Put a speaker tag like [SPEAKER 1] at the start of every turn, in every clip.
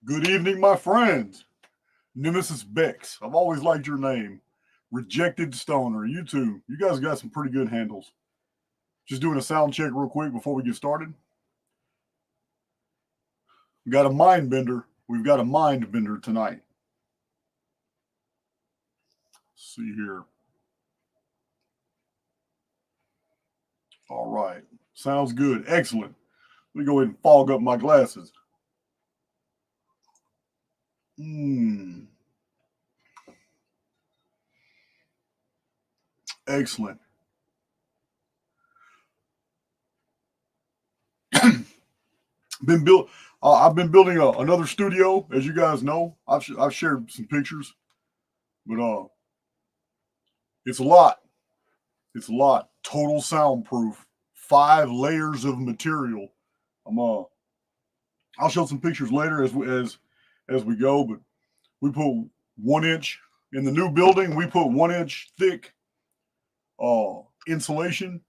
[SPEAKER 1] Good evening, my friends. Nemesis Bex. I've always liked your name. Rejected Stoner. You too. You guys got some pretty good handles. Just doing a sound check real quick before we get started. We got a mind bender. We've got a mind bender tonight. Let's see here. All right. Sounds good. Excellent. Let me go ahead and fog up my glasses. Excellent. I've been building another studio, as you guys know. I've shared some pictures, but it's a lot. It's a lot. Total soundproof. 5 layers of material. I'll show some pictures later as we go, but we put 1 inch in the new building. We put 1 inch thick insulation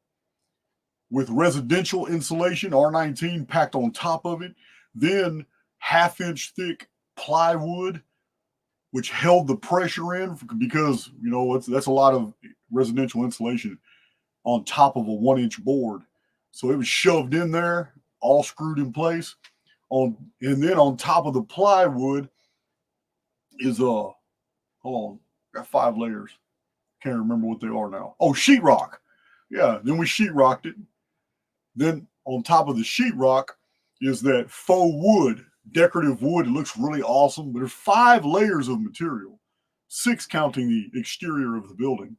[SPEAKER 1] with residential insulation, R19 packed on top of it. Then 1/2 inch thick plywood, which held the pressure in because, you know, that's a lot of residential insulation on top of a 1 inch board. So it was shoved in there, all screwed in place. And then on top of the plywood is hold on, got 5 layers. Can't remember what they are now. Oh, sheetrock. Yeah, then we sheetrocked it. Then on top of the sheetrock is that faux wood, decorative wood. It looks really awesome, but there's 5 layers of material, 6 counting the exterior of the building.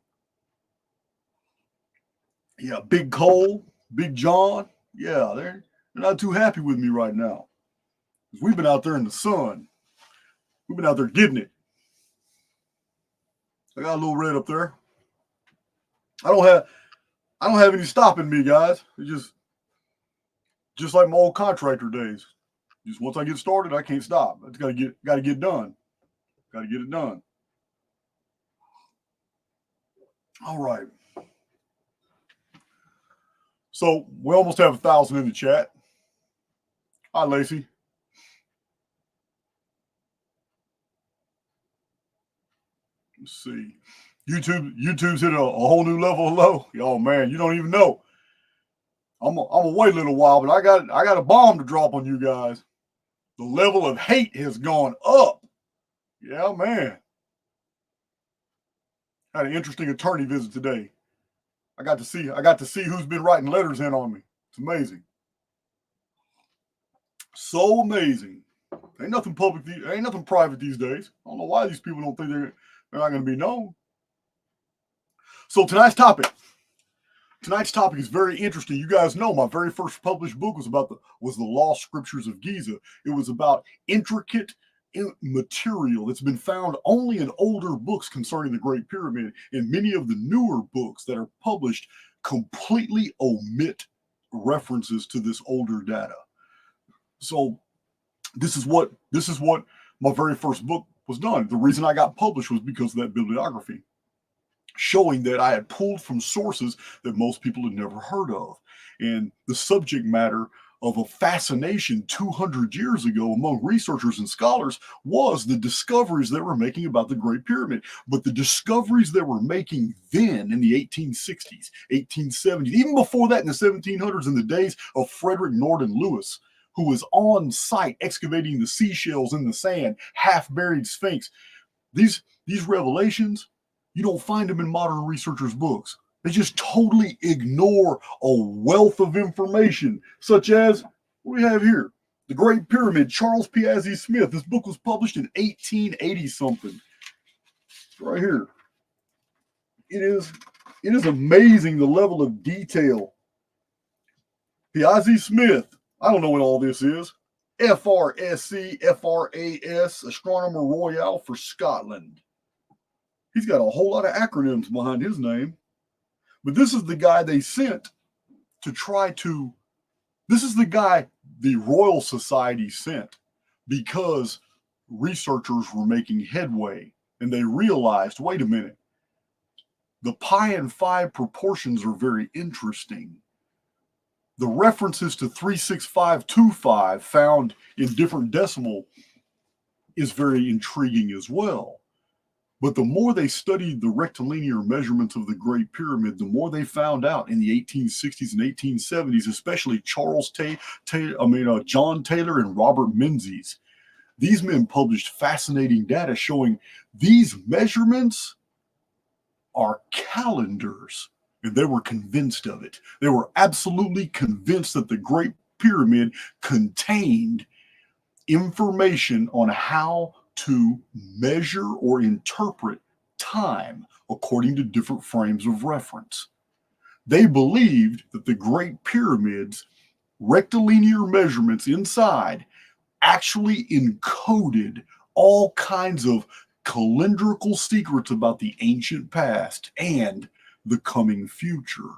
[SPEAKER 1] Yeah, Big Cole, Big John. Yeah, they're not too happy with me right now. We've been out there in the sun. We've been out there getting it. I got a little red up there. I don't have any stopping me, guys. It's just like my old contractor days. Just once I get started, I can't stop. It's gotta get done. Gotta get it done. All right. So we almost have 1,000 in the chat. Hi, Lacey. Let's see. YouTube's hit a whole new level of low. Oh man, you don't even know. I'm gonna wait a little while, but I got a bomb to drop on you guys. The level of hate has gone up. Yeah, man. Had an interesting attorney visit today. I got to see who's been writing letters in on me. It's amazing. So amazing. Ain't nothing public. Ain't nothing private these days. I don't know why these people don't think they're not going to be known. So tonight's topic is very interesting. You guys know my very first published book was the Lost Scriptures of Giza. It was about intricate material that's been found only in older books concerning the Great Pyramid, and many of the newer books that are published completely omit references to this older data. So this is what my very first book was done. The reason I got published was because of that bibliography, showing that I had pulled from sources that most people had never heard of. And the subject matter of a fascination 200 years ago among researchers and scholars was the discoveries they were making about the Great Pyramid. But the discoveries they were making then in the 1860s, 1870s, even before that in the 1700s, in the days of Frederick Norton Lewis, who was on site excavating the seashells in the sand, half-buried Sphinx. These revelations, you don't find them in modern researchers' books. They just totally ignore a wealth of information, such as what we have here. The Great Pyramid, Charles Piazzi Smith. This book was published in 1880-something. Right here. It is amazing the level of detail. Piazzi Smith. I don't know what all this is. FRSC, FRAS, Astronomer Royal for Scotland. He's got a whole lot of acronyms behind his name. But this is the guy they sent to this is the guy the Royal Society sent because researchers were making headway and they realized, wait a minute, the pi and phi proportions are very interesting. The references to 36525 found in different decimal is very intriguing as well. But the more they studied the rectilinear measurements of the Great Pyramid, the more they found out in the 1860s and 1870s, especially John Taylor and Robert Menzies. These men published fascinating data showing these measurements are calendars, and they were convinced of it. They were absolutely convinced that the Great Pyramid contained information on how to measure or interpret time according to different frames of reference. They believed that the Great Pyramid's rectilinear measurements inside actually encoded all kinds of calendrical secrets about the ancient past and the coming future.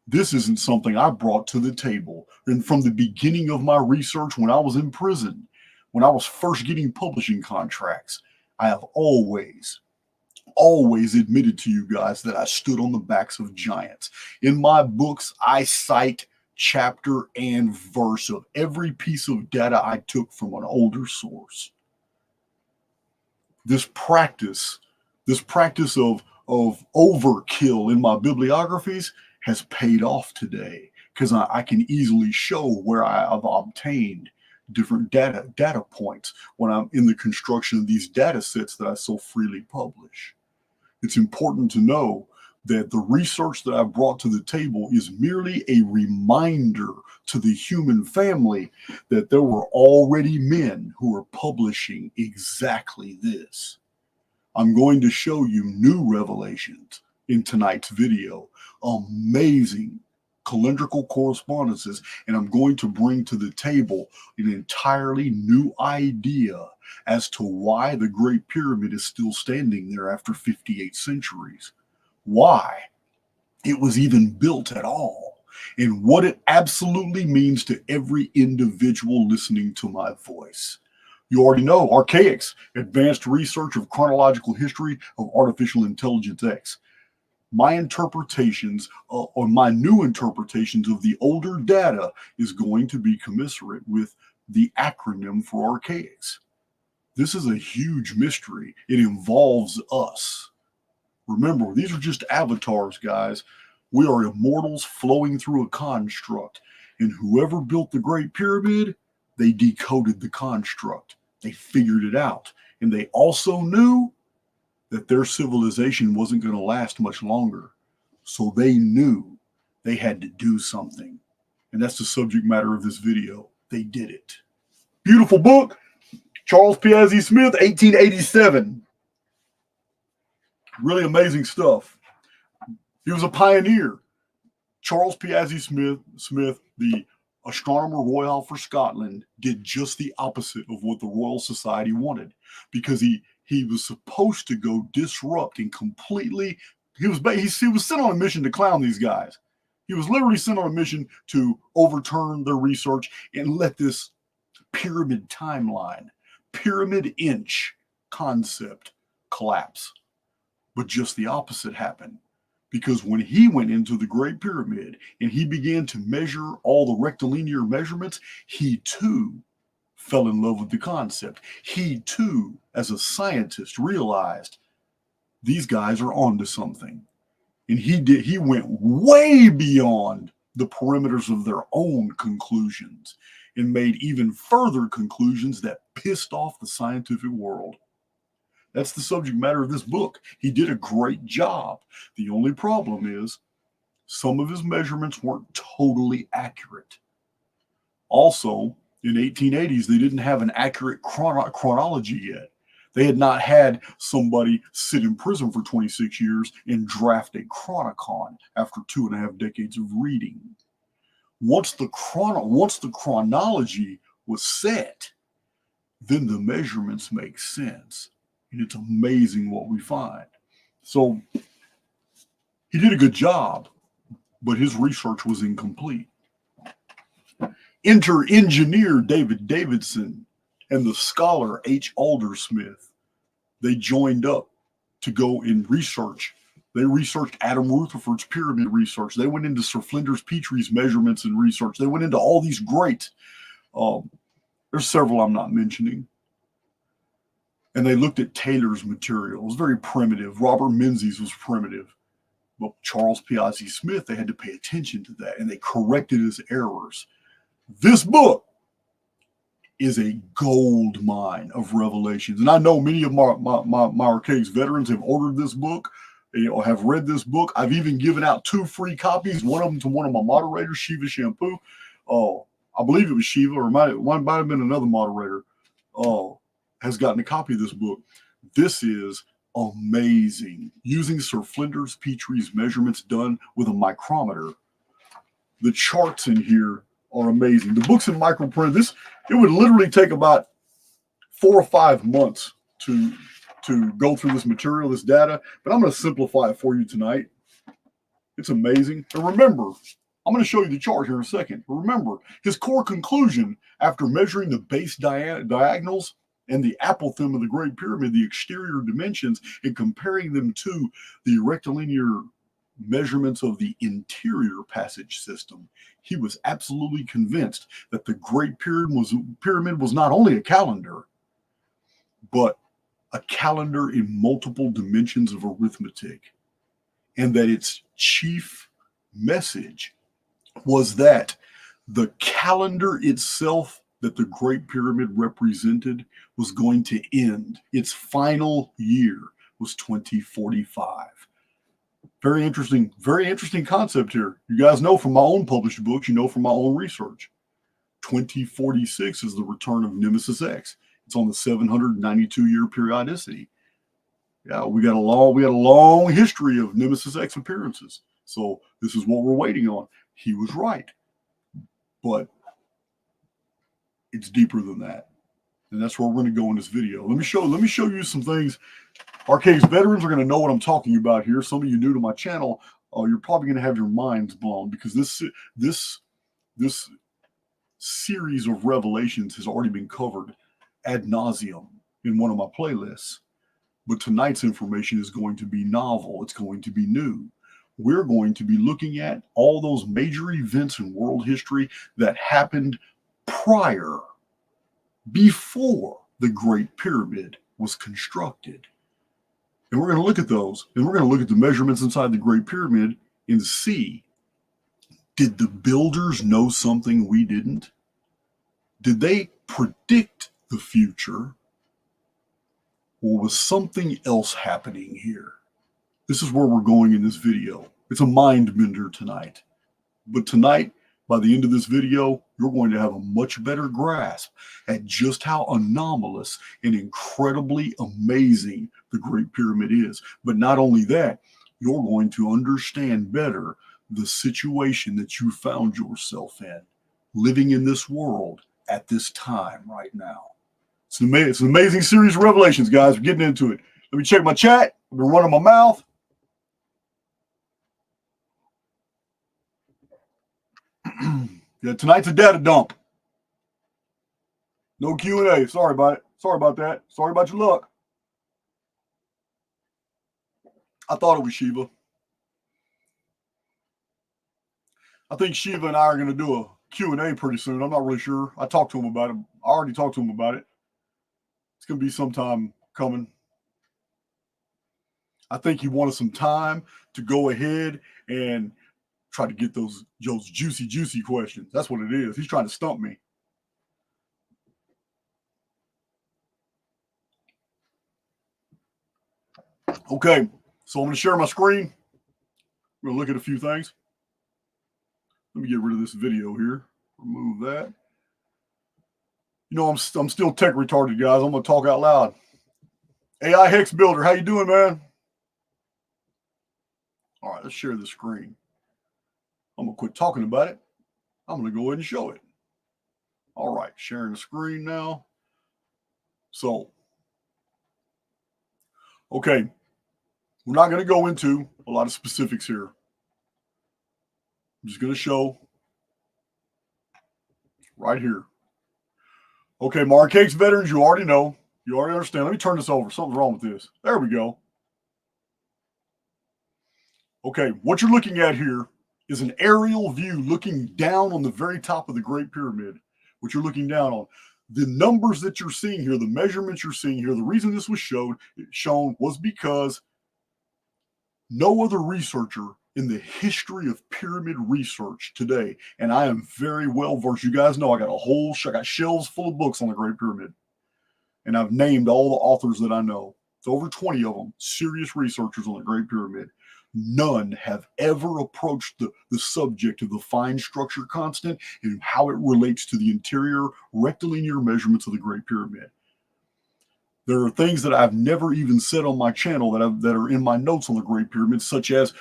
[SPEAKER 1] This isn't something I brought to the table. And from the beginning of my research when I was in prison, when I was first getting publishing contracts, I have always admitted to you guys that I stood on the backs of giants. In my books, I cite chapter and verse of every piece of data I took from an older source. This practice of overkill in my bibliographies has paid off today because I can easily show where I have obtained different data points when I'm in the construction of these data sets that I so freely publish. It's important to know that the research that I've brought to the table is merely a reminder to the human family that there were already men who were publishing exactly this. I'm going to show you new revelations in tonight's video, amazing calendrical correspondences, and I'm going to bring to the table an entirely new idea as to why the Great Pyramid is still standing there after 58 centuries, why it was even built at all, and what it absolutely means to every individual listening to my voice. You already know Archaix, Advanced Research of Chronological History of Artificial Intelligence X. My interpretations or my new interpretations of the older data is going to be commensurate with the acronym for Archaix. This is a huge mystery. It involves us. Remember, these are just avatars, guys. We are immortals flowing through a construct. And whoever built the Great Pyramid, they decoded the construct. They figured it out. And they also knew that their civilization wasn't going to last much longer. So they knew they had to do something. And that's the subject matter of this video. They did it. Beautiful book. Charles Piazzi Smith, 1887. Really amazing stuff. He was a pioneer. Charles Piazzi Smith, the Astronomer Royal for Scotland, did just the opposite of what the Royal Society wanted, because he was supposed to go disrupt and completely. He was sent on a mission to clown these guys. He was literally sent on a mission to overturn their research and let this pyramid timeline, pyramid inch concept collapse. But just the opposite happened. Because when he went into the Great Pyramid and he began to measure all the rectilinear measurements, he too fell in love with the concept. He too, as a scientist, realized these guys are onto something. And he went way beyond the perimeters of their own conclusions and made even further conclusions that pissed off the scientific world. That's the subject matter of this book. He did a great job. The only problem is some of his measurements weren't totally accurate. Also, in 1880s, they didn't have an accurate chronology yet. They had not had somebody sit in prison for 26 years and draft a chronicon after 2.5 decades of reading. Once the chronology was set, then the measurements make sense. And it's amazing what we find. So he did a good job, but his research was incomplete. Enter engineer David Davidson and the scholar H. Aldersmith. They joined up to go and research. They researched Adam Rutherford's pyramid research. They went into Sir Flinders Petrie's measurements and research. They went into all these great, there's several I'm not mentioning. And they looked at Taylor's material. It was very primitive. Robert Menzies was primitive. But Charles Piazzi Smith, they had to pay attention to that, and they corrected his errors. This book is a gold mine of revelations. And I know many of my Archaix veterans have ordered this book, have read this book. I've even given out 2 free copies, one of them to one of my moderators, Shiva Shampoo. I believe it was Shiva, or might have been another moderator, has gotten a copy of this book. This is amazing. Using Sir Flinders Petrie's measurements done with a micrometer. The charts in here are amazing. The book's in microprint. It would literally take about 4 or 5 months to go through this material, this data, but I'm going to simplify it for you tonight. It's amazing. And remember, I'm going to show you the chart here in a second. But remember, his core conclusion after measuring the base diagonals and the apothegm of the Great Pyramid, the exterior dimensions, and comparing them to the rectilinear measurements of the interior passage system, he was absolutely convinced that the Great Pyramid was not only a calendar, but a calendar in multiple dimensions of arithmetic, and that its chief message was that the calendar itself that the Great Pyramid represented was going to end. Its final year was 2045. Very interesting concept here. You guys know from my own published books, you know from my own research. 2046 is the return of Nemesis X. It's on the 792-year periodicity. Yeah, we got a long history of Nemesis X appearances. So this is what we're waiting on. He was right. But it's deeper than that. And that's where we're going to go in this video. Let me show you some things. Archaix veterans are going to know what I'm talking about here. Some of you new to my channel, you're probably going to have your minds blown, because this series of revelations has already been covered ad nauseum in one of my playlists. But tonight's information is going to be novel. It's going to be new. We're going to be looking at all those major events in world history that happened before the Great Pyramid was constructed. And we're going to look at those, and we're going to look at the measurements inside the Great Pyramid and see, did the builders know something we didn't? Did they predict the future? Or was something else happening here? This is where we're going in this video. It's a mind bender tonight. But tonight, by the end of this video, you're going to have a much better grasp at just how anomalous and incredibly amazing the Great Pyramid is. But not only that, you're going to understand better the situation that you found yourself in, living in this world at this time right now. It's an amazing series of revelations, guys. We're getting into it. Let me check my chat. I've been running my mouth. Yeah, tonight's a data dump. No Q&A. Sorry about it. Sorry about that. Sorry about your luck. I thought it was Shiva. I think Shiva and I are going to do a Q&A pretty soon. I'm not really sure. I talked to him about it. I already talked to him about it. It's going to be sometime coming. I think he wanted some time to go ahead and try to get those juicy questions. That's what it is. He's trying to stump me. Okay, so I'm going to share my screen. We're going to look at a few things. Let me get rid of this video here. Remove that. You know, I'm still tech retarded, guys. I'm going to talk out loud. AI Hex Builder, how you doing, man? All right, let's share the screen. I'm going to quit talking about it. I'm going to go ahead and show it. All right, sharing the screen now. So, okay, we're not going to go into a lot of specifics here. I'm just going to show right here. Okay, my Archaix veterans, you already know. You already understand. Let me turn this over. Something's wrong with this. There we go. Okay, what you're looking at here is an aerial view looking down on the very top of the Great Pyramid, what you're looking down on. The numbers that you're seeing here, the measurements you're seeing here, the reason this was shown was because no other researcher in the history of pyramid research today, and I am very well versed. You guys know I got shelves full of books on the Great Pyramid, and I've named all the authors that I know. It's over 20 of them, serious researchers on the Great Pyramid. None have ever approached the subject of the fine structure constant and how it relates to the interior rectilinear measurements of the Great Pyramid. There are things that I've never even said on my channel that are in my notes on the Great Pyramid, such as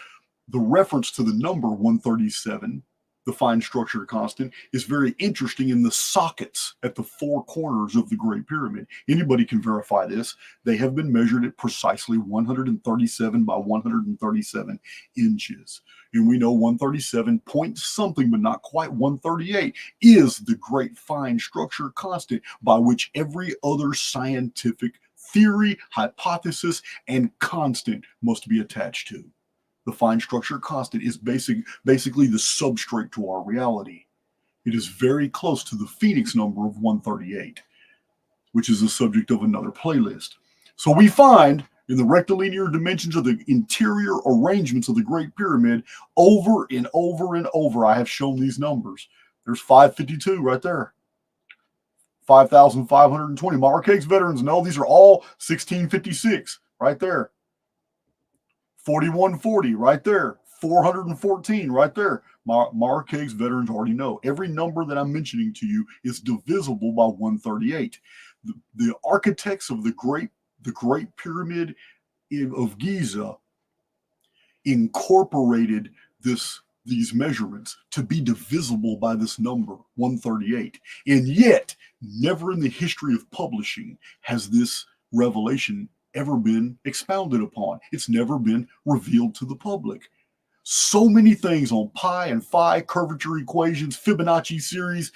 [SPEAKER 1] the reference to the number 137, the fine structure constant, is very interesting in the sockets at the four corners of the Great Pyramid. Anybody can verify this. They have been measured at precisely 137 by 137 inches. And we know 137 point something, but not quite 138, is the great fine structure constant by which every other scientific theory, hypothesis, and constant must be attached to. The fine structure constant is basically the substrate to our reality. It is very close to the Phoenix number of 138, which is the subject of another playlist. So we find in the rectilinear dimensions of the interior arrangements of the Great Pyramid over and over and over. I have shown these numbers. There's 552 right there. 5,520. My Archaix veterans know these are all 1656 right there. 4140 right there. 414 right there. My Archaix veterans already know. Every number that I'm mentioning to you is divisible by 138. The architects of the Great Pyramid of Giza incorporated these measurements to be divisible by this number 138. And yet, never in the history of publishing has this revelation ever been expounded upon. It's never been revealed to the public. So many things on pi and phi, curvature equations, Fibonacci series,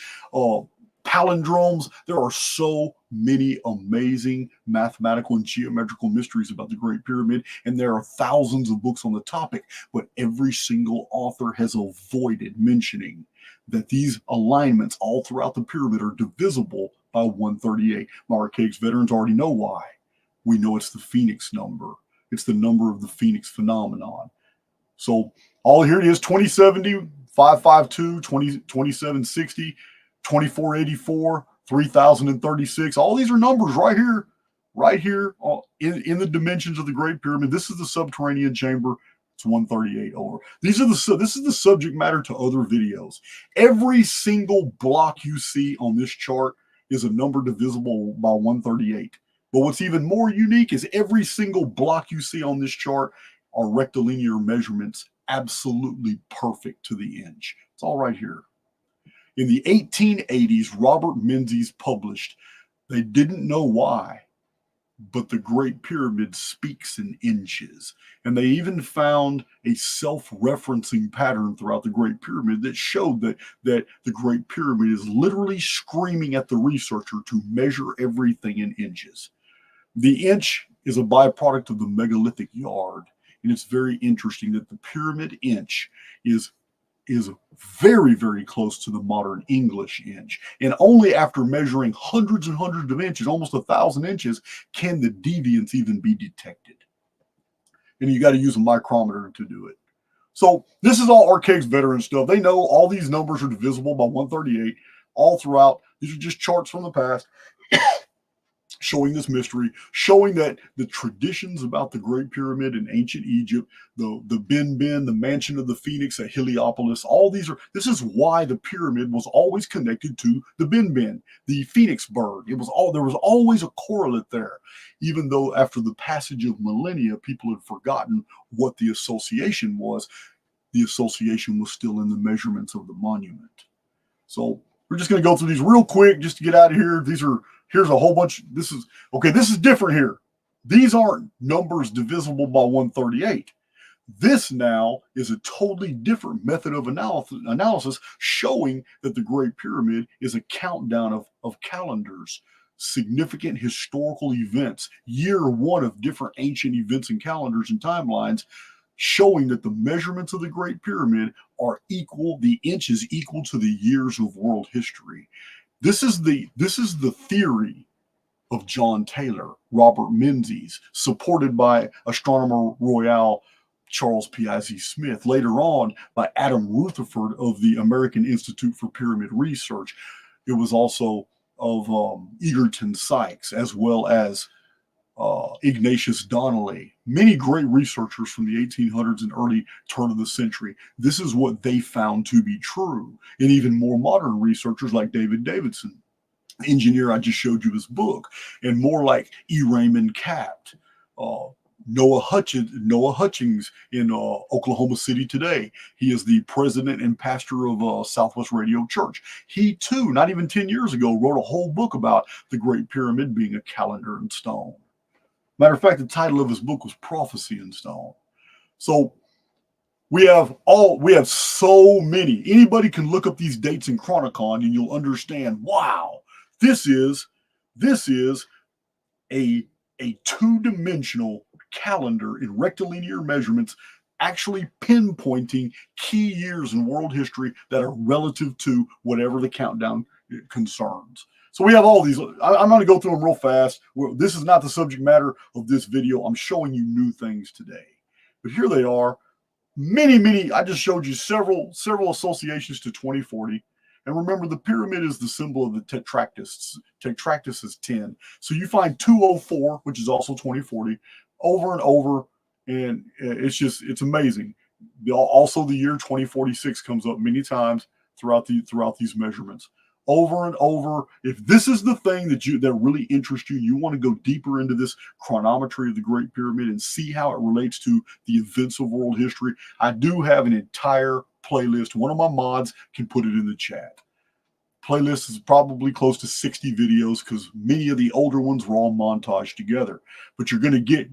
[SPEAKER 1] palindromes. There are so many amazing mathematical and geometrical mysteries about the Great Pyramid, and there are thousands of books on the topic, but every single author has avoided mentioning that these alignments all throughout the pyramid are divisible by 138. My Archaix veterans already know why. We know it's the Phoenix number. It's the number of the Phoenix phenomenon. So all here it is, 2070, 552, 2760, 2484, 3036. All these are numbers right here in the dimensions of the Great Pyramid. This is the subterranean chamber. It's 138 over. This is the subject matter to other videos. Every single block you see on this chart is a number divisible by 138. But what's even more unique is every single block you see on this chart are rectilinear measurements, absolutely perfect to the inch. It's all right here. In the 1880s, Robert Menzies published, they didn't know why, but the Great Pyramid speaks in inches. And they even found a self-referencing pattern throughout the Great Pyramid that showed that the Great Pyramid is literally screaming at the researcher to measure everything in inches. The inch is a byproduct of the megalithic yard. And it's very interesting that the pyramid inch is very, very close to the modern English inch. And only after measuring hundreds and hundreds of inches, almost 1,000 inches, can the deviance even be detected. And you got to use a micrometer to do it. So this is all Archaix veteran stuff. They know all these numbers are divisible by 138 all throughout. These are just charts from the past. Showing this mystery, showing that the traditions about the Great Pyramid in ancient Egypt, the Bin Bin, the mansion of the Phoenix at Heliopolis, this is why the pyramid was always connected to the Bin Bin, the Phoenix bird. There was always a correlate there, even though after the passage of millennia, people had forgotten what the association was. The association was still in the measurements of the monument. So we're just going to go through these real quick just to get out of here. Here's a whole bunch. This is different here. These aren't numbers divisible by 138. This now is a totally different method of analysis showing that the Great Pyramid is a countdown of calendars, significant historical events, year one of different ancient events and calendars and timelines, showing that the measurements of the Great Pyramid are equal, the inches equal to the years of world history. This is the theory of John Taylor, Robert Menzies, supported by Astronomer Royal Charles Piazzi Smith, later on by Adam Rutherford of the American Institute for Pyramid Research. It was also of Egerton Sykes, as well as Ignatius Donnelly, many great researchers from the 1800s and early turn of the century. This is what they found to be true. And even more modern researchers like David Davidson, engineer I just showed you his book, and more like E. Raymond Capt, Noah Hutchings in Oklahoma City today. He is the president and pastor of Southwest Radio Church. He too, not even 10 years ago, wrote a whole book about the Great Pyramid being a calendar in stone. Matter of fact, the title of his book was Prophecy in Stone. So we have so many. Anybody can look up these dates in Chronicon and you'll understand, wow, this is a two-dimensional calendar in rectilinear measurements, actually pinpointing key years in world history that are relative to whatever the countdown concerns. So we have all these. I'm going to go through them real fast. This is not the subject matter of this video. I'm showing you new things today. But here they are. Many. I just showed you several associations to 2040. And remember, the pyramid is the symbol of the tetractys. Tetractys is 10. So you find 204, which is also 2040, over and over. And it's amazing. Also, the year 2046 comes up many times throughout these measurements. Over and over. If this is the thing that really interests you, you want to go deeper into this chronometry of the Great Pyramid and see how it relates to the events of world history, I do have an entire playlist. One of my mods can put it in the chat. Playlist is probably close to 60 videos because many of the older ones were all montaged together. But you're gonna get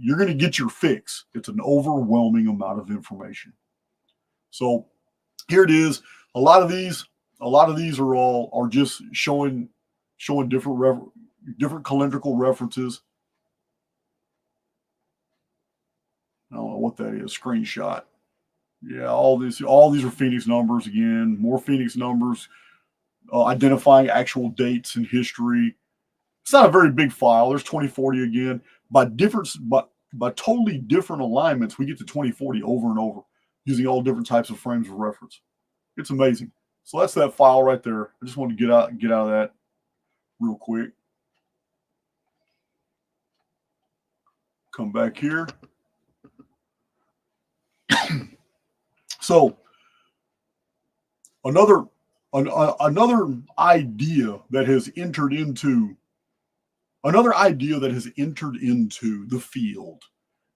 [SPEAKER 1] your fix. It's an overwhelming amount of information. So here it is. A lot of these are just showing different calendrical references. I don't know what that is. Screenshot. Yeah, all these are Phoenix numbers again. More Phoenix numbers, identifying actual dates in history. It's not a very big file. There's 2040 again. By totally different alignments, we get to 2040 over and over using all different types of frames of reference. It's amazing. So that's that file right there. I just wanted to get out of that real quick. Come back here. So another idea that has entered into the field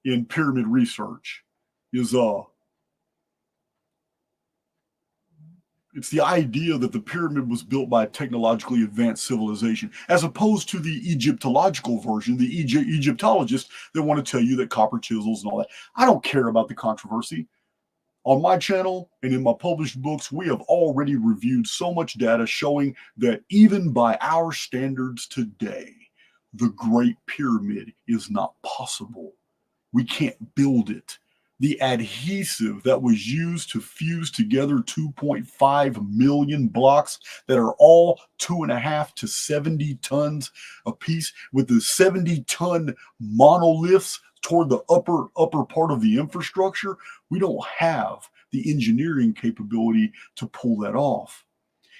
[SPEAKER 1] in pyramid research is it's the idea that the pyramid was built by a technologically advanced civilization, as opposed to the Egyptological version, the Egyptologists that want to tell you that copper chisels and all that. I don't care about the controversy. On my channel and in my published books, we have already reviewed so much data showing that even by our standards today, the Great Pyramid is not possible. We can't build it. The adhesive that was used to fuse together 2.5 million blocks that are all 2.5 to 70 tons a piece, with the 70-ton monoliths toward the upper part of the infrastructure, we don't have the engineering capability to pull that off.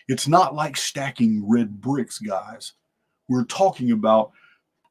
[SPEAKER 1] It's not like stacking red bricks, guys. We're talking about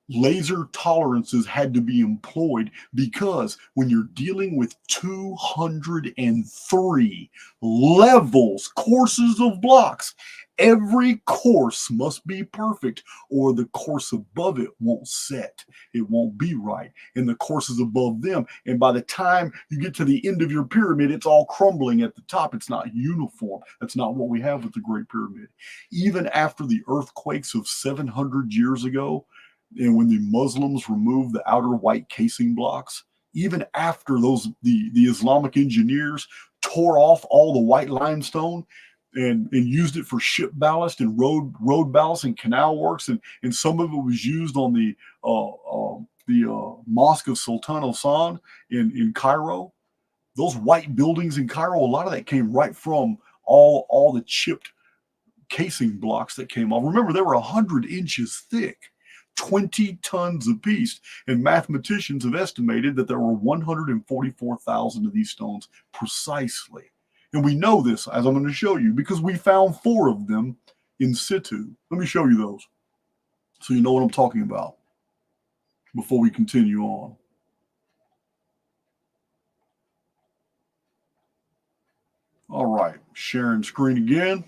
[SPEAKER 1] laser tolerances had to be employed, because when you're dealing with 203 levels, courses of blocks, every course must be perfect, or the course above it won't set. It won't be right. And the courses above them, and by the time you get to the end of your pyramid, it's all crumbling at the top. It's not uniform. That's not what we have with the Great Pyramid. Even after the earthquakes of 700 years ago, and when the Muslims removed the outer white casing blocks, even after those, the Islamic engineers tore off all the white limestone and used it for ship ballast and road ballast and canal works, and some of it was used on the Mosque of Sultan Hassan in Cairo. Those white buildings in Cairo, a lot of that came right from all the chipped casing blocks that came off. Remember, they were 100 inches thick, 20 tons apiece. And mathematicians have estimated that there were 144,000 of these stones precisely. And we know this, as I'm going to show you, because we found 4 of them in situ. Let me show you those so you know what I'm talking about before we continue on. All right, sharing screen again.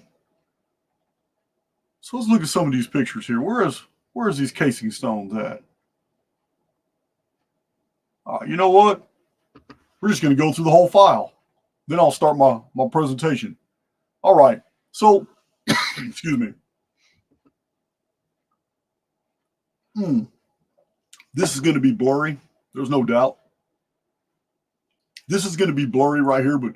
[SPEAKER 1] So let's look at some of these pictures here. Where's these casing stones at? You know what? We're just going to go through the whole file. Then I'll start my presentation. All right. So, excuse me. This is going to be blurry. There's no doubt. This is going to be blurry right here, but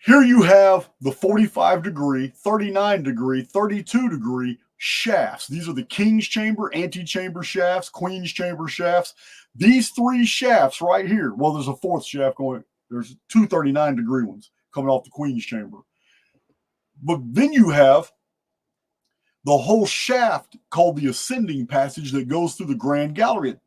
[SPEAKER 1] here you have the 45 degree, 39 degree, 32 degree shafts. These are the king's chamber, antechamber shafts, queen's chamber shafts. These 3 shafts right here. Well, there's a 4th shaft going. There's 2 39 degree ones coming off the queen's chamber. But then you have the whole shaft called the ascending passage that goes through the grand gallery.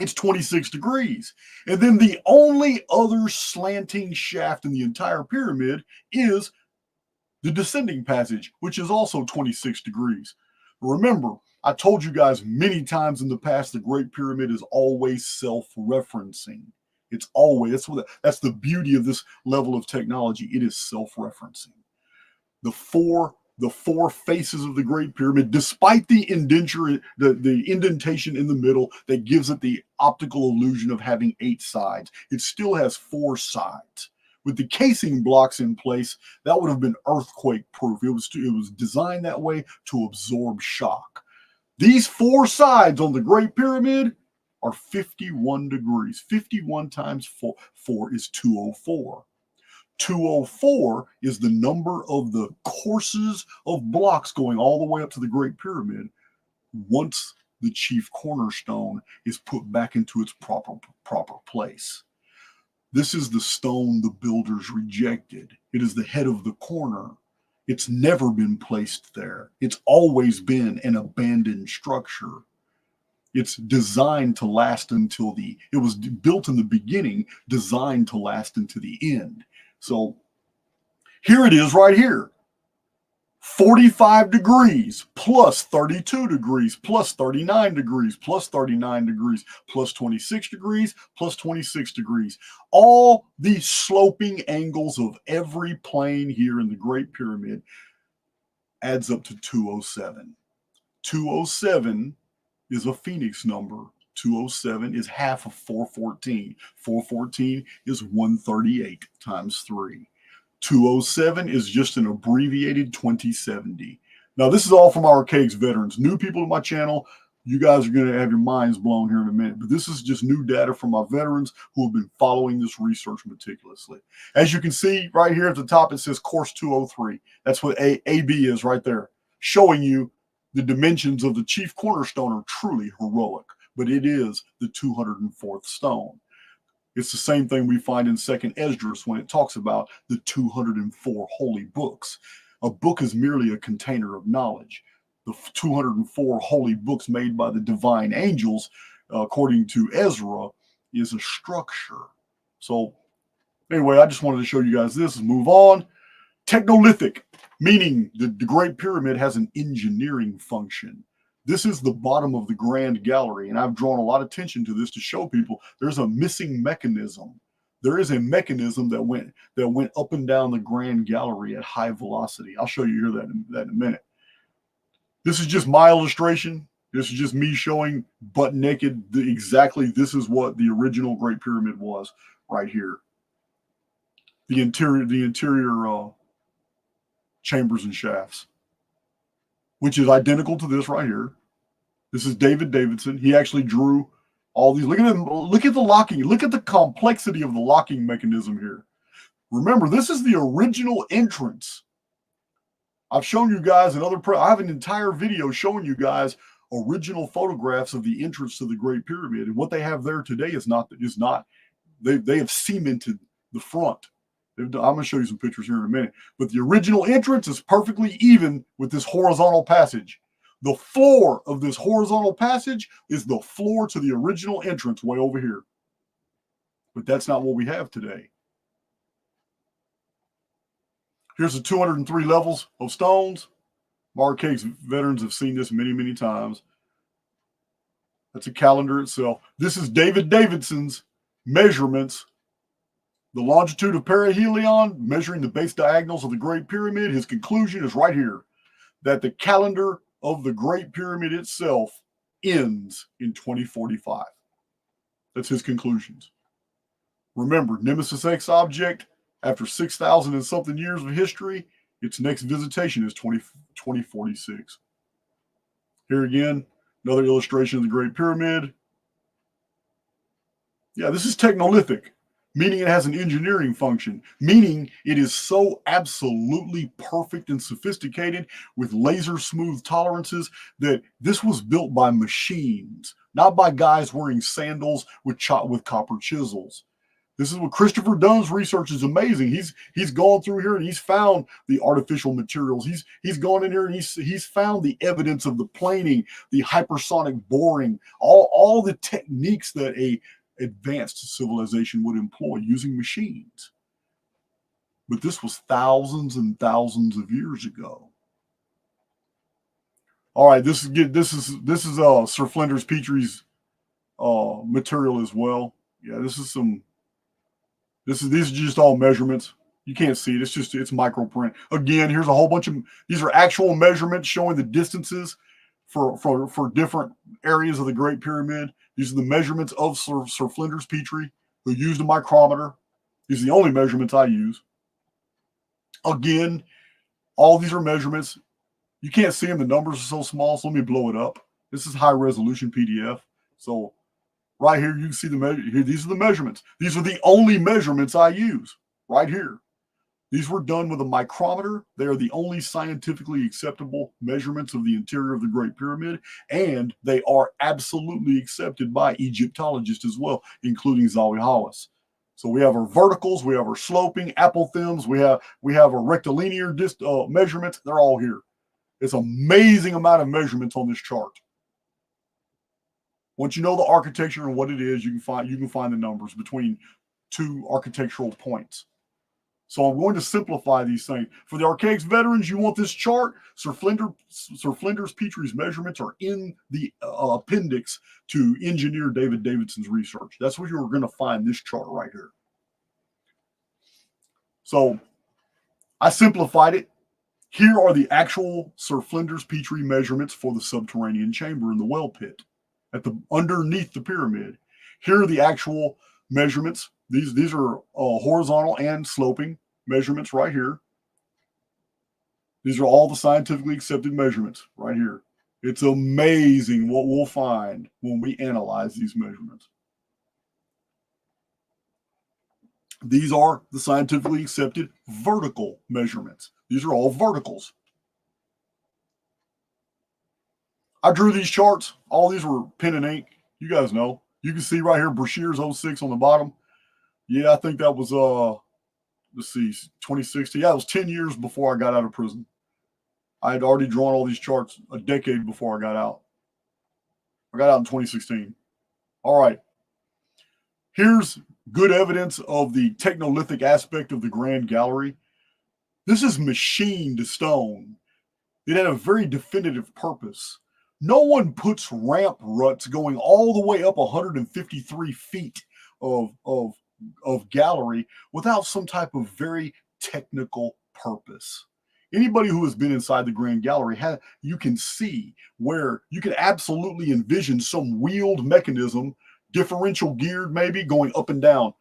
[SPEAKER 1] It's 26 degrees. And then the only other slanting shaft in the entire pyramid is the descending passage, which is also 26 degrees. Remember, I told you guys many times in the past, the Great Pyramid is always self-referencing. It's always, that's the beauty of this level of technology. It is self-referencing. The four faces of the Great Pyramid, despite the indentation in the middle that gives it the optical illusion of having 8 sides, it still has 4 sides. With the casing blocks in place, that would have been earthquake-proof. It was designed that way to absorb shock. These 4 sides on the Great Pyramid are 51 degrees. 51 times 4 is 204. 204 is the number of the courses of blocks going all the way up to the Great Pyramid once the chief cornerstone is put back into its proper place. This is the stone the builders rejected. It is the head of the corner. It's never been placed there. It's always been an abandoned structure. It's designed to last until it was built in the beginning, designed to last until the end. So here it is right here. 45 degrees plus 32 degrees plus 39 degrees plus 39 degrees plus 26 degrees plus 26 degrees. All the sloping angles of every plane here in the Great Pyramid adds up to 207. 207 is a Phoenix number. 207 is half of 414. 414 is 138 times 3. 207 is just an abbreviated 2070. Now, this is all from Archaix veterans. New people to my channel, you guys are going to have your minds blown here in a minute. But this is just new data from my veterans who have been following this research meticulously. As you can see right here at the top, it says course 203. That's what AB is right there, showing you the dimensions of the chief cornerstone are truly heroic. But it is the 204th stone. It's the same thing we find in 2nd Esdras when it talks about the 204 holy books. A book is merely a container of knowledge. The 204 holy books made by the divine angels, according to Ezra, is a structure. So anyway, I just wanted to show you guys this and move on. Technolithic, meaning the Great Pyramid has an engineering function. This is the bottom of the Grand Gallery, and I've drawn a lot of attention to this to show people there's a missing mechanism. There is a mechanism that went up and down the Grand Gallery at high velocity. I'll show you that in a minute. This is just my illustration. This is just me showing butt naked exactly this is what the original Great Pyramid was right here. The interior chambers and shafts, which is identical to this right here. This is David Davidson. He actually drew all these. Look at them. Look at the locking. Look at the complexity of the locking mechanism here. Remember, this is the original entrance. I've shown you guys I have an entire video showing you guys original photographs of the entrance to the Great Pyramid. And what they have there today is not, they have cemented the front. I'm going to show you some pictures here in a minute. But the original entrance is perfectly even with this horizontal passage. The floor of this horizontal passage is the floor to the original entrance way over here. But that's not what we have today. Here's the 203 levels of stones. Archaix veterans have seen this many, many times. That's a calendar itself. This is David Davidson's measurements. The longitude of perihelion, measuring the base diagonals of the Great Pyramid. His conclusion is right here, that the calendar of the Great Pyramid itself ends in 2045. That's his conclusions. Remember, Nemesis X object, after 6,000 and something years of history, its next visitation is 2046. Here again, another illustration of the Great Pyramid. Yeah, this is technolithic, meaning it has an engineering function, meaning it is so absolutely perfect and sophisticated with laser smooth tolerances that this was built by machines, not by guys wearing sandals with copper chisels. This is what Christopher Dunn's research is amazing. He's gone through here and he's found the artificial materials. He's gone in here and he's found the evidence of the planing, the hypersonic boring, all the techniques that a advanced civilization would employ using machines. But this was thousands and thousands of years ago. All right, this is Sir Flinders Petrie's material as well. Yeah, these are just all measurements. You can't see it. It's microprint. Again, here's a whole bunch of, these are actual measurements showing the distances for different areas of the Great Pyramid. These are the measurements of Sir Flinders Petrie, who used a micrometer. These are the only measurements I use. Again, all these are measurements. You can't see them. The numbers are so small, so let me blow it up. This is high resolution PDF. So right here, you can see the measure. Here, these are the measurements. These are the only measurements I use right here. These were done with a micrometer. They are the only scientifically acceptable measurements of the interior of the Great Pyramid, and they are absolutely accepted by Egyptologists as well, including Zawi Hawass. So we have our verticals, we have our sloping, apothems, we have our rectilinear measurements. They're all here. It's an amazing amount of measurements on this chart. Once you know the architecture and what it is, you can find the numbers between two architectural points. So I'm going to simplify these things. For the Archaix veterans, you want this chart. Sir Flinders Petrie's measurements are in the appendix to engineer David Davidson's research. That's where you're going to find this chart right here. So I simplified it. Here are the actual Sir Flinders Petrie measurements for the subterranean chamber in the well pit underneath the pyramid. Here are the actual measurements. These are horizontal and sloping measurements right here. These are all the scientifically accepted measurements right here. It's amazing what we'll find when we analyze these measurements. These are the scientifically accepted vertical measurements. These are all verticals. I drew these charts. All these were pen and ink. You guys know. You can see right here, Brashears 06 on the bottom. Yeah, I think that was, let's see, 2016. Yeah, it was 10 years before I got out of prison. I had already drawn all these charts a decade before I got out. I got out in 2016. All right. Here's good evidence of the technolithic aspect of the Grand Gallery. This is machined stone. It had a very definitive purpose. No one puts ramp ruts going all the way up 153 feet of gallery without some type of very technical purpose. Anybody who has been inside the Grand Gallery, you can see where you can absolutely envision some wheeled mechanism, differential geared maybe, going up and down.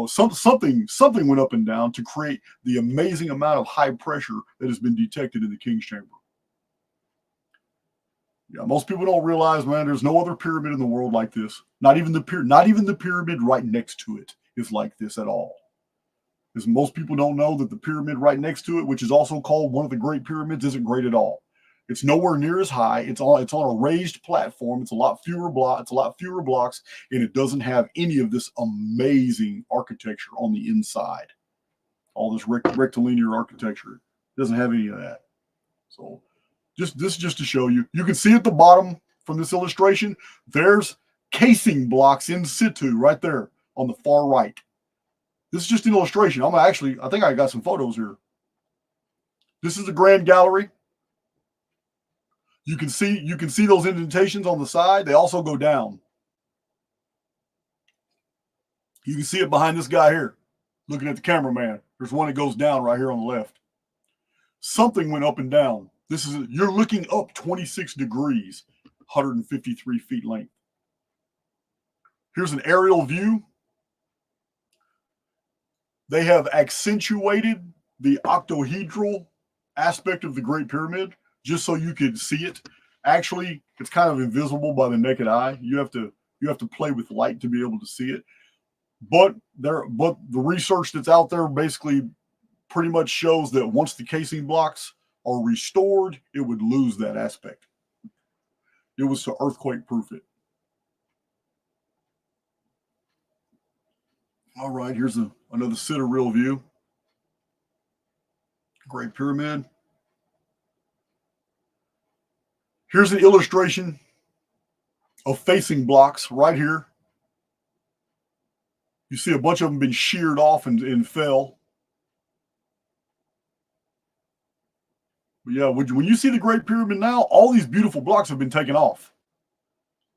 [SPEAKER 1] Something went up and down to create the amazing amount of high pressure that has been detected in the King's Chamber. Yeah, most people don't realize, man, there's no other pyramid in the world like this. Not even the pyramid right next to it is like this at all. Because most people don't know that the pyramid right next to it, which is also called one of the Great Pyramids, isn't great at all. It's nowhere near as high. It's on a raised platform. It's a lot fewer blocks, and it doesn't have any of this amazing architecture on the inside. all this rectilinear architecture. It doesn't have any of that. So just to show you. You can see at the bottom from this illustration, there's casing blocks in situ right there on the far right. This is just an illustration. I think I got some photos here. This is the Grand Gallery. You can see those indentations on the side. They also go down. You can see it behind this guy here, looking at the cameraman. There's one that goes down right here on the left. Something went up and down. You're looking up 26 degrees, 153 feet length. Here's an aerial view. They have accentuated the octahedral aspect of the Great Pyramid just so you could see it. Actually, it's kind of invisible by the naked eye. You have to play with light to be able to see it. But the research that's out there basically pretty much shows that once the casing blocks are restored, it would lose that aspect. It was to earthquake proof it. All right, here's another sidereal view. Great Pyramid. Here's an illustration of facing blocks right here. You see a bunch of them been sheared off and fell. But yeah, when you see the Great Pyramid now, all these beautiful blocks have been taken off.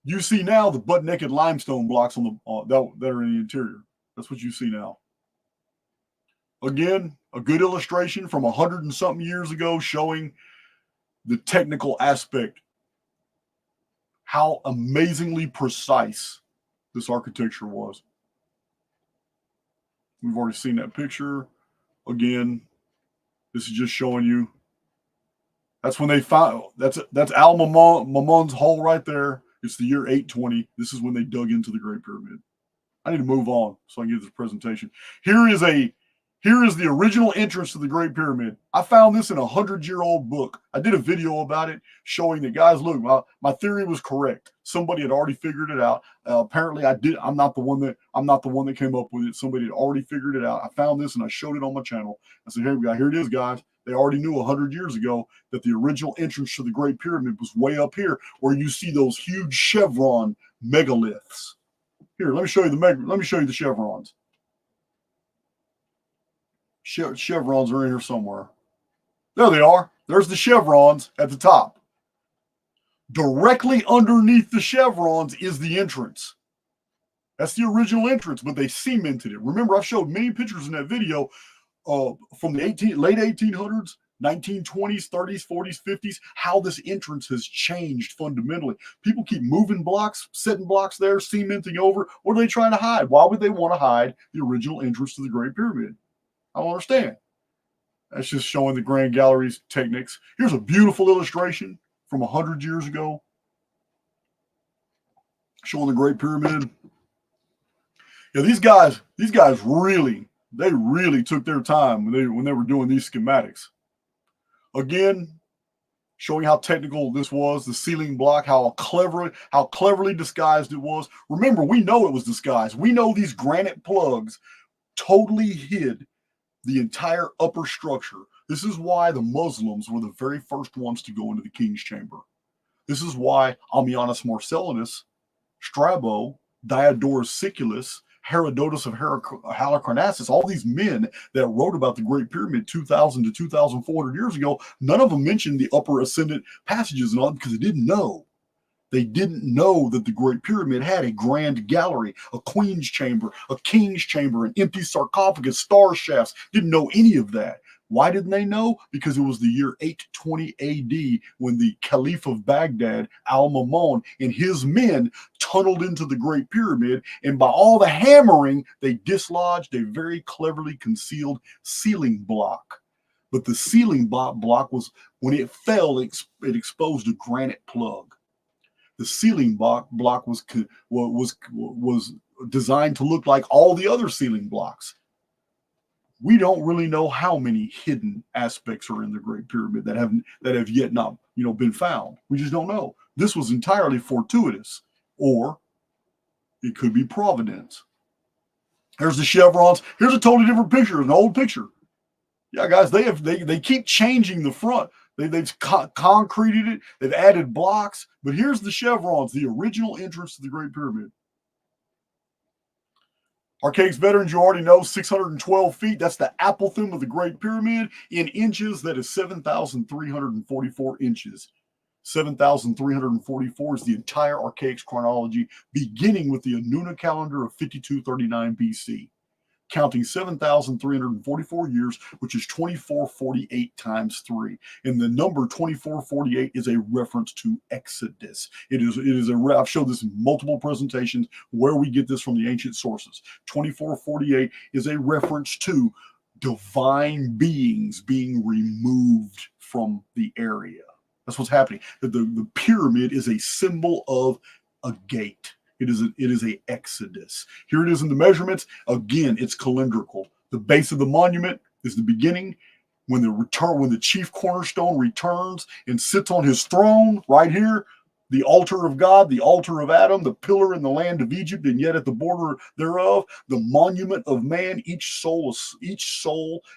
[SPEAKER 1] You see now the butt-naked limestone blocks on that are in the interior. That's what you see now. Again, a good illustration from 100 and something years ago showing the technical aspect, how amazingly precise this architecture was. We've already seen that picture. Again, this is just showing you. That's when they found, that's Al Mamun's hole right there. It's the year 820. This is when they dug into the Great Pyramid. I need to move on so I can get this presentation. Here is the original entrance to the Great Pyramid. I found this in a 100-year-old book. I did a video about it showing that, guys, look, my theory was correct. Somebody had already figured it out. Apparently I did. I'm not the one that came up with it. Somebody had already figured it out. I found this and I showed it on my channel. I said, here it is, guys. They already knew 100 years ago that the original entrance to the Great Pyramid was way up here where you see those huge chevron megaliths. Here, let me show you the chevrons. Chevrons are in here somewhere. There they are. There's the chevrons at the top. Directly underneath the chevrons is the entrance. That's the original entrance, but they cemented it. Remember, I've showed many pictures in that video from the late 1800s, 1920s, 30s, 40s, 50s, how this entrance has changed fundamentally. People keep moving blocks, setting blocks there, cementing over. What are they trying to hide? Why would they want to hide the original entrance to the Great Pyramid? I don't understand. That's just showing the Grand Gallery's techniques. Here's a beautiful illustration from 100 years ago showing the Great Pyramid. Yeah, these guys really took their time when they were doing these schematics. Again, showing how technical this was, the ceiling block, how cleverly disguised it was. Remember, we know it was disguised. We know these granite plugs totally hid the entire upper structure. This is why the Muslims were the very first ones to go into the king's chamber. This is why Ammianus Marcellinus, Strabo, Diodorus Siculus, Herodotus of Halicarnassus, all these men that wrote about the Great Pyramid 2,000 to 2,400 years ago, none of them mentioned the upper ascendant passages and all that because they didn't know. They didn't know that the Great Pyramid had a grand gallery, a queen's chamber, a king's chamber, an empty sarcophagus, star shafts. Didn't know any of that. Why didn't they know? Because it was the year 820 AD when the Caliph of Baghdad, Al-Mamun, and his men tunneled into the Great Pyramid, and by all the hammering, they dislodged a very cleverly concealed ceiling block. But the ceiling block was, when it fell, it exposed a granite plug. The ceiling block was designed to look like all the other ceiling blocks. We don't really know how many hidden aspects are in the Great Pyramid that have yet not been found. We just don't know. This was entirely fortuitous, or it could be providence. Here's the chevrons. Here's a totally different picture, an old picture. Yeah, guys, they keep changing the front. They've concreted it. They've added blocks. But here's the chevrons, the original entrance to the Great Pyramid. Archaix veterans, you already know, 612 feet. That's the apothem of the Great Pyramid. In inches, that is 7,344 inches. 7,344 is the entire Archaix chronology, beginning with the Anuna calendar of 5239 BC, counting 7,344 years, which is 2448 times 3. And the number 2448 is a reference to Exodus. I've showed this in multiple presentations where we get this from the ancient sources. 2448 is a reference to divine beings being removed from the area. That's what's happening. The pyramid is a symbol of a gate. It is a exodus. Here it is in the measurements. Again, it's calendrical. The base of the monument is the beginning. When the chief cornerstone returns and sits on his throne right here, the altar of God, the altar of Adam, the pillar in the land of Egypt, and yet at the border thereof, the monument of man, each soul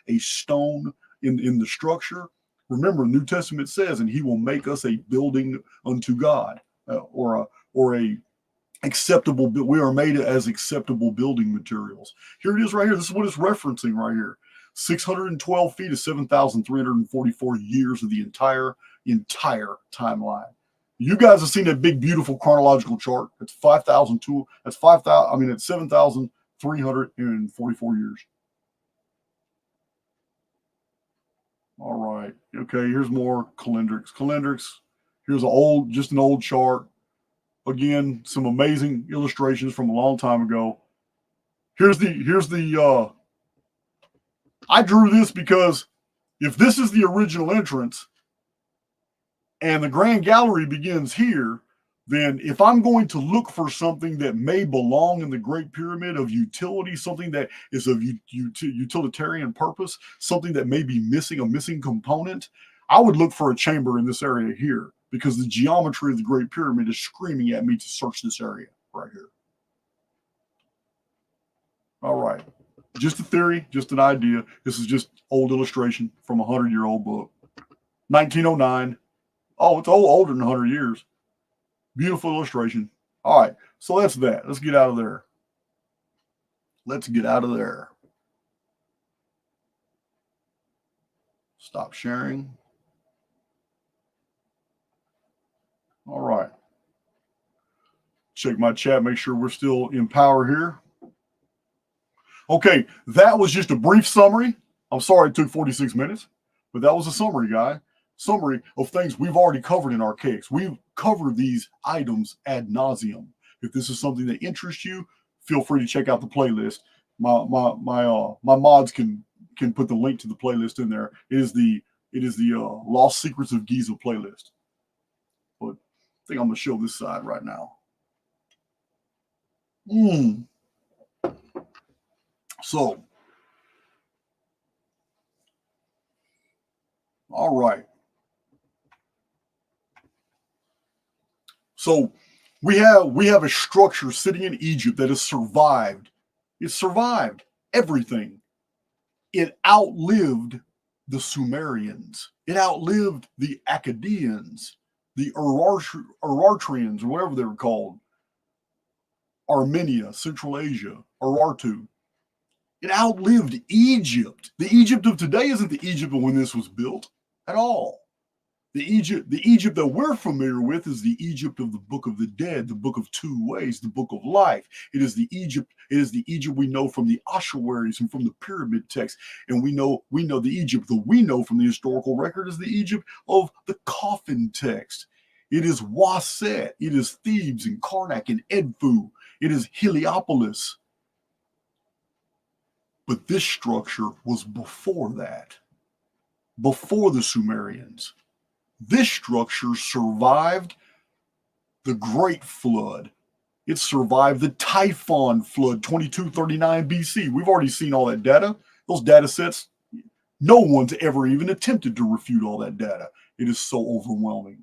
[SPEAKER 1] a stone in the structure. Remember, New Testament says, and he will make us a building unto God, or a acceptable. We are made as acceptable building materials. Here it is right here. This is what it's referencing right here. 612 feet is 7,344 years of the entire timeline. You guys have seen that big, beautiful chronological chart. It's 5,002. That's 5,000. I mean, it's 7,344 years. All right. Okay. Here's more calendrics. Here's just an old chart. Again, some amazing illustrations from a long time ago. Here's the I drew this because if this is the original entrance and the Grand Gallery begins here, then if I'm going to look for something that may belong in the Great Pyramid of utility, something that is of utilitarian purpose, something that may be missing, a missing component, I would look for a chamber in this area here because the geometry of the Great Pyramid is screaming at me to search this area right here. All right. Just a theory, just an idea. This is just old illustration from a 100-year-old book. 1909. Oh, it's older than 100 years. Beautiful illustration. All right, so that's that. Let's get out of there. Stop sharing. All right. Check my chat, make sure we're still in power here. Okay, that was just a brief summary. I'm sorry it took 46 minutes, but that was a summary, guy. Summary of things we've already covered in Archaix. We've covered these items ad nauseum. If this is something that interests you, feel free to check out the playlist. My mods can put the link to the playlist in there. It is the Lost Secrets of Giza playlist. But I think I'm gonna show this side right now. So, all right. So we have a structure sitting in Egypt that has survived. It survived everything. It outlived the Sumerians. It outlived the Akkadians, the Urartians, or whatever they were called. Armenia, Central Asia, Urartu. It outlived Egypt. The Egypt of today isn't the Egypt of when this was built at all. The Egypt that we're familiar with is the Egypt of the Book of the Dead, the Book of Two Ways, the Book of Life. It is the Egypt we know from the ossuaries and from the pyramid text. And we know the Egypt that we know from the historical record is the Egypt of the coffin text. It is Waset, it is Thebes and Karnak and Edfu. It is Heliopolis. But this structure was before that, before the Sumerians. This structure survived the Great Flood. It survived the Typhon Flood, 2239 BC. We've already seen all that data. Those data sets, no one's ever even attempted to refute all that data. It is so overwhelming.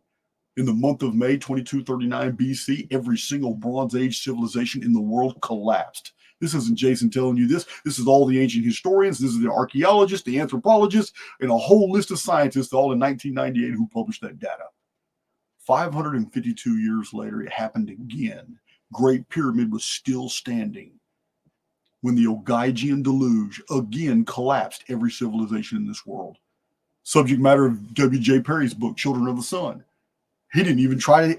[SPEAKER 1] In the month of May, 2239 BC, every single Bronze Age civilization in the world collapsed. This isn't Jason telling you this. This is all the ancient historians. This is the archaeologists, the anthropologists, and a whole list of scientists, all in 1998, who published that data. 552 years later, it happened again. Great Pyramid was still standing when the Ogaigian deluge again collapsed every civilization in this world. Subject matter of W.J. Perry's book, Children of the Sun. He didn't even try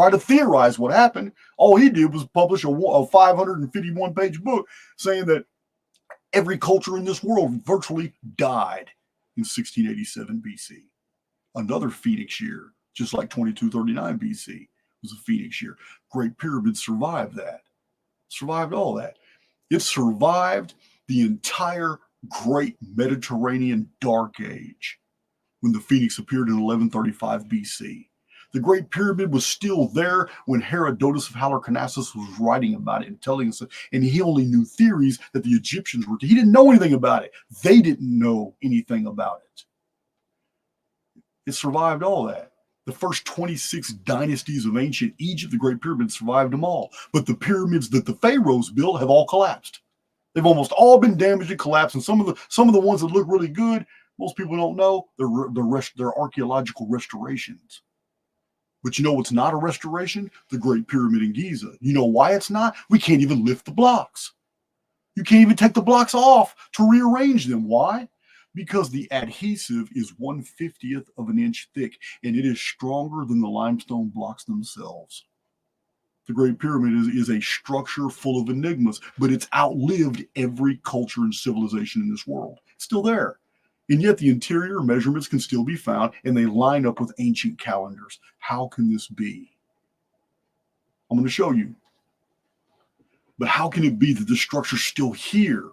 [SPEAKER 1] to theorize what happened. All he did was publish a 551-page book saying that every culture in this world virtually died in 1687 BC. Another Phoenix year, just like 2239 BC was a Phoenix year. Great Pyramid survived that. Survived all that. It survived the entire Great Mediterranean Dark Age when the Phoenix appeared in 1135 BC. The Great Pyramid was still there when Herodotus of Halicarnassus was writing about it and telling us, and he only knew theories that the Egyptians were. He didn't know anything about it. They didn't know anything about it. It survived all that. The first 26 dynasties of ancient Egypt, the Great Pyramid survived them all. But the pyramids that the pharaohs built have all collapsed. They've almost all been damaged and collapsed. And some of the ones that look really good, most people don't know, they're archaeological restorations. But you know what's not a restoration? The Great Pyramid in Giza. You know why it's not? We can't even lift the blocks. You can't even take the blocks off to rearrange them. Why? Because the adhesive is 1/50th of an inch thick, and it is stronger than the limestone blocks themselves. The Great Pyramid is a structure full of enigmas, but it's outlived every culture and civilization in this world. It's still there. And yet the interior measurements can still be found, and they line up with ancient calendars. How can this be? I'm going to show you. But how can it be that the structure's still here?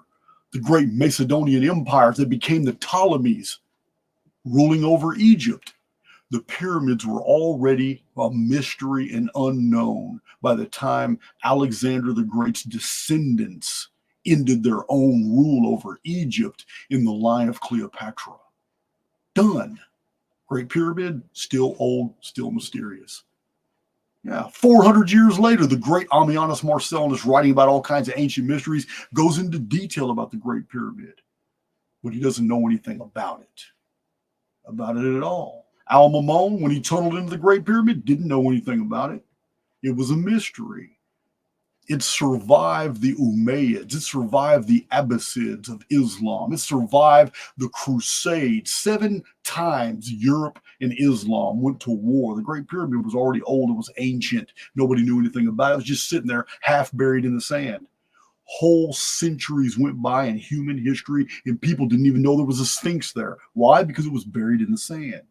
[SPEAKER 1] The great Macedonian empires that became the Ptolemies, ruling over Egypt. The pyramids were already a mystery and unknown by the time Alexander the Great's descendants ended their own rule over Egypt in the line of Cleopatra. Done. Great Pyramid, still old, still mysterious. Yeah, 400 years later, the great Ammianus Marcellinus, writing about all kinds of ancient mysteries, goes into detail about the Great Pyramid. But he doesn't know anything about it at all. Al-Mamun, when he tunneled into the Great Pyramid, didn't know anything about it. It was a mystery. It survived the Umayyads. It survived the Abbasids of Islam. It survived the Crusades. 7 times Europe and Islam went to war. The Great Pyramid was already old. It was ancient. Nobody knew anything about it. It was just sitting there, half buried in the sand. Whole centuries went by in human history, and people didn't even know there was a Sphinx there. Why? Because it was buried in the sand.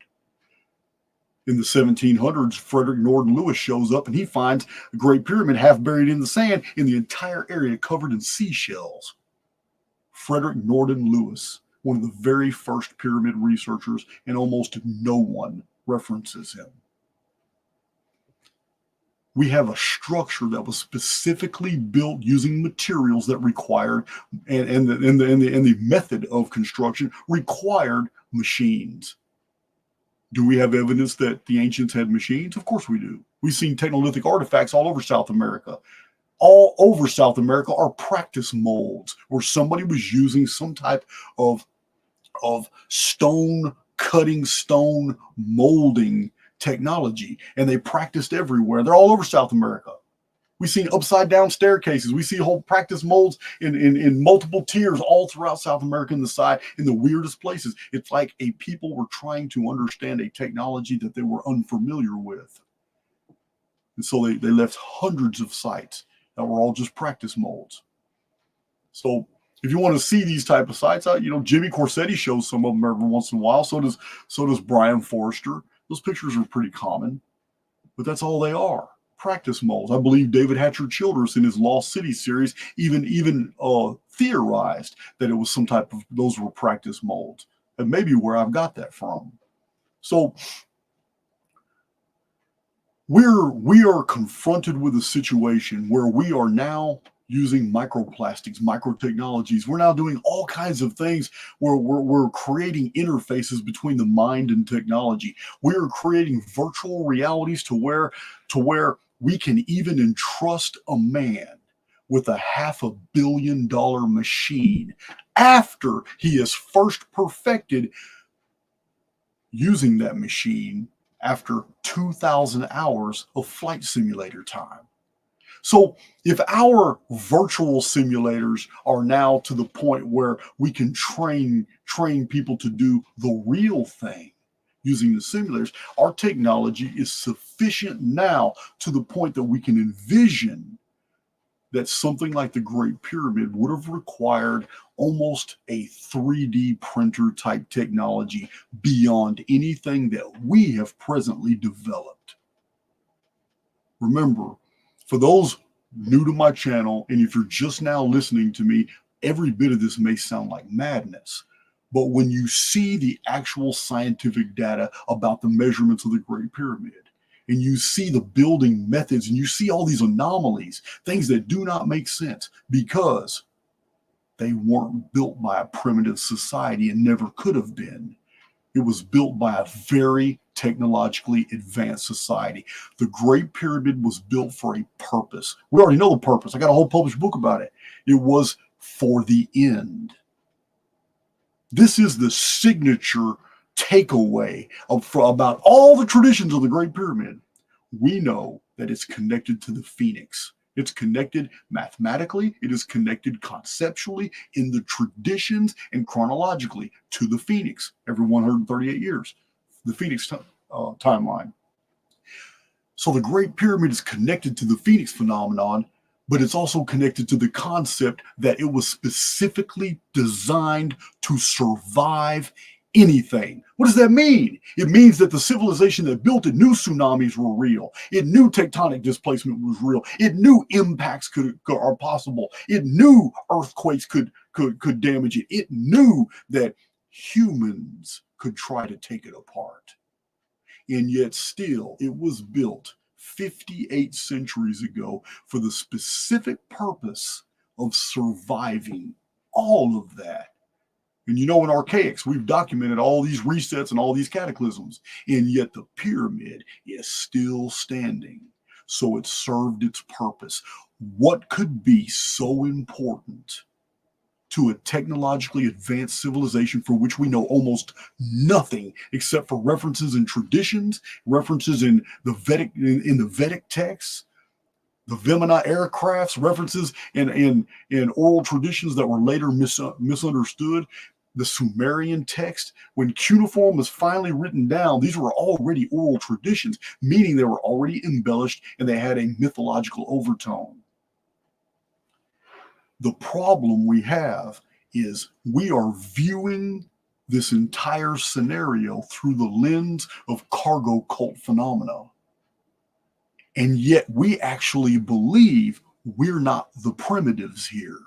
[SPEAKER 1] In the 1700s, Frederick Norden Lewis shows up and he finds the Great Pyramid half buried in the sand in the entire area covered in seashells. Frederick Norden Lewis, one of the very first pyramid researchers, and almost no one references him. We have a structure that was specifically built using materials that required, and the method of construction required machines. Do we have evidence that the ancients had machines? Of course we do. We've seen technolithic artifacts all over South America. All over South America are practice molds where somebody was using some type of stone cutting, stone molding technology, and they practiced everywhere. They're all over South America. We've seen upside down staircases. We see whole practice molds in multiple tiers all throughout South America in the side, in the weirdest places. It's like a people were trying to understand a technology that they were unfamiliar with. And so they left hundreds of sites that were all just practice molds. So if you want to see these type of sites, Jimmy Corsetti shows some of them every once in a while. So does Brian Forrester. Those pictures are pretty common, but that's all they are. Practice molds. I believe David Hatcher Childress in his Lost City series even theorized that it was some type of, those were practice molds. And maybe where I've got that from. So we are confronted with a situation where we are now using microplastics, microtechnologies. We're now doing all kinds of things where we're creating interfaces between the mind and technology. We're creating virtual realities to where we can even entrust a man with a $500 million machine after he has first perfected using that machine after 2,000 hours of flight simulator time. So if our virtual simulators are now to the point where we can train people to do the real thing using the simulators, our technology is sufficient now to the point that we can envision that something like the Great Pyramid would have required almost a 3D printer type technology beyond anything that we have presently developed. Remember, for those new to my channel, and if you're just now listening to me, every bit of this may sound like madness. But when you see the actual scientific data about the measurements of the Great Pyramid, and you see the building methods, and you see all these anomalies, things that do not make sense because they weren't built by a primitive society and never could have been. It was built by a very technologically advanced society. The Great Pyramid was built for a purpose. We already know the purpose. I got a whole published book about it. It was for the end. This is the signature takeaway about all the traditions of the Great Pyramid. We know that it's connected to the Phoenix. It's connected mathematically. It is connected conceptually in the traditions and chronologically to the Phoenix every 138 years, the Phoenix timeline. So the Great Pyramid is connected to the Phoenix phenomenon, but it's also connected to the concept that it was specifically designed to survive anything. What does that mean? It means that the civilization that built it knew tsunamis were real. It knew tectonic displacement was real. It knew impacts are possible. It knew earthquakes could damage it. It knew that humans could try to take it apart. And yet still, it was built 58 centuries ago for the specific purpose of surviving all of that. And you know, in Archaix, we've documented all these resets and all these cataclysms, and yet the pyramid is still standing. So it served its purpose. What could be so important to a technologically advanced civilization for which we know almost nothing except for references in traditions, references in the Vedic texts, the Vimana aircrafts, references in oral traditions that were later misunderstood, the Sumerian text? When cuneiform was finally written down, these were already oral traditions, meaning they were already embellished and they had a mythological overtone. The problem we have is we are viewing this entire scenario through the lens of cargo cult phenomena. And yet we actually believe we're not the primitives here.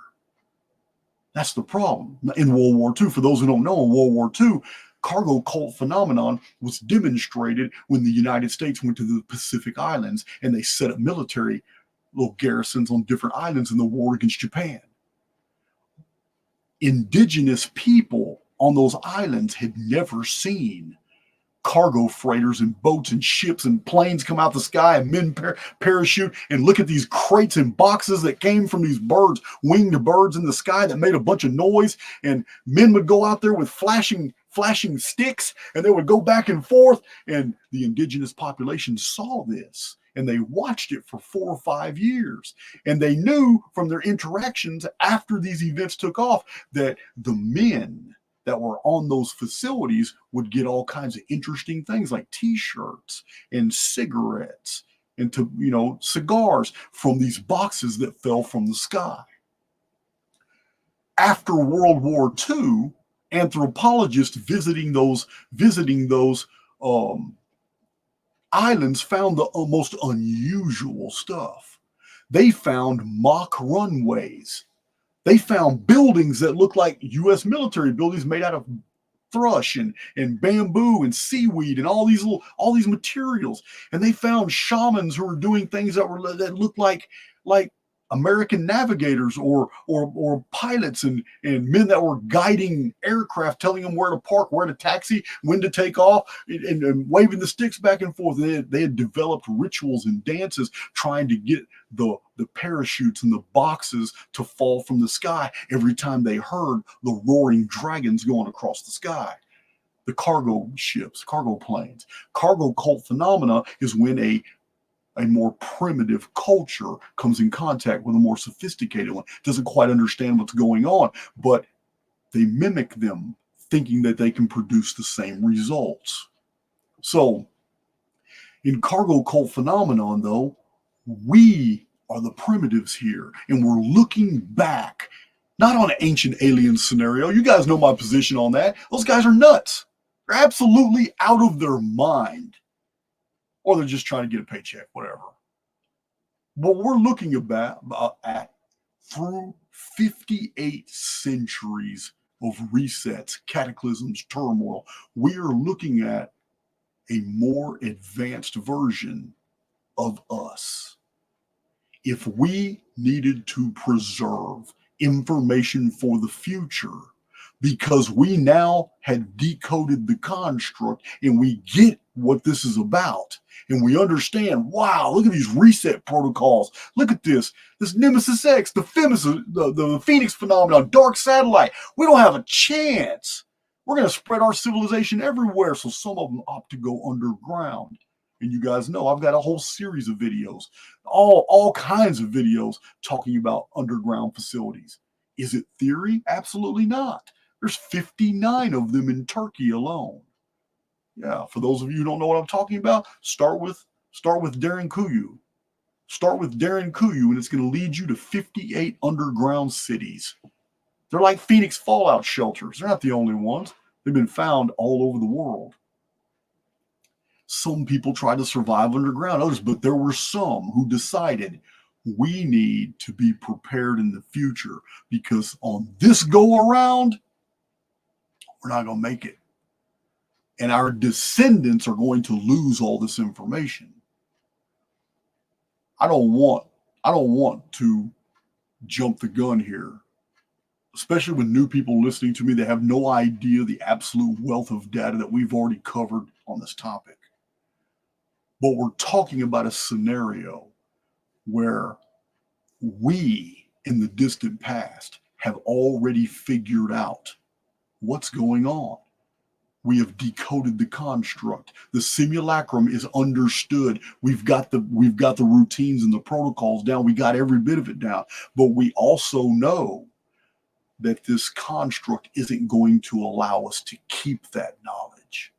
[SPEAKER 1] That's the problem. In World War II, for those who don't know, in World War II, cargo cult phenomenon was demonstrated when the United States went to the Pacific Islands and they set up military little garrisons on different islands in the war against Japan. Indigenous people on those islands had never seen cargo freighters and boats and ships and planes come out the sky and men parachute and look at these crates and boxes that came from these birds, winged birds in the sky that made a bunch of noise. And men would go out there with flashing sticks and they would go back and forth. And the indigenous population saw this and they watched it for 4 or 5 years. And they knew from their interactions after these events took off that the men that were on those facilities would get all kinds of interesting things like t-shirts and cigarettes and cigars from these boxes that fell from the sky. After World War II, anthropologists visiting those islands found the most unusual stuff. They found mock runways. They found buildings that looked like U.S. military buildings made out of thrush and bamboo and seaweed and all these materials. And they found shamans who were doing things that looked like American navigators or pilots and men that were guiding aircraft, telling them where to park, where to taxi, when to take off, and waving the sticks back and forth. They had developed rituals and dances trying to get the parachutes and the boxes to fall from the sky every time they heard the roaring dragons going across the sky. The cargo ships, cargo planes. Cargo cult phenomena is when a more primitive culture comes in contact with a more sophisticated one. Doesn't quite understand what's going on, but they mimic them, thinking that they can produce the same results. So, in cargo cult phenomenon, though, we are the primitives here, and we're looking back, not on an ancient alien scenario. You guys know my position on that. Those guys are nuts. They're absolutely out of their mind. Or they're just trying to get a paycheck, whatever. What we're looking at through 58 centuries of resets, cataclysms, turmoil, we are looking at a more advanced version of us. If we needed to preserve information for the future, because we now had decoded the construct and we get what this is about, and we understand, wow, look at these reset protocols. Look at this Nemesis X, the Phoenix phenomenon, dark satellite. We don't have a chance. We're going to spread our civilization everywhere. So some of them opt to go underground. And you guys know I've got a whole series of videos, all kinds of videos talking about underground facilities. Is it theory? Absolutely not. There's 59 of them in Turkey alone. Yeah, for those of you who don't know what I'm talking about, start with Darren Kuyu. Start with Darren Kuyu, and it's going to lead you to 58 underground cities. They're like Phoenix fallout shelters. They're not the only ones. They've been found all over the world. Some people try to survive underground, others, but there were some who decided we need to be prepared in the future, because on this go around, we're not going to make it. And our descendants are going to lose all this information. I don't want to jump the gun here, especially with new people listening to me that have no idea the absolute wealth of data that we've already covered on this topic. But we're talking about a scenario where we, in the distant past, have already figured out what's going on. We have decoded the construct. The simulacrum is understood. We've got the routines and the protocols down. We got every bit of it down. But we also know that this construct isn't going to allow us to keep that knowledge.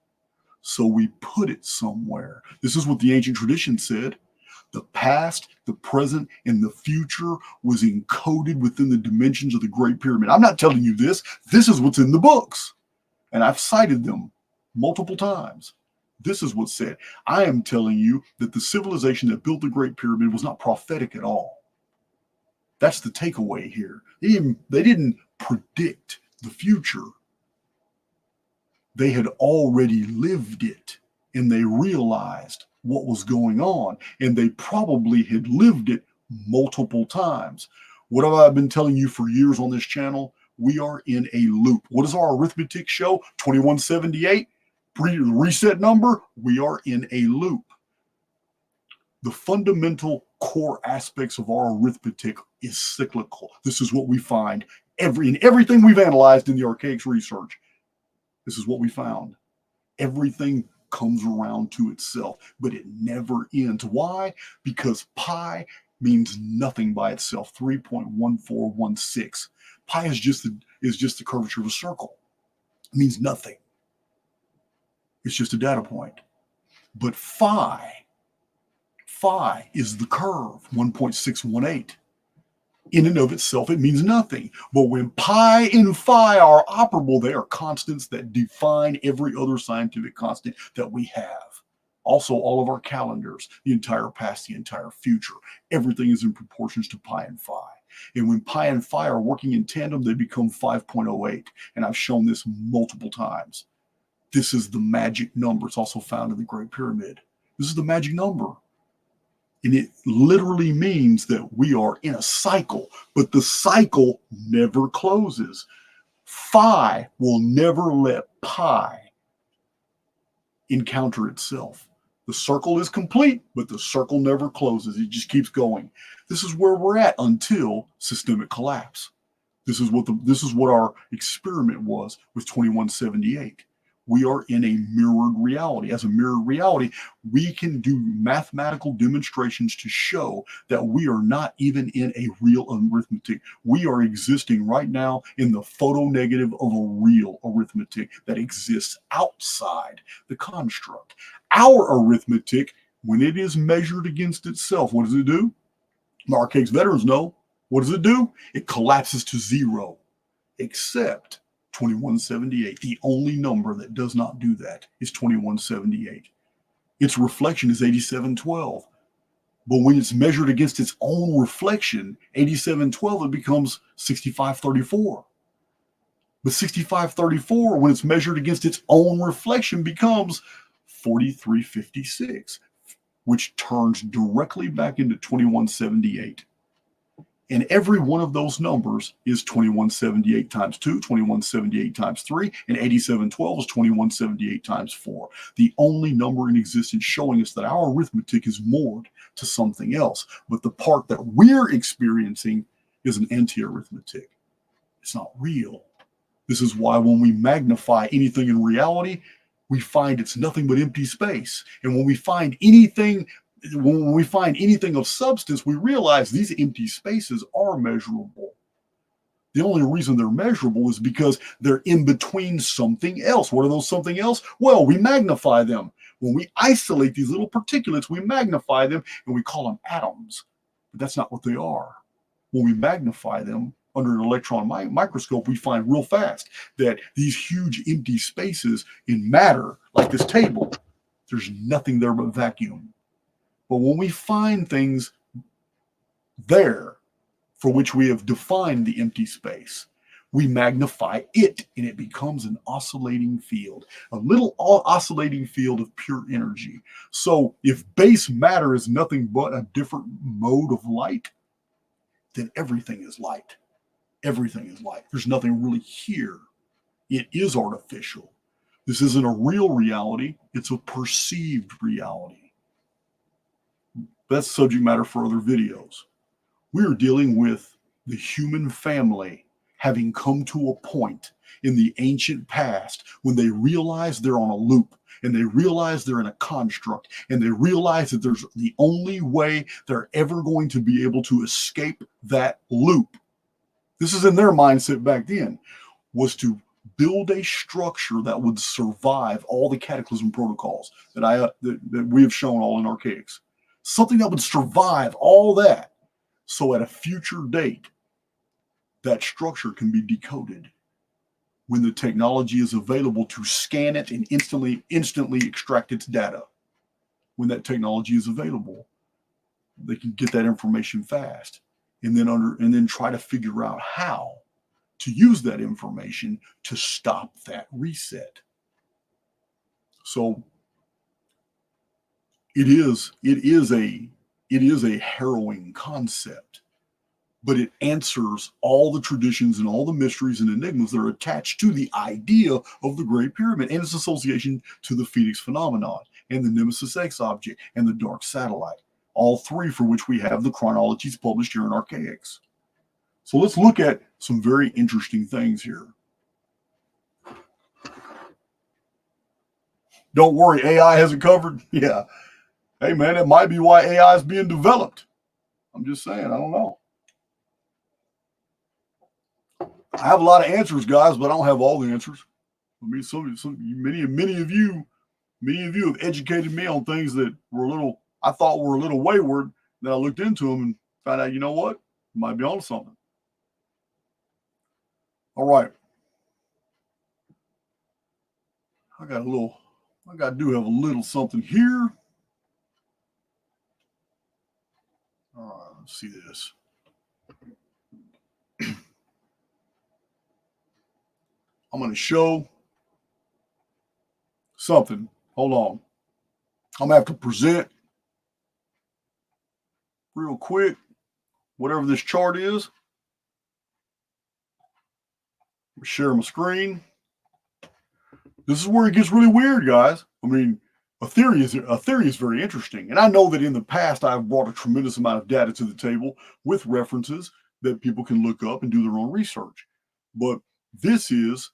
[SPEAKER 1] So we put it somewhere. This is what the ancient tradition said. The past, the present, and the future was encoded within the dimensions of the Great Pyramid. I'm not telling you this. This is what's in the books. And I've cited them multiple times. This is what's said. I am telling you that the civilization that built the Great Pyramid was not prophetic at all. That's the takeaway here. They didn't predict the future. They had already lived it, and they realized what was going on, and they probably had lived it multiple times. What have I been telling you for years on this channel? We are in a loop. What does our arithmetic show? 2178, reset number. We are in a loop. The fundamental core aspects of our arithmetic is cyclical. This is what we find in everything we've analyzed in the Archaix research. This is what we found. Everything comes around to itself, but it never ends. Why? Because pi means nothing by itself. 3.1416. Pi is just the curvature of a circle. It means nothing. It's just a data point. But phi is the curve, 1.618. In and of itself, it means nothing. But when pi and phi are operable, they are constants that define every other scientific constant that we have. Also, all of our calendars, the entire past, the entire future, everything is in proportions to pi and phi. And when pi and phi are working in tandem, they become 5.08. And I've shown this multiple times. This is the magic number. It's also found in the Great Pyramid. This is the magic number. And it literally means that we are in a cycle, but the cycle never closes. Phi will never let pi encounter itself. The circle is complete, but the circle never closes. It just keeps going. This is where we're at until systemic collapse. This is what our experiment was with 2178. We are in a mirrored reality. As a mirrored reality, we can do mathematical demonstrations to show that we are not even in a real arithmetic. We are existing right now in the photonegative of a real arithmetic that exists outside the construct. Our arithmetic, when it is measured against itself, what does it do? Archaix veterans know. What does it do? It collapses to zero, except 2178. The only number that does not do that is 2178. Its reflection is 8712. But when it's measured against its own reflection, 8712, it becomes 6534. But 6534, when it's measured against its own reflection, becomes 4356, which turns directly back into 2178. And every one of those numbers is 2178 times 2, 2178 times 3, and 8712 is 2178 times 4. The only number in existence showing us that our arithmetic is moored to something else. But the part that we're experiencing is an anti-arithmetic. It's not real. This is why when we magnify anything in reality, we find it's nothing but empty space. And when we find anything of substance, we realize these empty spaces are measurable. The only reason they're measurable is because they're in between something else. What are those something else? Well, we magnify them. When we isolate these little particulates, we magnify them and we call them atoms. But that's not what they are. When we magnify them under an electron microscope, we find real fast that these huge empty spaces in matter, like this table, there's nothing there but vacuum. But when we find things there for which we have defined the empty space, we magnify it and it becomes an oscillating field, a little oscillating field of pure energy. So if base matter is nothing but a different mode of light, then everything is light. Everything is light. There's nothing really here. It is artificial. This isn't a real reality. It's a perceived reality. That's subject matter for other videos. We are dealing with the human family having come to a point in the ancient past when they realize they're on a loop and they realize they're in a construct and they realize that there's the only way they're ever going to be able to escape that loop. This is in their mindset back then, was to build a structure that would survive all the cataclysm protocols that we have shown all in Archaix. Something that would survive all that. So at a future date, that structure can be decoded when the technology is available to scan it and instantly extract its data. When that technology is available, they can get that information fast and then try to figure out how to use that information to stop that reset. So it is a harrowing concept, but it answers all the traditions and all the mysteries and enigmas that are attached to the idea of the Great Pyramid and its association to the Phoenix phenomenon and the Nemesis X object and the dark satellite, all three for which we have the chronologies published here in Archaix. So let's look at some very interesting things here. Don't worry, AI has it covered. Yeah. Hey, man, it might be why AI is being developed. I'm just saying, I don't know. I have a lot of answers, guys, but I don't have all the answers. I mean, many of you have educated me on things that I thought were a little wayward. Then I looked into them and found out, you know what? Might be on something. All right. I do have a little something here. All right, let's see this. I'm going to show something. Hold on. I'm going to have to present real quick, whatever this chart is. Share my screen. This is where it gets really weird, guys. I mean, a theory is very interesting, and I know that in the past I've brought a tremendous amount of data to the table with references that people can look up and do their own research. But this is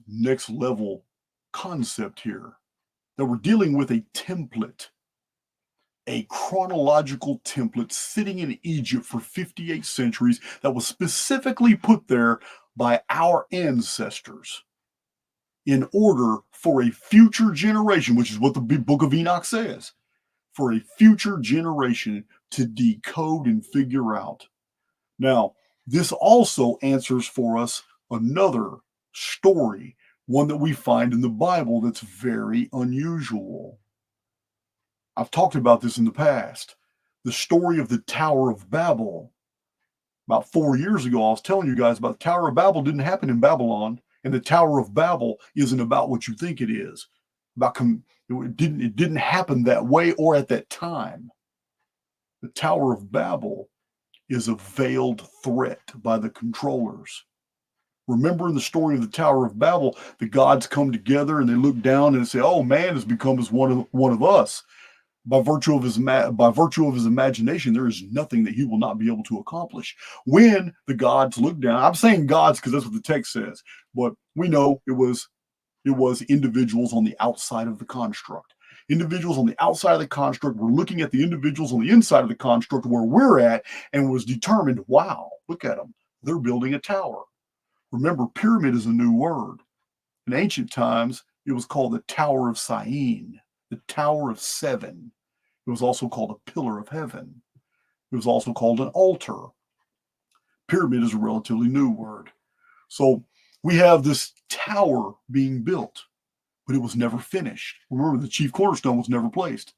[SPEAKER 1] next level concept here, that we're dealing with a template, a chronological template sitting in Egypt for 58 centuries that was specifically put there by our ancestors in order for a future generation, which is what the book of Enoch says, for a future generation to decode and figure out. Now, this also answers for us another story, one that we find in the Bible that's very unusual. I've talked about this in the past. The story of the Tower of Babel. About 4 years ago, I was telling you guys about the Tower of Babel didn't happen in Babylon, and the Tower of Babel isn't about what you think it is. It didn't happen that way or at that time. The Tower of Babel is a veiled threat by the controllers. Remember in the story of the Tower of Babel, the gods come together and they look down and say, "Oh, man has become as one of us." By virtue of his imagination, there is nothing that he will not be able to accomplish. When the gods look down, I'm saying gods because that's what the text says, but we know it was individuals on the outside of the construct. Individuals on the outside of the construct were looking at the individuals on the inside of the construct where we're at, and was determined, wow, look at them. They're building a tower. Remember, pyramid is a new word. In ancient times, it was called the Tower of Syene, the Tower of Seven. It was also called a pillar of heaven. It was also called an altar. Pyramid is a relatively new word. So we have this tower being built, but it was never finished. Remember, the chief cornerstone was never placed.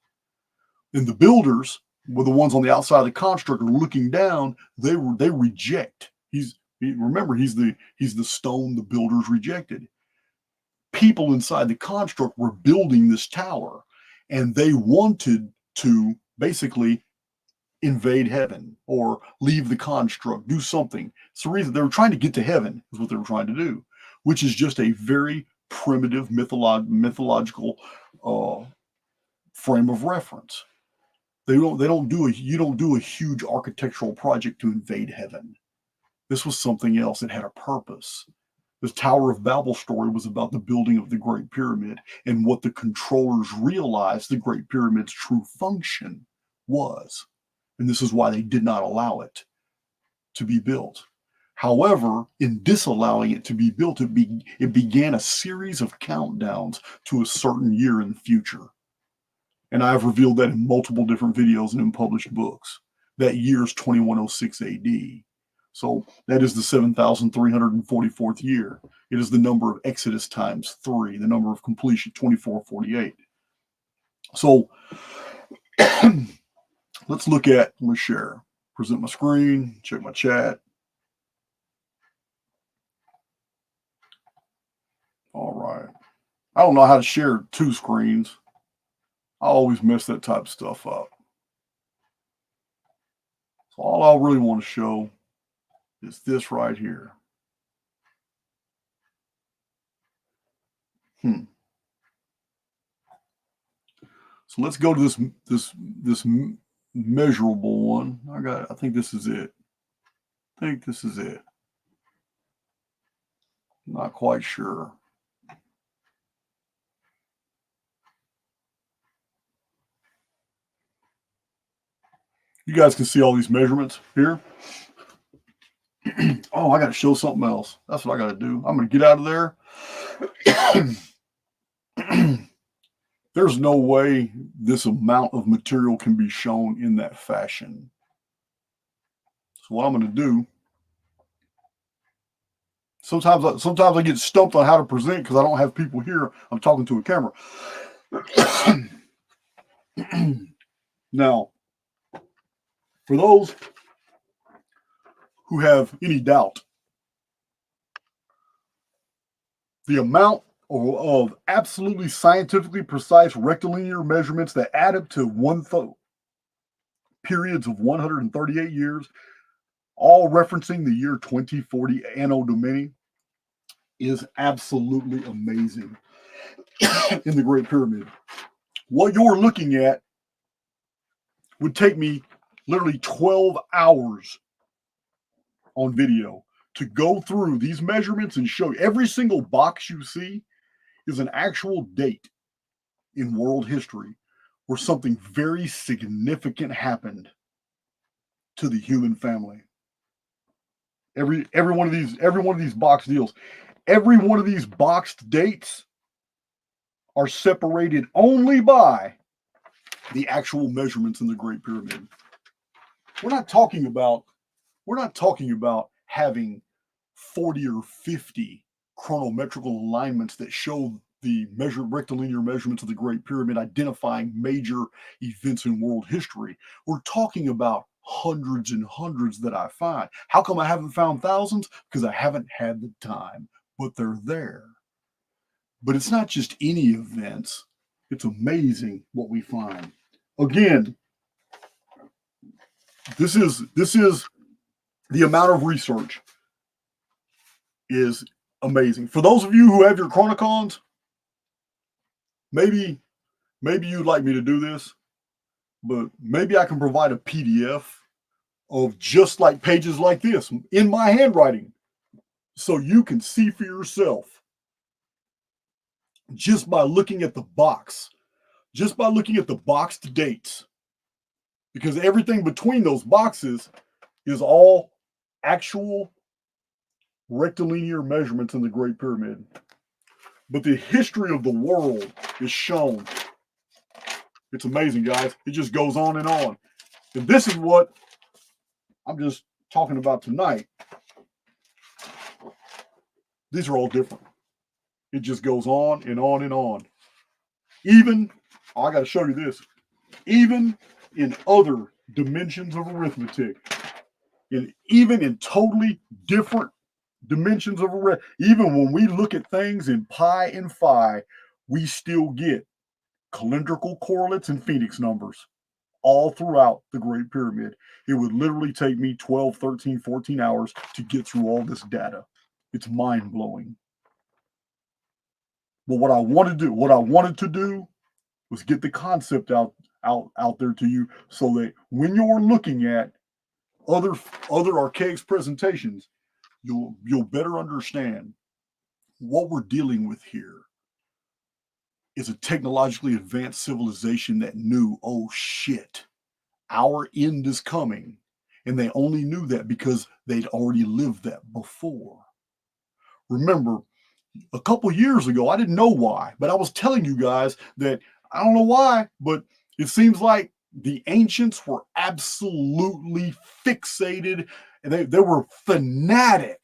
[SPEAKER 1] And the builders, were the ones on the outside of the construct, are looking down. They reject. Remember, he's the stone the builders rejected. People inside the construct were building this tower, and they wanted to basically invade heaven or leave the construct, do something. It's the reason they were trying to get to heaven, is what they were trying to do, which is just a very primitive mythological frame of reference. You don't do a huge architectural project to invade heaven. This was something else. It had a purpose. The Tower of Babel story was about the building of the Great Pyramid and what the controllers realized the Great Pyramid's true function was. And this is why they did not allow it to be built. However, in disallowing it to be built, it began a series of countdowns to a certain year in the future. And I've revealed that in multiple different videos and in published books. That year is 2106 AD. So that is the 7,344th year. It is the number of Exodus times 3, the number of completion, 2448. So let's share, present my screen, check my chat. All right. I don't know how to share 2 screens. I always mess that type of stuff up. So all I really want to show is this right here. So let's go to this measurable one. I think this is it. Not quite sure. You guys can see all these measurements here. Oh, I got to show something else. That's what I got to do. I'm going to get out of there. There's no way this amount of material can be shown in that fashion. So what I'm going to do, sometimes I get stumped on how to present because I don't have people here. I'm talking to a camera. Now, for those who have any doubt, the amount of absolutely scientifically precise rectilinear measurements that add up to periods of 138 years, all referencing the year 2040 Anno Domini, is absolutely amazing in the Great Pyramid. What you're looking at would take me literally 12 hours on video to go through these measurements and show you. Every single box you see is an actual date in world history where something very significant happened to the human family. Every one of these box deals, every one of these boxed dates are separated only by the actual measurements in the Great Pyramid. We're not talking about having 40 or 50 chronometrical alignments that show the rectilinear measurements of the Great Pyramid identifying major events in world history. We're talking about hundreds and hundreds that I find. How come I haven't found thousands? Because I haven't had the time, but they're there. But it's not just any events. It's amazing what we find. Again, this is the amount of research is amazing. For those of you who have your Chronicons, maybe you'd like me to do this, but maybe I can provide a PDF of just like pages like this in my handwriting so you can see for yourself just by looking at the box, just by looking at the boxed dates, because everything between those boxes is all actual rectilinear measurements in the Great Pyramid. But the history of the world is shown. It's amazing, guys. It just goes on and on. And this is what I'm just talking about tonight. These are all different. It just goes on and on and on. Even, I got to show you this, even in other dimensions of arithmetic, even in totally different dimensions of arithmetic, even when we look at things in pi and phi, we still get calendrical correlates and phoenix numbers all throughout the Great Pyramid. It would literally take me 12, 13, 14 hours to get through all this data. It's mind-blowing. But what I wanted to do was get the concept out there to you so that when you're looking at other Archaix presentations, you'll better understand what we're dealing with here is a technologically advanced civilization that knew, oh shit, our end is coming. And they only knew that because they'd already lived that before. Remember, a couple years ago, I didn't know why, but I was telling you guys that I don't know why, but it seems like the ancients were absolutely fixated and they were fanatic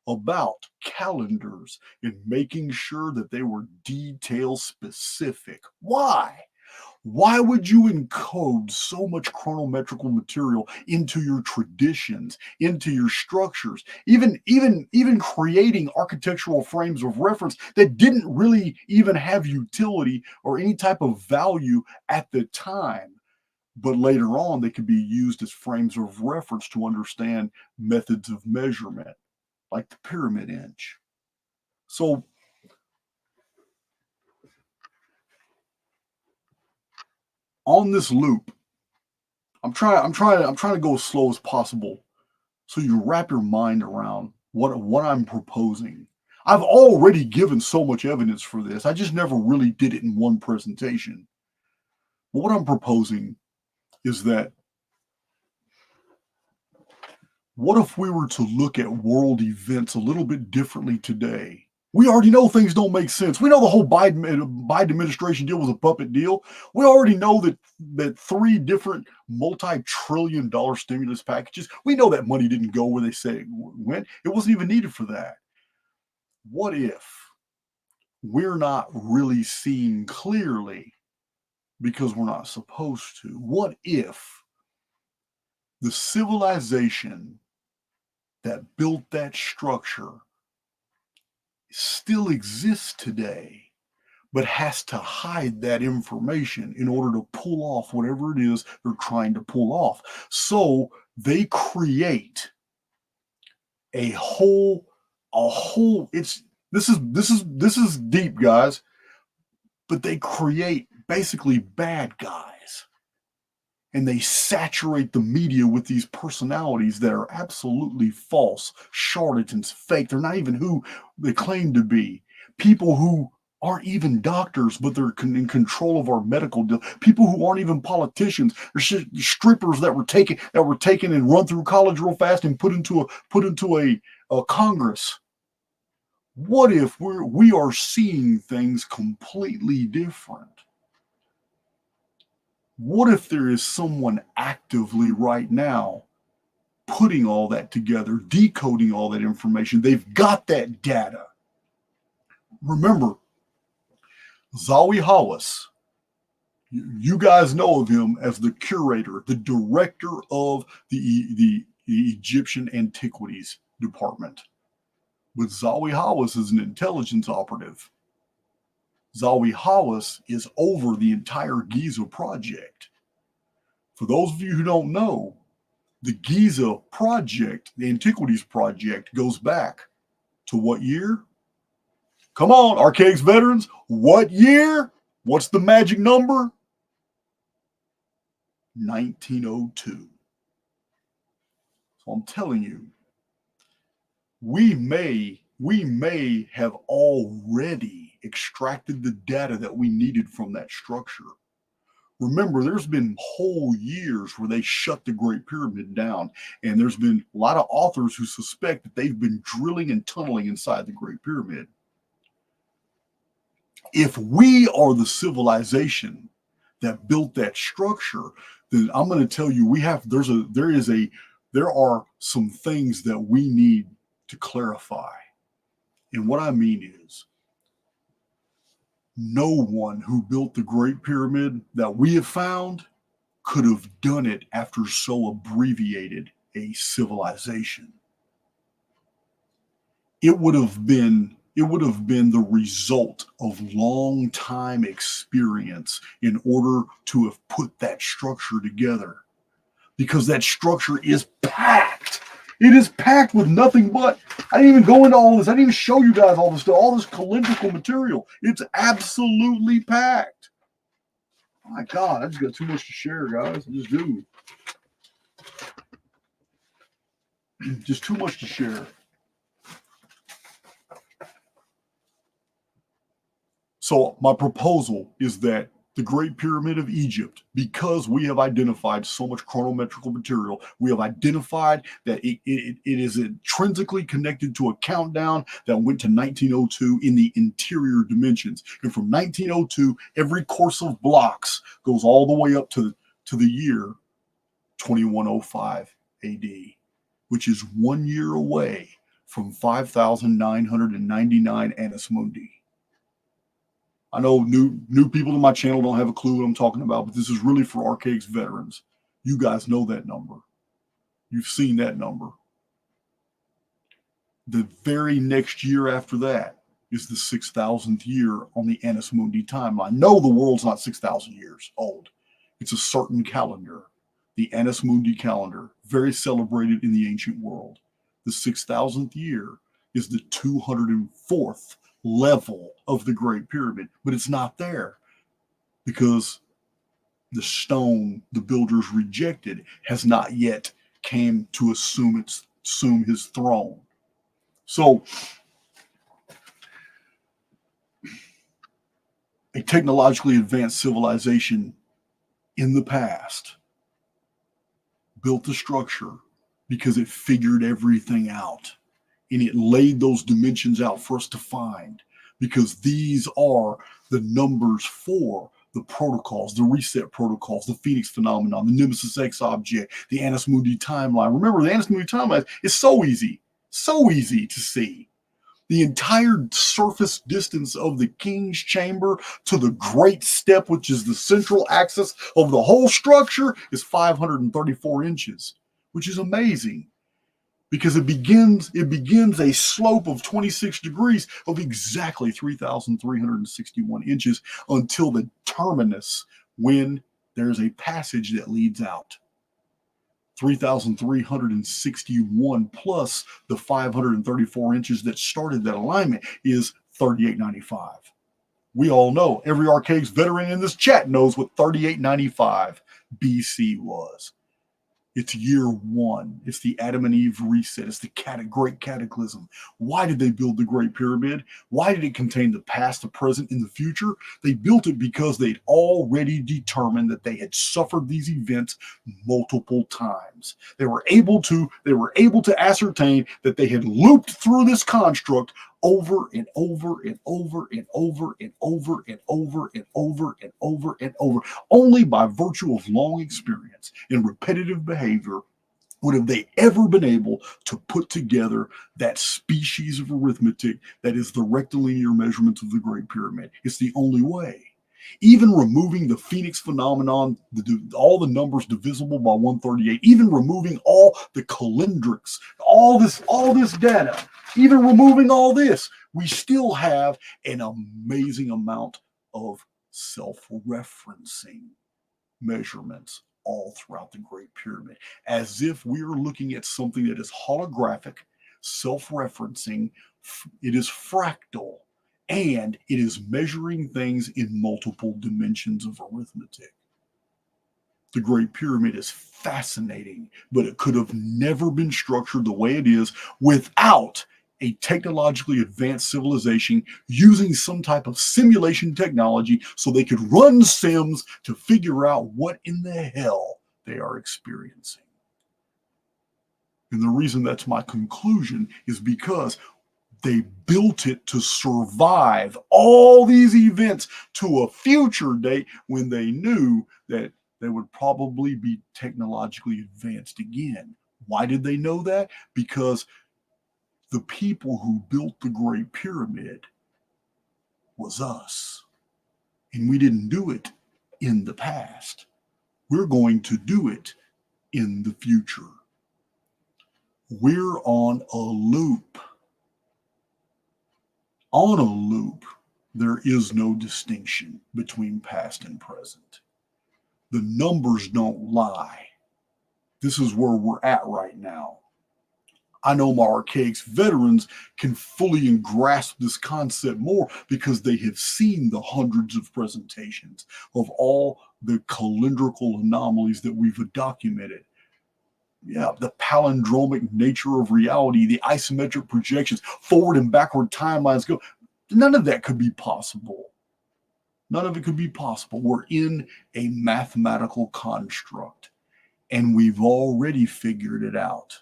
[SPEAKER 1] about calendars and making sure that they were detail specific. Why? Why would you encode so much chronometrical material into your traditions, into your structures, even creating architectural frames of reference that didn't really even have utility or any type of value at the time? But later on, they could be used as frames of reference to understand methods of measurement, like the pyramid inch. So on this loop, I'm trying to go as slow as possible so you wrap your mind around what I'm proposing. I've already given so much evidence for this. I just never really did it in one presentation. But what I'm proposing is that what if we were to look at world events a little bit differently today? We already know things don't make sense. We know the whole Biden administration deal was a puppet deal. We already know that 3 different multi-trillion-dollar stimulus packages, we know that money didn't go where they said it went. It wasn't even needed for that. What if we're not really seeing clearly because we're not supposed to? What if the civilization that built that structure still exists today, but has to hide that information in order to pull off whatever it is they're trying to pull off. So they create a whole it's this is deep, guys, but they create basically bad guys, and they saturate the media with these personalities that are absolutely false, charlatans, fake. They're not even who they claim to be. People who aren't even doctors, but they're in control of our medical deal. People who aren't even politicians. There's strippers that were taken and run through college real fast and put into a Congress. What if we are seeing things completely different? What if there is someone actively right now putting all that together, decoding all that information? They've got that data. Remember, Zawi Hawass, you guys know of him as the curator, the director of the Egyptian Antiquities Department. But Zawi Hawass is an intelligence operative. Zawi Hawass is over the entire Giza project. For those of you who don't know, the Giza project, the Antiquities project, goes back to what year? Come on, Archaix veterans. What year? What's the magic number? 1902. So I'm telling you, we may have already extracted the data that we needed from that structure. Remember, there's been whole years where they shut the Great Pyramid down, and there's been a lot of authors who suspect that they've been drilling and tunneling inside the Great Pyramid. If we are the civilization that built that structure, then I'm going to tell you there are some things that we need to clarify. And what I mean is, no one who built the Great Pyramid that we have found could have done it after so abbreviated a civilization. It would have been the result of long time experience in order to have put that structure together, because that structure is packed. It is packed with nothing but, I didn't even go into all this. I didn't even show you guys all this stuff, all this calendrical material. It's absolutely packed. My God, I just got too much to share, guys. I just do. Just too much to share. So my proposal is that the Great Pyramid of Egypt, because we have identified so much chronometrical material, we have identified that it is intrinsically connected to a countdown that went to 1902 in the interior dimensions. And from 1902, every course of blocks goes all the way up to the year 2105 AD, which is 1 year away from 5,999 Annus Mundi. I know new people to my channel don't have a clue what I'm talking about, but this is really for Archaix veterans. You guys know that number. You've seen that number. The very next year after that is the 6,000th year on the Annus Mundi timeline. No, the world's not 6,000 years old. It's a certain calendar, the Annus Mundi calendar, very celebrated in the ancient world. The 6,000th year is the 204th level of the Great Pyramid, but it's not there because the stone the builders rejected has not yet came to assume his throne. So a technologically advanced civilization in the past built the structure because it figured everything out. And it laid those dimensions out for us to find, because these are the numbers for the protocols, the reset protocols, the Phoenix phenomenon, the Nemesis X object, the Annus Mundi timeline. Remember, the Annus Mundi timeline is so easy to see. The entire surface distance of the King's Chamber to the Great Step, which is the central axis of the whole structure, is 534 inches, which is amazing. because it begins a slope of 26 degrees of exactly 3,361 inches until the terminus, when there's a passage that leads out. 3,361 plus the 534 inches that started that alignment is 3895. We all know, every Archaix veteran in this chat knows what 3895 BC was. It's year one. It's the Adam and Eve reset. It's the great cataclysm. Why did they build the Great Pyramid? Why did it contain the past, the present, and the future? They built it because they'd already determined that they had suffered these events multiple times. They were able to ascertain that they had looped through this construct over and over and over and over and over and over and over and over and over. Only by virtue of long experience and repetitive behavior would have they ever been able to put together that species of arithmetic that is the rectilinear measurements of the Great Pyramid. It's the only way. Even removing the Phoenix phenomenon, all the numbers divisible by 138, even removing all the calendrics, all this data, even removing all this, we still have an amazing amount of self-referencing measurements all throughout the Great Pyramid, as if we are looking at something that is holographic, self-referencing, it is fractal, and it is measuring things in multiple dimensions of arithmetic. The Great Pyramid is fascinating, but it could have never been structured the way it is without a technologically advanced civilization using some type of simulation technology so they could run sims to figure out what in the hell they are experiencing. And the reason that's my conclusion is because they built it to survive all these events to a future date when they knew that they would probably be technologically advanced again. Why did they know that? Because the people who built the Great Pyramid was us. And we didn't do it in the past. We're going to do it in the future. We're on a loop. On a loop, there is no distinction between past and present. The numbers don't lie. This is where we're at right now. I know my Archaix veterans can fully grasp this concept more because they have seen the hundreds of presentations of all the calendrical anomalies that we've documented. Yeah, the palindromic nature of reality, the isometric projections, forward and backward timelines go. None of that could be possible. None of it could be possible. We're in a mathematical construct, and we've already figured it out.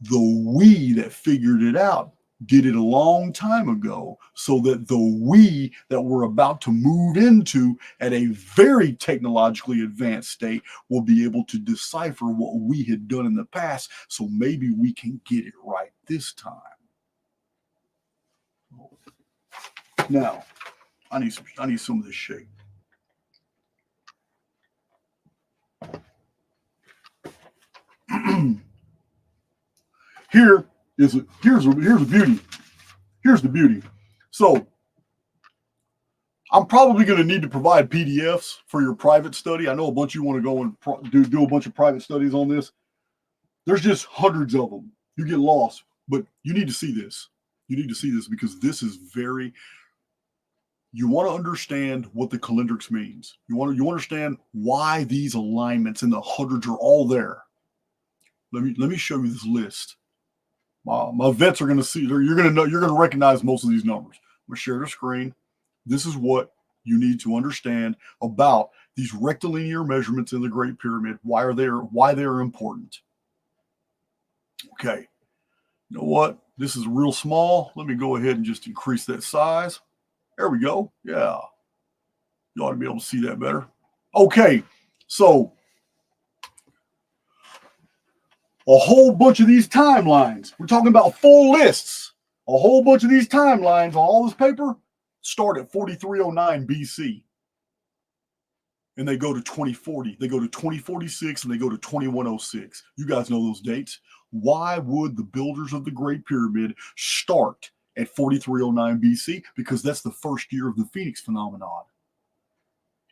[SPEAKER 1] The we that figured it out did it a long time ago, so that the we that we're about to move into at a very technologically advanced state will be able to decipher what we had done in the past, so maybe we can get it right this time. Now, I need some of this shake. Here's the beauty. Here's the beauty. So I'm probably going to need to provide PDFs for your private study. I know a bunch of you want to go and do a bunch of private studies on this. There's just hundreds of them. You get lost, but you need to see this. You need to see this because this is very. You want to understand what the calendrics means. You understand why these alignments in the hundreds are all there. Let me show you this list. My vets are going to see. You're going to recognize most of these numbers. I'm going to share the screen. This is what you need to understand about these rectilinear measurements in the Great Pyramid. Why they're important. Okay. You know what? This is real small. Let me go ahead and just increase that size. There we go. Yeah. You ought to be able to see that better. Okay. So a whole bunch of these timelines. We're talking about full lists. A whole bunch of these timelines on all this paper start at 4309 BC. And they go to 2040. They go to 2046 and they go to 2106. You guys know those dates. Why would the builders of the Great Pyramid start at 4309 BC? Because that's the first year of the Phoenix phenomenon.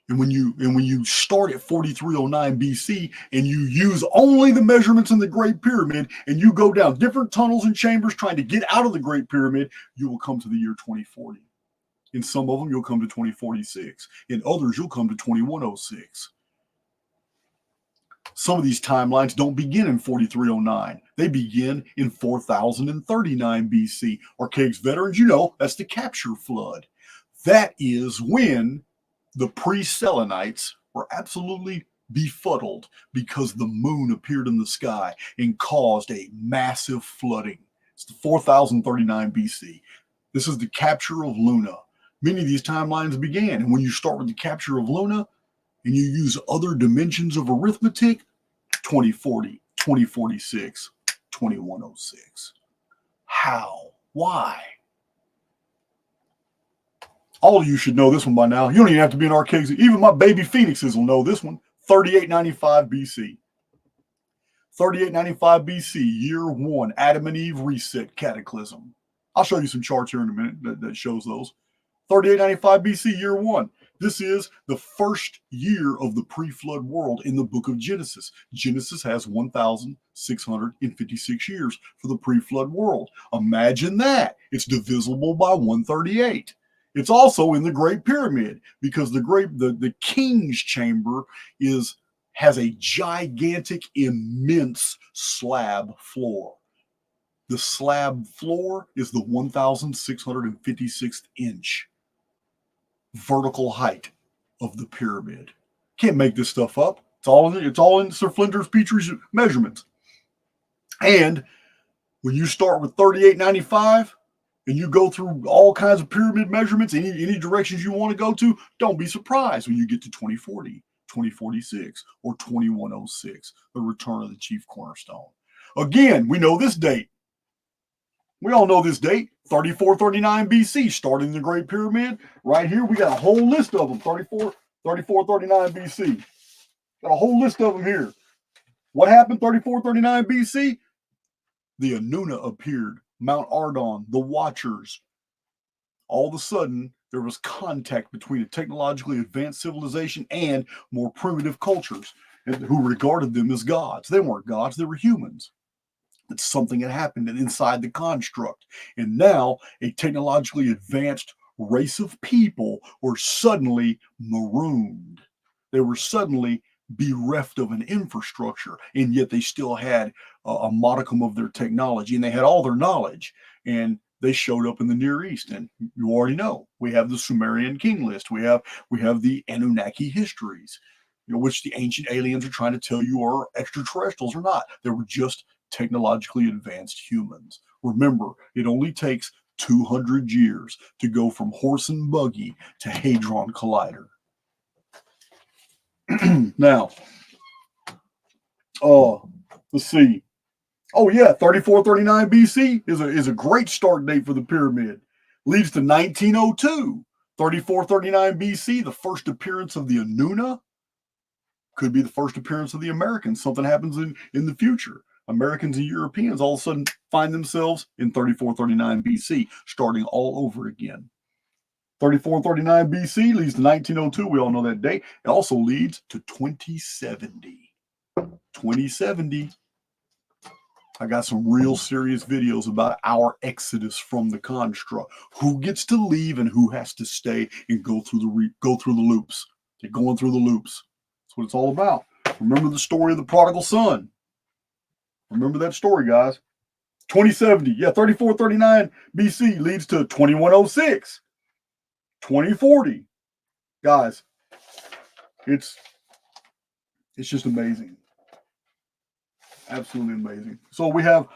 [SPEAKER 1] And when you start at 4309 BC and you use only the measurements in the Great Pyramid and you go down different tunnels and chambers trying to get out of the Great Pyramid, you will come to the year 2040. In some of them, you'll come to 2046. In others, you'll come to 2106. Some of these timelines don't begin in 4309. They begin in 4039 BC. Archaix veterans, you know, that's the capture flood. That is when the pre-Selenites were absolutely befuddled because the moon appeared in the sky and caused a massive flooding. It's the 4039 BC. This is the capture of Luna. Many of these timelines began, and when you start with the capture of Luna and you use other dimensions of arithmetic, 2040, 2046, 2106. How? Why? All of you should know this one by now. You don't even have to be an Archaix. Even my baby phoenixes will know this one. 3895 BC. 3895 BC, year one, Adam and Eve reset cataclysm. I'll show you some charts here in a minute that shows those. 3895 BC, year one. This is the first year of the pre-flood world in the book of Genesis. Genesis has 1,656 years for the pre-flood world. Imagine that. It's divisible by 138. It's also in the Great Pyramid because the king's chamber has a gigantic, immense slab floor. The slab floor is the 1,656th inch vertical height of the pyramid. Can't make this stuff up. It's all in Sir Flinders Petrie's measurements. And when you start with 3895 and you go through all kinds of pyramid measurements, any directions you want to go to, don't be surprised when you get to 2040, 2046, or 2106, the return of the chief cornerstone. Again, we know this date. We all know this date, 3439 BC, starting the Great Pyramid. Right here, we got a whole list of them, 3439 BC. Got a whole list of them here. What happened 3439 BC? The Anuna appeared, Mount Ardon, the Watchers. All of a sudden, there was contact between a technologically advanced civilization and more primitive cultures who regarded them as gods. They weren't gods, they were humans. It's something that happened inside the construct. And now a technologically advanced race of people were suddenly marooned. They were suddenly bereft of an infrastructure, and yet they still had a modicum of their technology, and they had all their knowledge. And they showed up in the Near East, and you already know we have the Sumerian king list. We have the Anunnaki histories, which the ancient aliens are trying to tell you are extraterrestrials or not. They were just technologically advanced humans. Remember, it only takes 200 years to go from horse and buggy to Hadron Collider. Now, let's see. Oh yeah, 3439 BC is a great start date for the pyramid. Leads to 1902. 3439 BC, the first appearance of the Anuna. Could be the first appearance of the Americans. Something happens in the future. Americans and Europeans all of a sudden find themselves in 3439 BC, starting all over again. 3439 BC leads to 1902. We all know that date. It also leads to 2070. 2070. I got some real serious videos about our exodus from the construct. Who gets to leave and who has to stay and go through the loops. They're going through the loops. That's what it's all about. Remember the story of the prodigal son. Remember that story, guys. 2070, 3439 BC leads to 2106. 2040. Guys, it's just amazing. Absolutely amazing. So we have,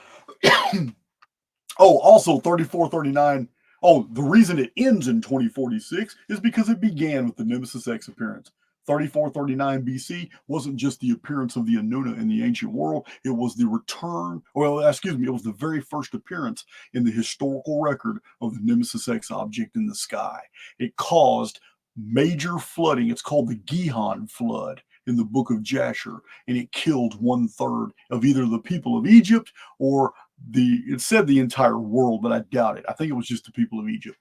[SPEAKER 1] also 3439. Oh, the reason it ends in 2046 is because it began with the Nemesis X appearance. 3439 BC wasn't just the appearance of the Anuna in the ancient world. It was the return, it was the very first appearance in the historical record of the Nemesis X object in the sky. It caused major flooding. It's called the Gihon flood. in the book of Jasher, and it killed 1/3 of either the people of Egypt or it said the entire world, but I doubt it. I think it was just the people of Egypt.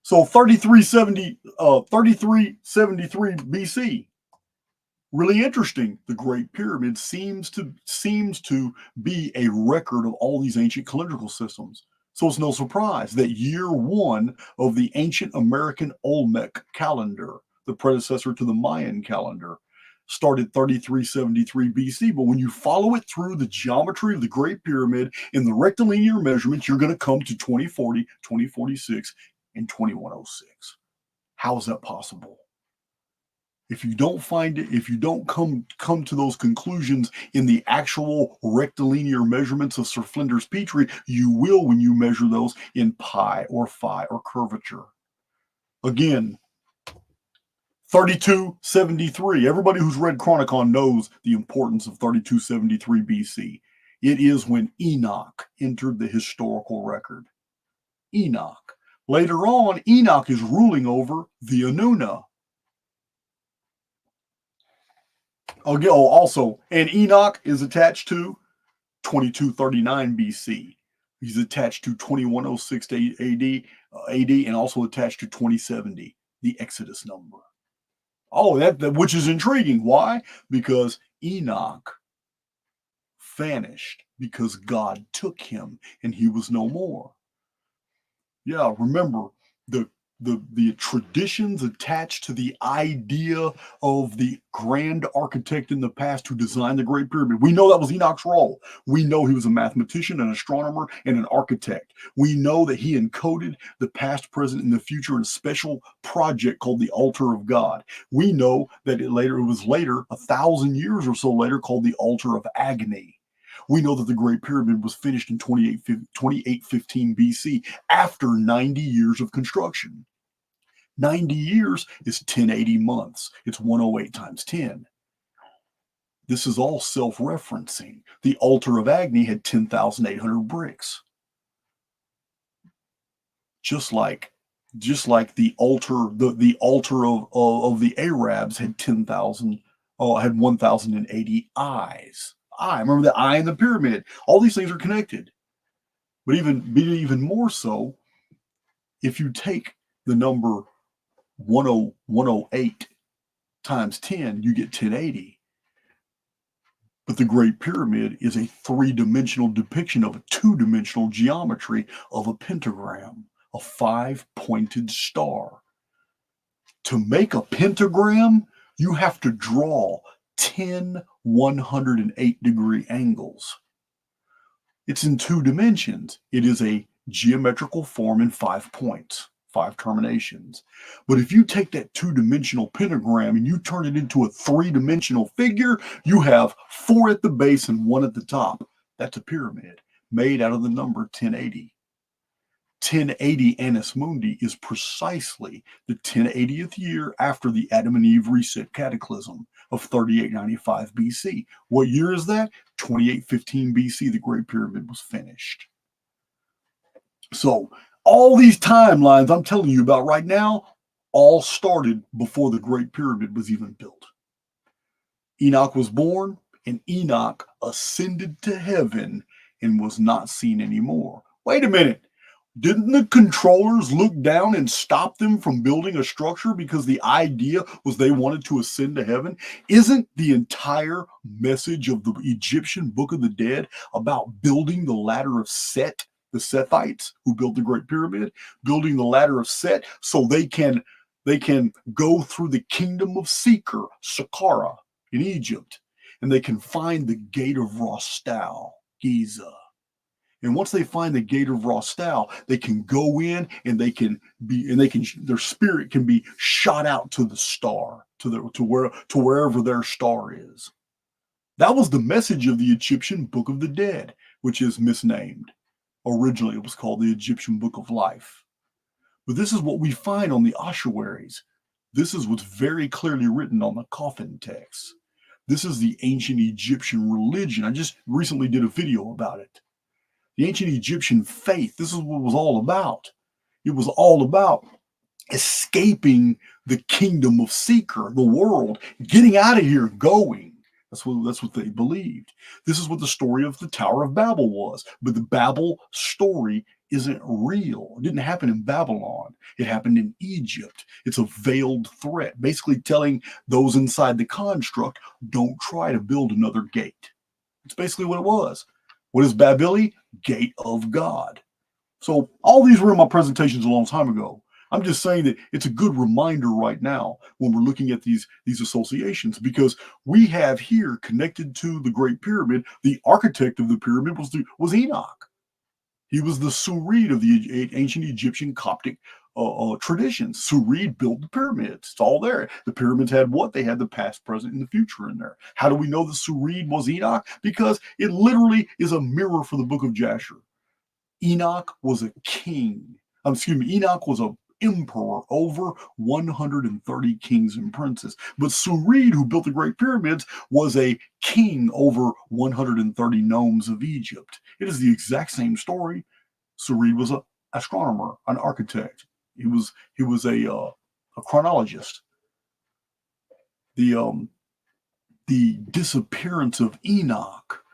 [SPEAKER 1] So 3373 BC. Really interesting. The Great Pyramid seems to be a record of all these ancient calendrical systems. So it's no surprise that year one of the ancient American Olmec calendar, the predecessor to the Mayan calendar, started 3373 BC. But when you follow it through the geometry of the Great Pyramid in the rectilinear measurements, you're going to come to 2040, 2046, and 2106. How is that possible? If you don't find it, if you don't come to those conclusions in the actual rectilinear measurements of Sir Flinders Petrie, you will when you measure those in pi or phi or curvature. Again, 3273. Everybody who's read Chronicon knows the importance of 3273 BC. It is when Enoch entered the historical record. Enoch. Later on, Enoch is ruling over the Anuna. Also, and Enoch is attached to 2239 BC. He's attached to 2106 AD, and also attached to 2070, the Exodus number. Oh, that which is intriguing. Why? Because Enoch vanished because God took him and he was no more. Yeah, remember the traditions attached to the idea of the grand architect in the past who designed the Great Pyramid. We know that was Enoch's role. We know he was a mathematician, an astronomer, and an architect. We know that he encoded the past, present, and the future in a special project called the Altar of God. We know that it was later, 1,000 years or so later, called the Altar of Agni. We know that the Great Pyramid was finished in 2815 BC after 90 years of construction. 90 years is 1080 months. It's 108 times 10. This is all self-referencing. The Altar of Agni had 10,800 bricks. Just like the altar, the altar of the Arabs had 1,080 eyes. Remember the eye in the pyramid. All these things are connected. But even more so, if you take the number 108 times 10, you get 1080. But the Great Pyramid is a three-dimensional depiction of a two-dimensional geometry of a pentagram, a five-pointed star. To make a pentagram, you have to draw 10 108-degree angles. It's in two dimensions. It is a geometrical form in 5 points, 5 terminations. But if you take that two-dimensional pentagram and you turn it into a three-dimensional figure, you have 4 at the base and 1 at the top. That's a pyramid made out of the number 1080. 1080 Annus Mundi is precisely the 1080th year after the Adam and Eve reset cataclysm of 3895 BC. What year is that? 2815 BC, the Great Pyramid was finished. So all these timelines I'm telling you about right now all started before the Great Pyramid was even built. Enoch was born, and Enoch ascended to heaven and was not seen anymore. Wait a minute. Didn't the controllers look down and stop them from building a structure because the idea was they wanted to ascend to heaven? Isn't the entire message of the Egyptian Book of the Dead about building the ladder of Set, the Sethites who built the Great Pyramid, building the ladder of Set so they can go through the kingdom of Saqqara in Egypt, and they can find the gate of Rostal, Giza. And once they find the gate of Rostal, they can go in and their spirit can be shot out to the star, to wherever their star is. That was the message of the Egyptian Book of the Dead, which is misnamed. Originally, it was called the Egyptian Book of Life. But this is what we find on the ossuaries. This is what's very clearly written on the coffin texts. This is the ancient Egyptian religion. I just recently did a video about it. The ancient Egyptian faith, this is what it was all about. It was all about escaping the kingdom of Seeker, the world, getting out of here, going. That's what they believed. This is what the story of the Tower of Babel was. But the Babel story isn't real. It didn't happen in Babylon. It happened in Egypt. It's a veiled threat, basically telling those inside the construct, don't try to build another gate. It's basically what it was. What is Babili? Gate of God. So all these were in my presentations a long time ago. I'm just saying that it's a good reminder right now when we're looking at these associations, because we have here connected to the Great Pyramid, the architect of the pyramid was Enoch. He was the Surid of the ancient Egyptian Coptic traditions. Surid built the pyramids. It's all there. The pyramids had what? They had the past, present, and the future in there. How do we know that Surid was Enoch? Because it literally is a mirror for the book of Jasher. Enoch was a king. Enoch was a emperor over 130 kings and princes. But Surid, who built the Great Pyramids, was a king over 130 nomes of Egypt. It is the exact same story. Surid was an astronomer, an architect. He was a chronologist. The disappearance of Enoch,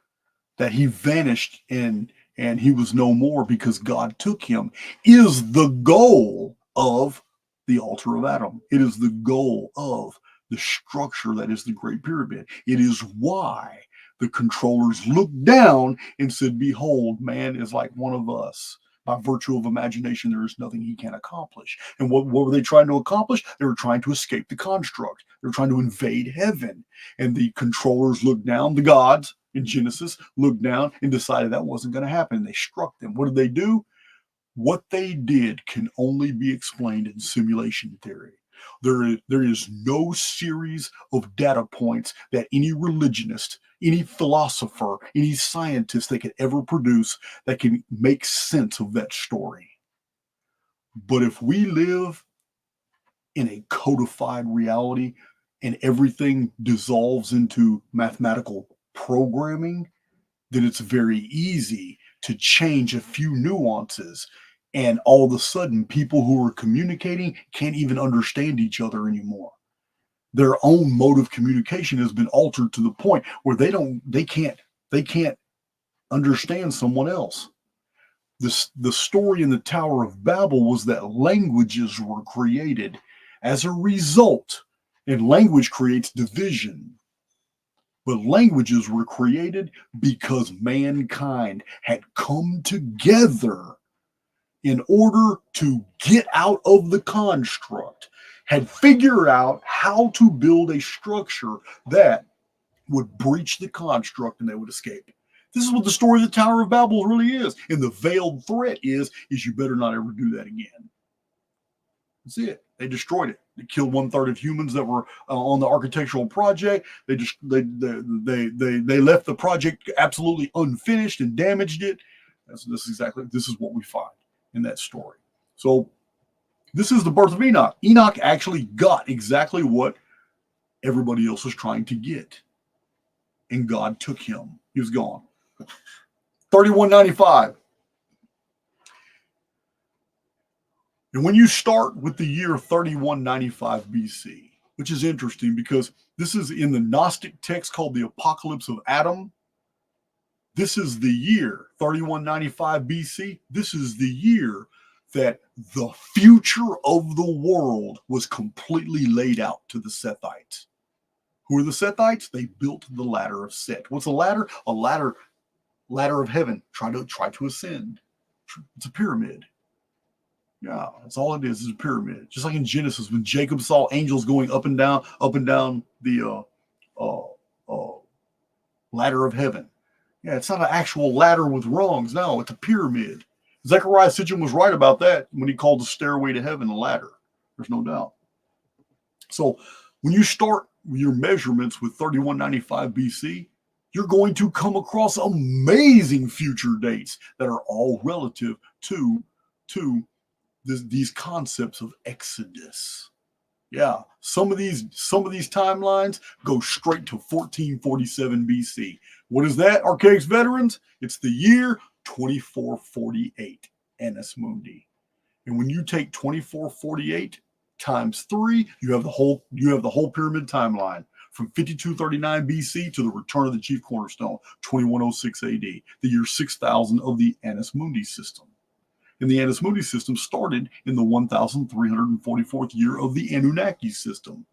[SPEAKER 1] that he vanished and he was no more because God took him, is the goal of the altar of Adam. It is the goal of the structure that is the Great Pyramid. It is why the controllers looked down and said, behold, man is like one of us. By virtue of imagination, there is nothing he can accomplish. And what were they trying to accomplish? They were trying to escape the construct. They were trying to invade heaven. And the controllers looked down, the gods in Genesis looked down and decided that wasn't going to happen. They struck them. What did they do? What they did can only be explained in simulation theory. There is no series of data points that any religionist, any philosopher, any scientist that could ever produce that can make sense of that story. But if we live in a codified reality and everything dissolves into mathematical programming, then it's very easy to change a few nuances. And all of a sudden, people who are communicating can't even understand each other anymore. Their own mode of communication has been altered to the point where they can't understand someone else. The story in the Tower of Babel was that languages were created as a result, and language creates division. But languages were created because mankind had come together in order to get out of the construct, had figured out how to build a structure that would breach the construct and they would escape. This is what the story of the Tower of Babel really is. And the veiled threat is you better not ever do that again. That's it. They destroyed it. They killed 1/3 of humans that were on the architectural project. They left the project absolutely unfinished and damaged it. This is what we find in that story. So this is the birth of Enoch. Enoch actually got exactly what everybody else was trying to get, and God took him. He was gone. 3195. And when you start with the year 3195 BC, which is interesting because this is in the Gnostic text called the Apocalypse of Adam. This is the year 3195 BC. This is the year that the future of the world was completely laid out to the Sethites. Who are the Sethites? They built the ladder of Set. What's a ladder? A ladder of heaven. Try to ascend. It's a pyramid. Yeah, that's all it is a pyramid. Just like in Genesis, when Jacob saw angels going up and down the ladder of heaven. Yeah, it's not an actual ladder with rungs. No, it's a pyramid. Zechariah Sitchin was right about that when he called the stairway to heaven a ladder. There's no doubt. So when you start your measurements with 3195 BC, you're going to come across amazing future dates that are all relative to these concepts of Exodus. Yeah, some of these timelines go straight to 1447 BC. What is that, Archaix veterans? It's the year 2448, Annus Mundi. And when you take 2448 times 3, you have the whole pyramid timeline from 5239 BC to the return of the chief cornerstone, 2106 AD, the year 6000 of the Annus Mundi system. And the Annus Mundi system started in the 1344th year of the Anunnaki system.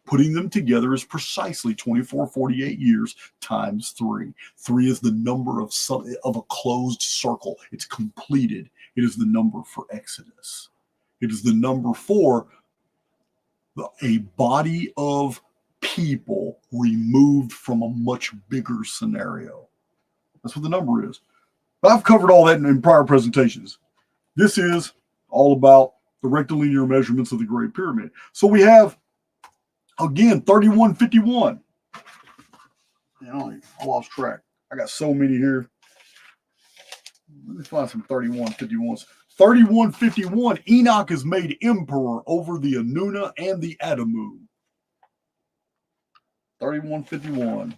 [SPEAKER 1] Putting them together is precisely 2448 years times 3. 3 is the number of a closed circle. It's completed. It is the number for Exodus. It is the number for a body of people removed from a much bigger scenario. That's what the number is. But I've covered all that in prior presentations. This is all about the rectilinear measurements of the Great Pyramid. So we have, again, 3151. I lost track. I got so many here. Let me find some 3151s. 3151, Enoch is made emperor over the Anuna and the Adamu. 3151.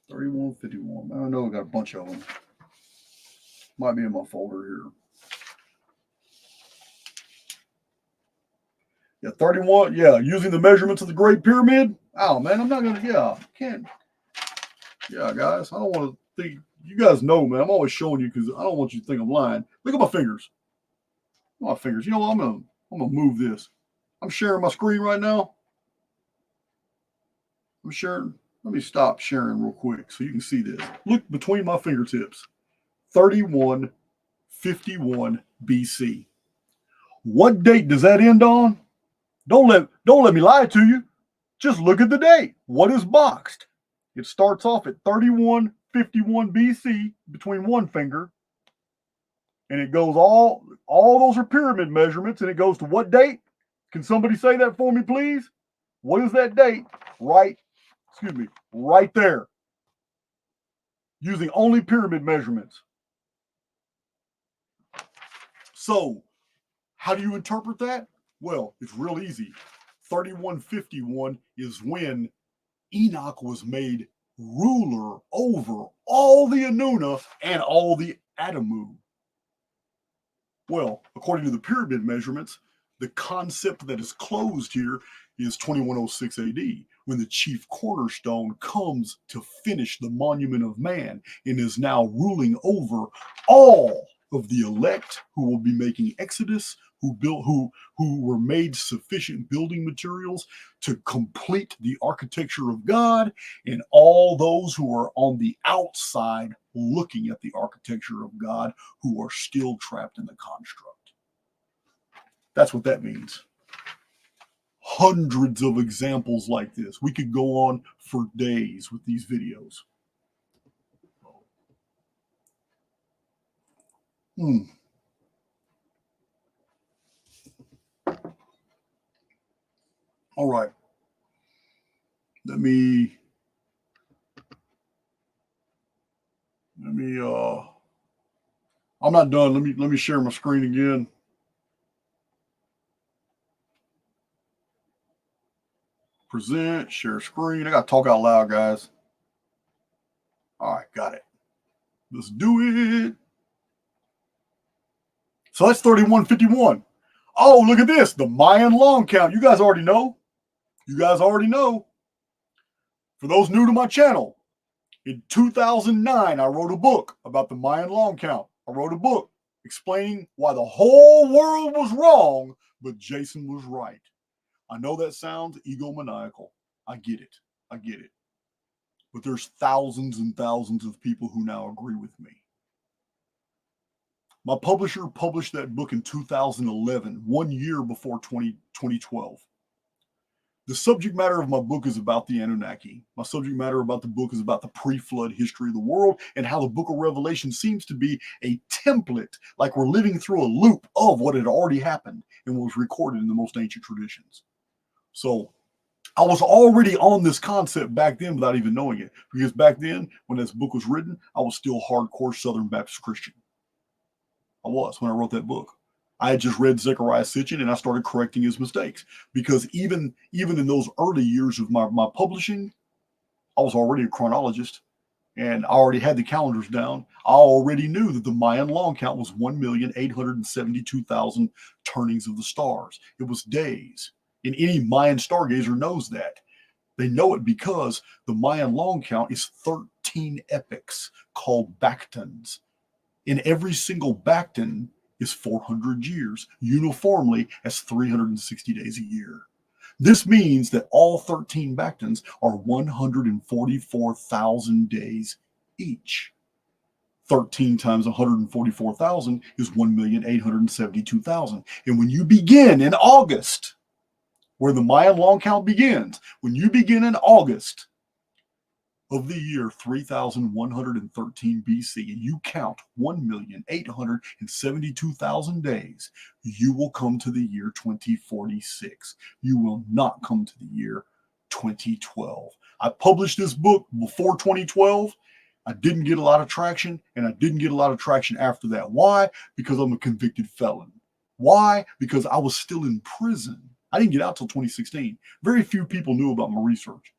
[SPEAKER 1] 3151. I know I got a bunch of them. Might be in my folder here. Yeah, 31. Yeah, using the measurements of the Great Pyramid. Oh, man, I'm not going to, can't. Yeah, guys, I don't want to think. You guys know, man, I'm always showing you because I don't want you to think I'm lying. Look at my fingers. My fingers. You know what? I'm gonna move this. I'm sharing my screen right now. I'm sharing. Let me stop sharing real quick so you can see this. Look between my fingertips. 3151 BC. What date does that end on? Don't let me lie to you. Just look at the date. What is boxed? It starts off at 3151 BC between one finger, and it goes all those are pyramid measurements, and it goes to what date? Can somebody say that for me, please? What is that date? Right there. Using only pyramid measurements. So, how do you interpret that? Well, it's real easy. 3151 is when Enoch was made ruler over all the Anuna and all the Adamu. Well, according to the pyramid measurements, the concept that is closed here is 2106 AD, when the chief cornerstone comes to finish the monument of man and is now ruling over all of the elect who will be making Exodus, who were made sufficient building materials to complete the architecture of God, and all those who are on the outside looking at the architecture of God who are still trapped in the construct. That's what that means. Hundreds of examples like this. We could go on for days with these videos. All right. I'm not done. Let me share my screen again. Present, share screen. I got to talk out loud, guys. All right, got it. Let's do it. So that's 3151. Oh, look at this. The Mayan long count. You guys already know. For those new to my channel, in 2009, I wrote a book about the Mayan long count. I wrote a book explaining why the whole world was wrong, but Jason was right. I know that sounds egomaniacal. I get it. But there's thousands and thousands of people who now agree with me. My publisher published that book in 2011, 1 year before 2012. The subject matter of my book is about the Anunnaki. My subject matter about the book is about the pre-flood history of the world and how the book of Revelation seems to be a template, like we're living through a loop of what had already happened and was recorded in the most ancient traditions. So I was already on this concept back then without even knowing it, because back then, when this book was written, I was still hardcore Southern Baptist Christian. I was when I wrote that book. I had just read Zecharia Sitchin and I started correcting his mistakes, because even in those early years of my publishing, I was already a chronologist. and I already had the calendars down. I already knew that the Mayan long count was 1,872,000 turnings of the stars. It was days. And any Mayan stargazer knows that. They know it because the Mayan long count is 13 epochs called Bactans. And every single Bactan is 400 years, uniformly as 360 days a year. This means that all 13 Bactans are 144,000 days each. 13 times 144,000 is 1,872,000. And when you begin in August, where the Mayan long count begins, when you begin in August of the year 3113 BC, and you count 1,872,000 days, you will come to the year 2046. You will not come to the year 2012. I published this book before 2012. I didn't get a lot of traction, and I didn't get a lot of traction after that. Why? Because I'm a convicted felon. Why? Because I was still in prison. I didn't get out till 2016. Very few people knew about my research.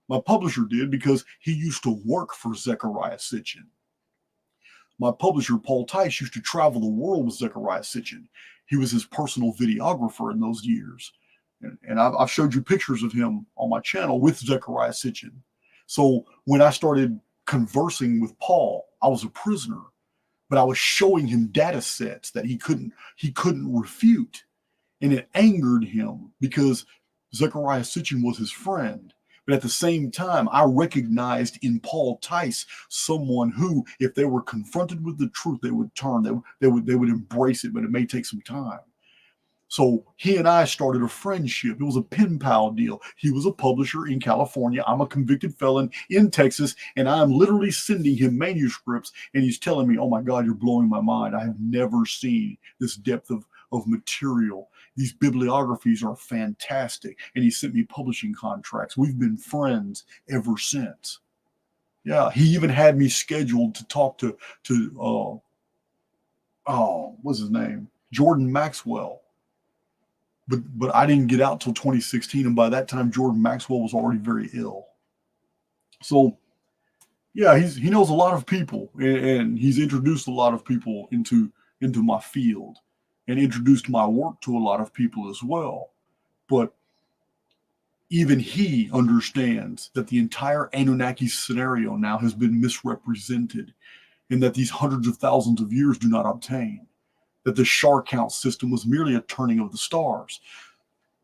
[SPEAKER 1] My publisher did because he used to work for Zecharia Sitchin. My publisher, Paul Tice, used to travel the world with Zecharia Sitchin. He was his personal videographer in those years. And I've showed you pictures of him on my channel with Zecharia Sitchin. So when I started conversing with Paul, I was a prisoner, but I was showing him data sets that he couldn't refute. And it angered him because Zecharia Sitchin was his friend. But at the same time, I recognized in Paul Tice someone who, if they were confronted with the truth, they would turn, they would embrace it, but it may take some time. So he and I started a friendship. It was a pen pal deal. He was a publisher in California. I'm a convicted felon in Texas, and I'm literally sending him manuscripts, and he's telling me, oh my God, you're blowing my mind. I have never seen this depth of material. These bibliographies are fantastic. And he sent me publishing contracts. We've been friends ever since. Yeah, he even had me scheduled to talk to what's his name? Jordan Maxwell. But I didn't get out till 2016. And by that time, Jordan Maxwell was already very ill. So yeah, he knows a lot of people, and he's introduced a lot of people into my field, and introduced my work to a lot of people as well. But even he understands that the entire Anunnaki scenario now has been misrepresented, and that these hundreds of thousands of years do not obtain, that the Shar count system was merely a turning of the stars.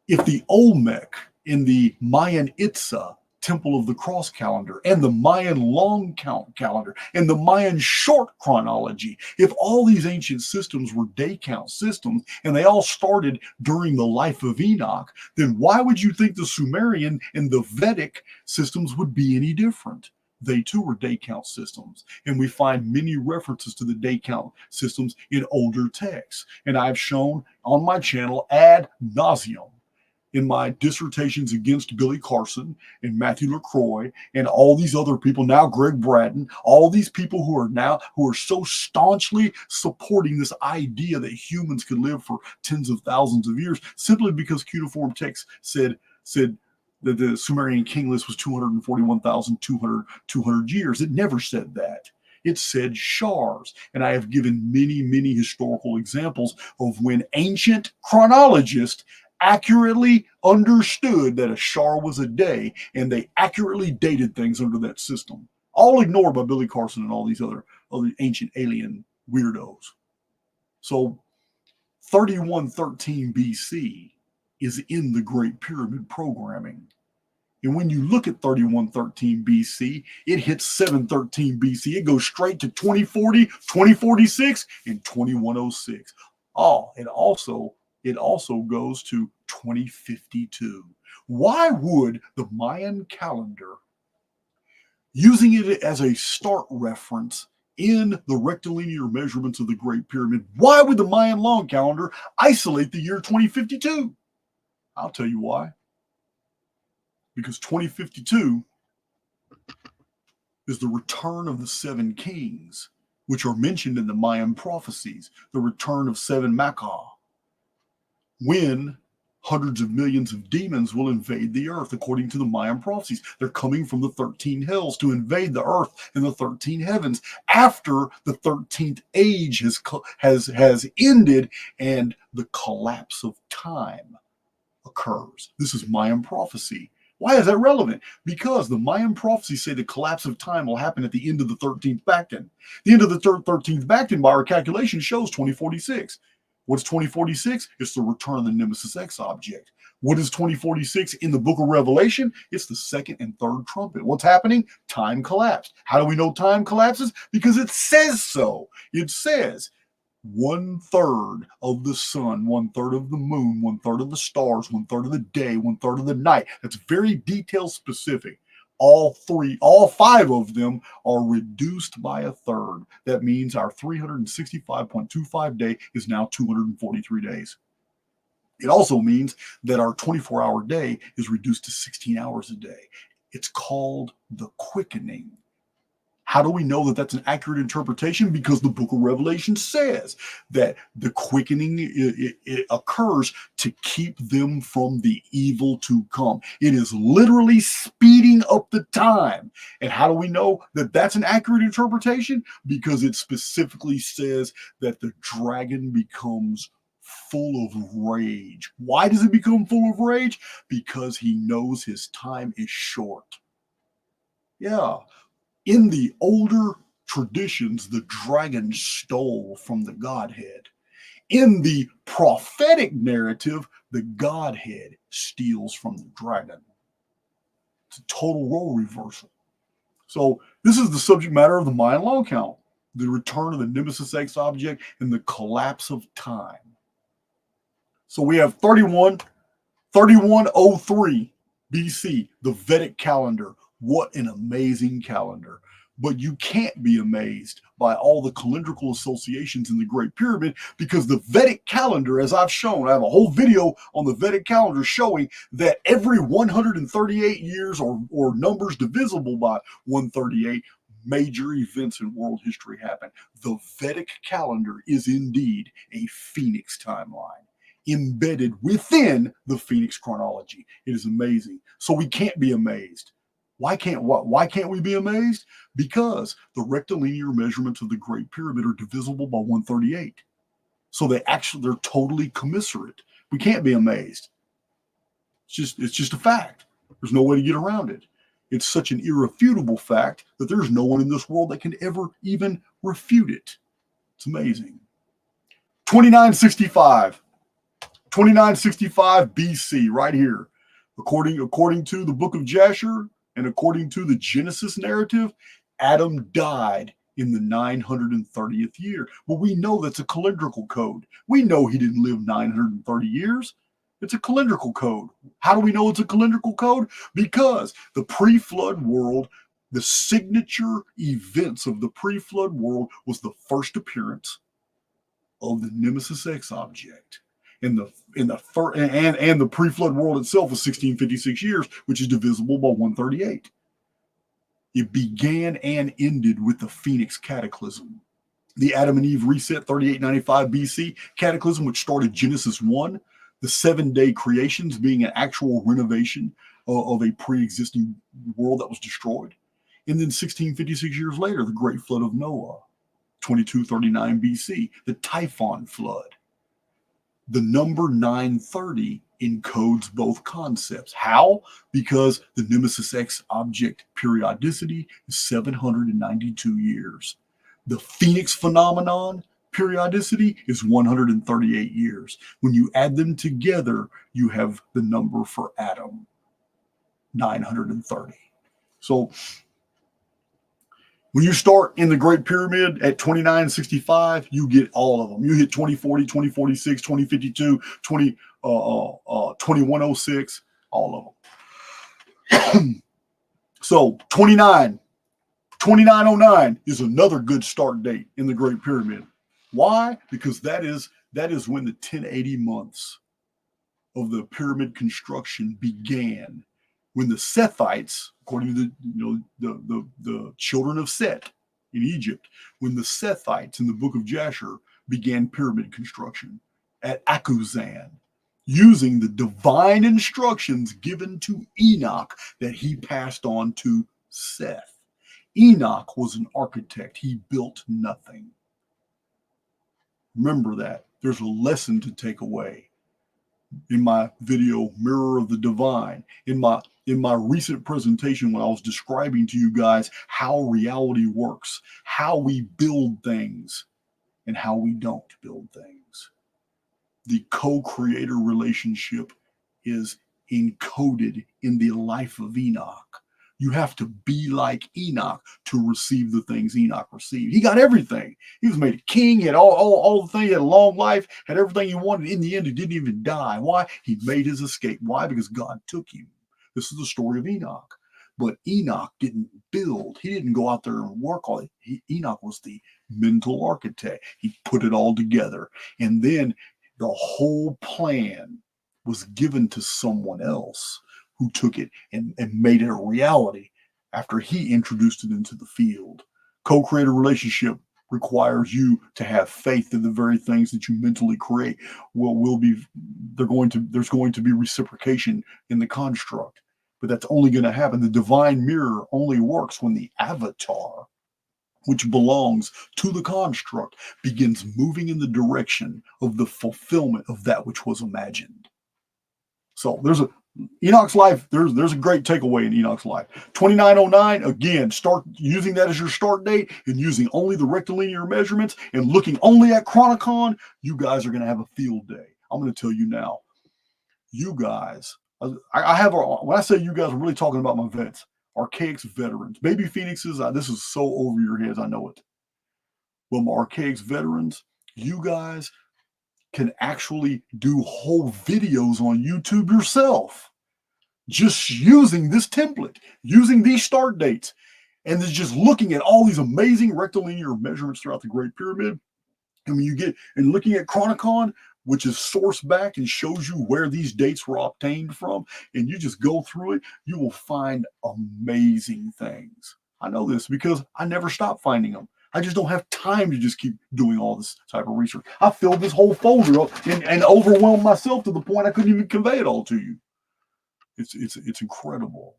[SPEAKER 1] If the Olmec in the Mayan Itza Temple of the Cross calendar, and the Mayan long count calendar, and the Mayan short chronology, if all these ancient systems were day count systems, and they all started during the life of Enoch, then why would you think the Sumerian and the Vedic systems would be any different? They too were day count systems, and we find many references to the day count systems in older texts. And I've shown on my channel ad nauseum in my dissertations against Billy Carson and Matthew LaCroix and all these other people, now Greg Braden, all these people who are so staunchly supporting this idea that humans could live for tens of thousands of years, simply because cuneiform texts said that the Sumerian king list was 241,200 years. It never said that. It said shars. And I have given many, many historical examples of when ancient chronologists accurately understood that a shar was a day, and they accurately dated things under that system. All ignored by Billy Carson and all these other ancient alien weirdos. So 3113 BC is in the Great Pyramid programming. And when you look at 3113 BC, it hits 713 BC. It goes straight to 2040, 2046, and 2106. Oh, it also goes to 2052. Why would the Mayan calendar, using it as a start reference in the rectilinear measurements of the Great Pyramid, why would the Mayan long calendar isolate the year 2052? I'll tell you why. Because 2052 is the return of the seven kings, which are mentioned in the Mayan prophecies, the return of seven Makkah. When hundreds of millions of demons will invade the earth, according to the Mayan prophecies. They're coming from the 13 hells to invade the earth and the 13 heavens after the 13th age has ended and the collapse of time occurs. This is Mayan prophecy. Why is that relevant? Because the Mayan prophecies say the collapse of time will happen at the end of the 13th Bactan. The end of the 13th Bactan, by our calculation, shows 2046. What's 2046? It's the return of the Nemesis X object. What is 2046 in the book of Revelation? It's the second and third trumpet. What's happening? Time collapsed. How do we know time collapses? Because it says so. It says 1/3 of the sun, 1/3 of the moon, 1/3 of the stars, 1/3 of the day, 1/3 of the night. That's very detail specific. All five of them are reduced by a third. That means our 365.25 day is now 243 days. It also means that our 24-hour day is reduced to 16 hours a day. It's called the quickening. How do we know that that's an accurate interpretation? Because the book of Revelation says that the quickening it occurs to keep them from the evil to come. It is literally speeding up the time. And how do we know that that's an accurate interpretation? Because it specifically says that the dragon becomes full of rage. Why does it become full of rage? Because he knows his time is short. Yeah. In the older traditions, the dragon stole from the Godhead. In the prophetic narrative, the Godhead steals from the dragon. It's a total role reversal. So this is the subject matter of the Mayan law count, the return of the Nemesis X object and the collapse of time. So we have 3103 BC, the Vedic calendar. What an amazing calendar. But you can't be amazed by all the calendrical associations in the Great Pyramid because the Vedic calendar, as I've shown, I have a whole video on the Vedic calendar showing that every 138 years or numbers divisible by 138, major events in world history happen. The Vedic calendar is indeed a Phoenix timeline embedded within the Phoenix chronology. It is amazing. So we can't be amazed. Why can't we be amazed? Because the rectilinear measurements of the Great Pyramid are divisible by 138. So they're totally commiserate. We can't be amazed. It's just a fact. There's no way to get around it. It's such an irrefutable fact that there's no one in this world that can ever even refute it. It's amazing. 2965 BC, right here. According to the book of Jasher and according to the Genesis narrative, Adam died in the 930th year. Well, we know that's a calendrical code. We know he didn't live 930 years. It's a calendrical code. How do we know it's a calendrical code? Because the pre-flood world, the signature events of the pre-flood world was the first appearance of the Nemesis X object. And the pre-flood world itself was 1656 years, which is divisible by 138. It began and ended with the Phoenix cataclysm. The Adam and Eve reset 3895 BC cataclysm, which started Genesis 1, the 7-day creations being an actual renovation of a pre-existing world that was destroyed. And then 1656 years later, the Great Flood of Noah, 2239 BC, the Typhon flood. The number 930 encodes both concepts. How? Because the Nemesis X object periodicity is 792 years. The Phoenix phenomenon periodicity is 138 years. When you add them together, you have the number for Adam, 930. So when you start in the Great Pyramid at 2965, you get all of them. You hit 2040, 2046, 2052, 2106, all of them. So 2909 is another good start date in the Great Pyramid. Why? Because that is when the 1080 months of the pyramid construction began. When the Sethites, according to the children of Set in Egypt, when the Sethites in the book of Jasher began pyramid construction at Akuzan, using the divine instructions given to Enoch that he passed on to Seth. Enoch was an architect. He built nothing. Remember that. There's a lesson to take away. In my video, Mirror of the Divine, in my recent presentation when I was describing to you guys how reality works, how we build things, and how we don't build things. The co-creator relationship is encoded in the life of Enoch. You have to be like Enoch to receive the things Enoch received. He got everything. He was made a king. He had all the things. He had a long life. Had everything he wanted. In the end, he didn't even die. Why? He made his escape. Why? Because God took him. This is the story of Enoch. But Enoch didn't build. He didn't go out there and work all it. Enoch was the mental architect. He put it all together. And then the whole plan was given to someone else who took it and made it a reality after he introduced it into the field. Co-creator relationship requires you to have faith in the very things that you mentally create. There's going to be reciprocation in the construct, but that's only going to happen. The divine mirror only works when the avatar, which belongs to the construct, begins moving in the direction of the fulfillment of that which was imagined. So there's Enoch's life, there's a great takeaway in Enoch's life. 2909, again, start using that as your start date and using only the rectilinear measurements and looking only at Chronicon. You guys are going to have a field day. I'm going to tell you now, you guys, when I say you guys, I'm really talking about my vets, Archaix veterans, baby phoenixes. This is so over your heads, I know it. Well, my Archaix veterans, you guys can actually do whole videos on YouTube yourself, just using this template, using these start dates, and then just looking at all these amazing rectilinear measurements throughout the Great Pyramid. And when you get and looking at Chronicon, which is source back and shows you where these dates were obtained from, and you just go through it, you will find amazing things. I know this because I never stop finding them. I just don't have time to just keep doing all this type of research. I filled this whole folder up and overwhelmed myself to the point I couldn't even convey it all to you. It's incredible,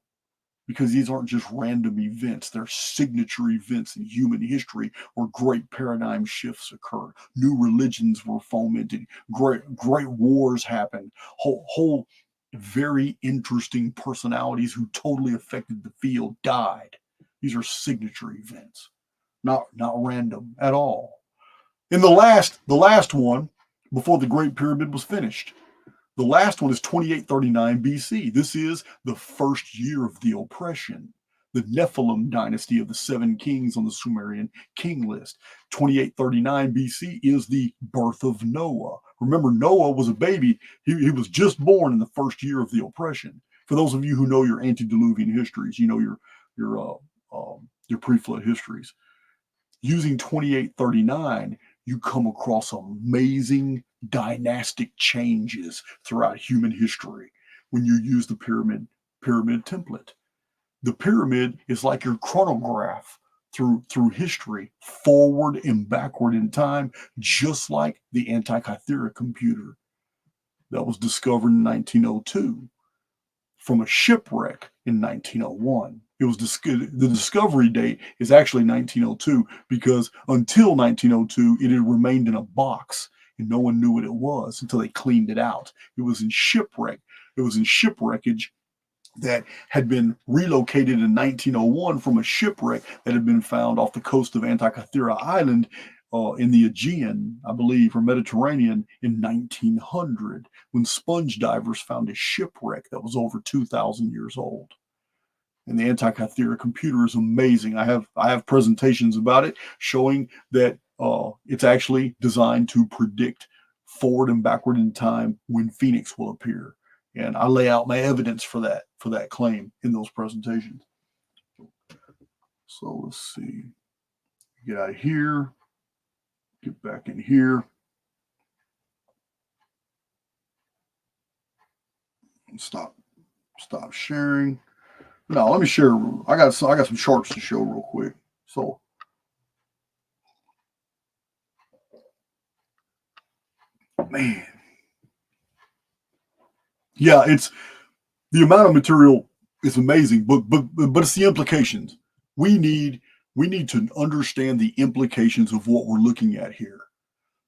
[SPEAKER 1] because these aren't just random events. They're signature events in human history where great paradigm shifts occur. New religions were fomented. Great wars happened. Whole very interesting personalities who totally affected the field died. These are signature events, not random at all. In the last one, before the Great Pyramid was finished, the last one is 2839 BC. This is the first year of the oppression, the Nephilim dynasty of the 7 kings on the Sumerian king list. 2839 BC is the birth of Noah. Remember, Noah was a baby. He was just born in the first year of the oppression. For those of you who know your antediluvian histories, you know your pre-flood histories. Using 2839, you come across amazing dynastic changes throughout human history when you use the pyramid template. The pyramid is like your chronograph through history, forward and backward in time, just like the Antikythera computer that was discovered in 1902 from a shipwreck in 1901. It was the discovery date is actually 1902, because until 1902 it had remained in a box and no one knew what it was until they cleaned it out. It was in shipwreck. It was in shipwreckage that had been relocated in 1901 from a shipwreck that had been found off the coast of Antikythera Island in the Aegean, I believe, or Mediterranean in 1900, when sponge divers found a shipwreck that was over 2,000 years old. And the Antikythera computer is amazing. I have presentations about it showing that it's actually designed to predict forward and backward in time when Phoenix will appear. And I lay out my evidence for that claim in those presentations. So let's see. Get out of here. Get back in here. Stop sharing. No, let me share. I got some charts to show real quick. So man, Yeah, it's the amount of material is amazing, but it's the implications. We need we need to understand the implications of what we're looking at here.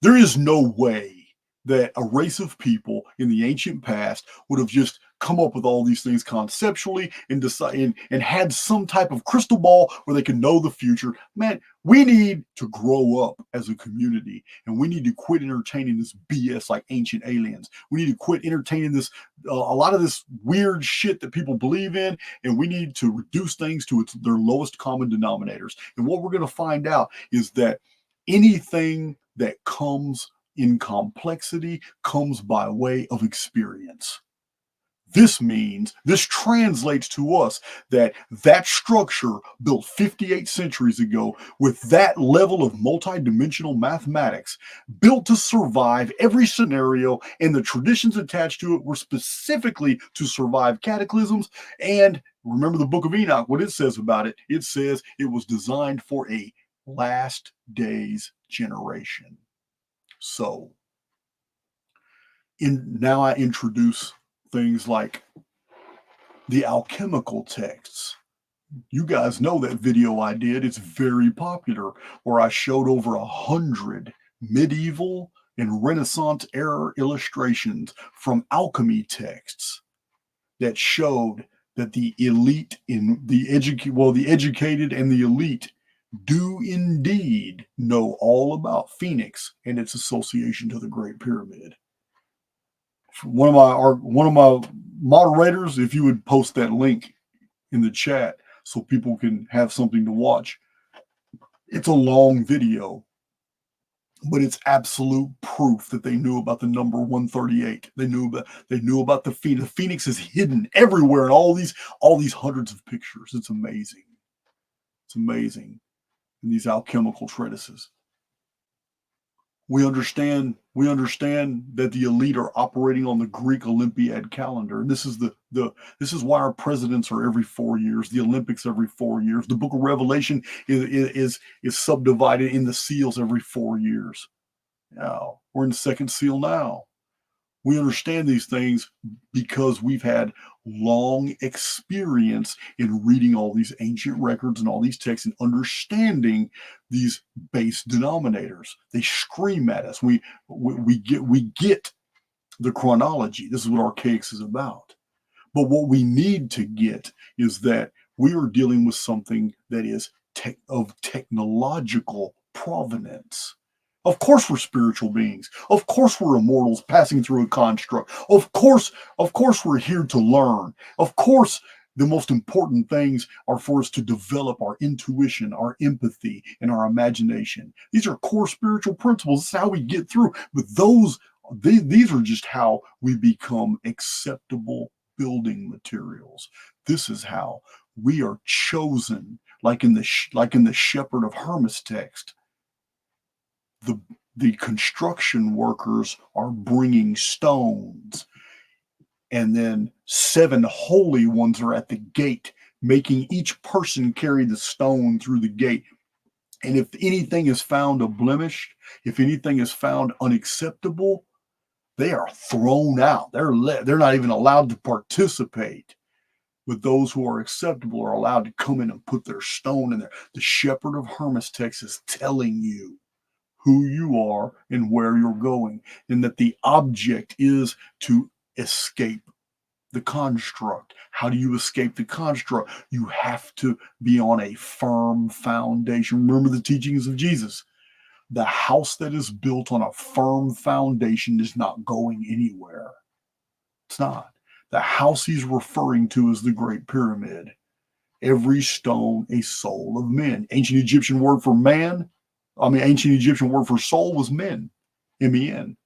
[SPEAKER 1] There is no way that a race of people in the ancient past would have just come up with all these things conceptually and decide and had some type of crystal ball where they could know the future. Man, we need to grow up as a community, and we need to quit entertaining this BS like ancient aliens. We need to quit entertaining this a lot of this weird shit that people believe in, and we need to reduce things to their lowest common denominators. And what we're going to find out is that anything that comes in complexity comes by way of experience. This means, this translates to us that that structure built 58 centuries ago with that level of multidimensional mathematics built to survive every scenario, and the traditions attached to it were specifically to survive cataclysms. And remember the book of Enoch, what it says about it. It says it was designed for a last days generation. So now I introduce things like the alchemical texts. You guys know that video I did. It's very popular, where I showed over 100 medieval and Renaissance era illustrations from alchemy texts that showed that the elite in the educated and the elite do indeed know all about Phoenix and its association to the Great Pyramid. One of my moderators, if you would post that link in the chat so people can have something to watch. It's a long video, but it's absolute proof that they knew about the number 138. They knew about the Phoenix. The Phoenix is hidden everywhere in all these hundreds of pictures. It's amazing. It's amazing. In these alchemical treatises. We understand that the elite are operating on the Greek Olympiad calendar. And this is why our presidents are every 4 years, the Olympics every 4 years. The book of Revelation is subdivided in the seals every 4 years. Now, we're in the second seal now. We understand these things because we've had long experience in reading all these ancient records and all these texts and understanding these base denominators. They scream at us. We get the chronology. This is what Archaix is about. But what we need to get is that we are dealing with something that is of technological provenance. Of course we're spiritual beings. Of course we're immortals passing through a construct. Of course we're here to learn. Of course the most important things are for us to develop our intuition, our empathy, and our imagination. These are core spiritual principles. This is how we get through. But these are just how we become acceptable building materials. This is how we are chosen, like in the Shepherd of Hermas text. The construction workers are bringing stones, and then 7 holy ones are at the gate, making each person carry the stone through the gate. And if anything is found blemished, if anything is found unacceptable, they are thrown out. They're not even allowed to participate. But those who are acceptable are allowed to come in and put their stone in there. The Shepherd of Hermas text is telling you who you are and where you're going, and that the object is to escape the construct. How do you escape the construct? You have to be on a firm foundation. Remember the teachings of Jesus. The house that is built on a firm foundation is not going anywhere. It's not. The house he's referring to is the Great Pyramid. Every stone a soul of men. Ancient Egyptian word for soul was men, M-E-N.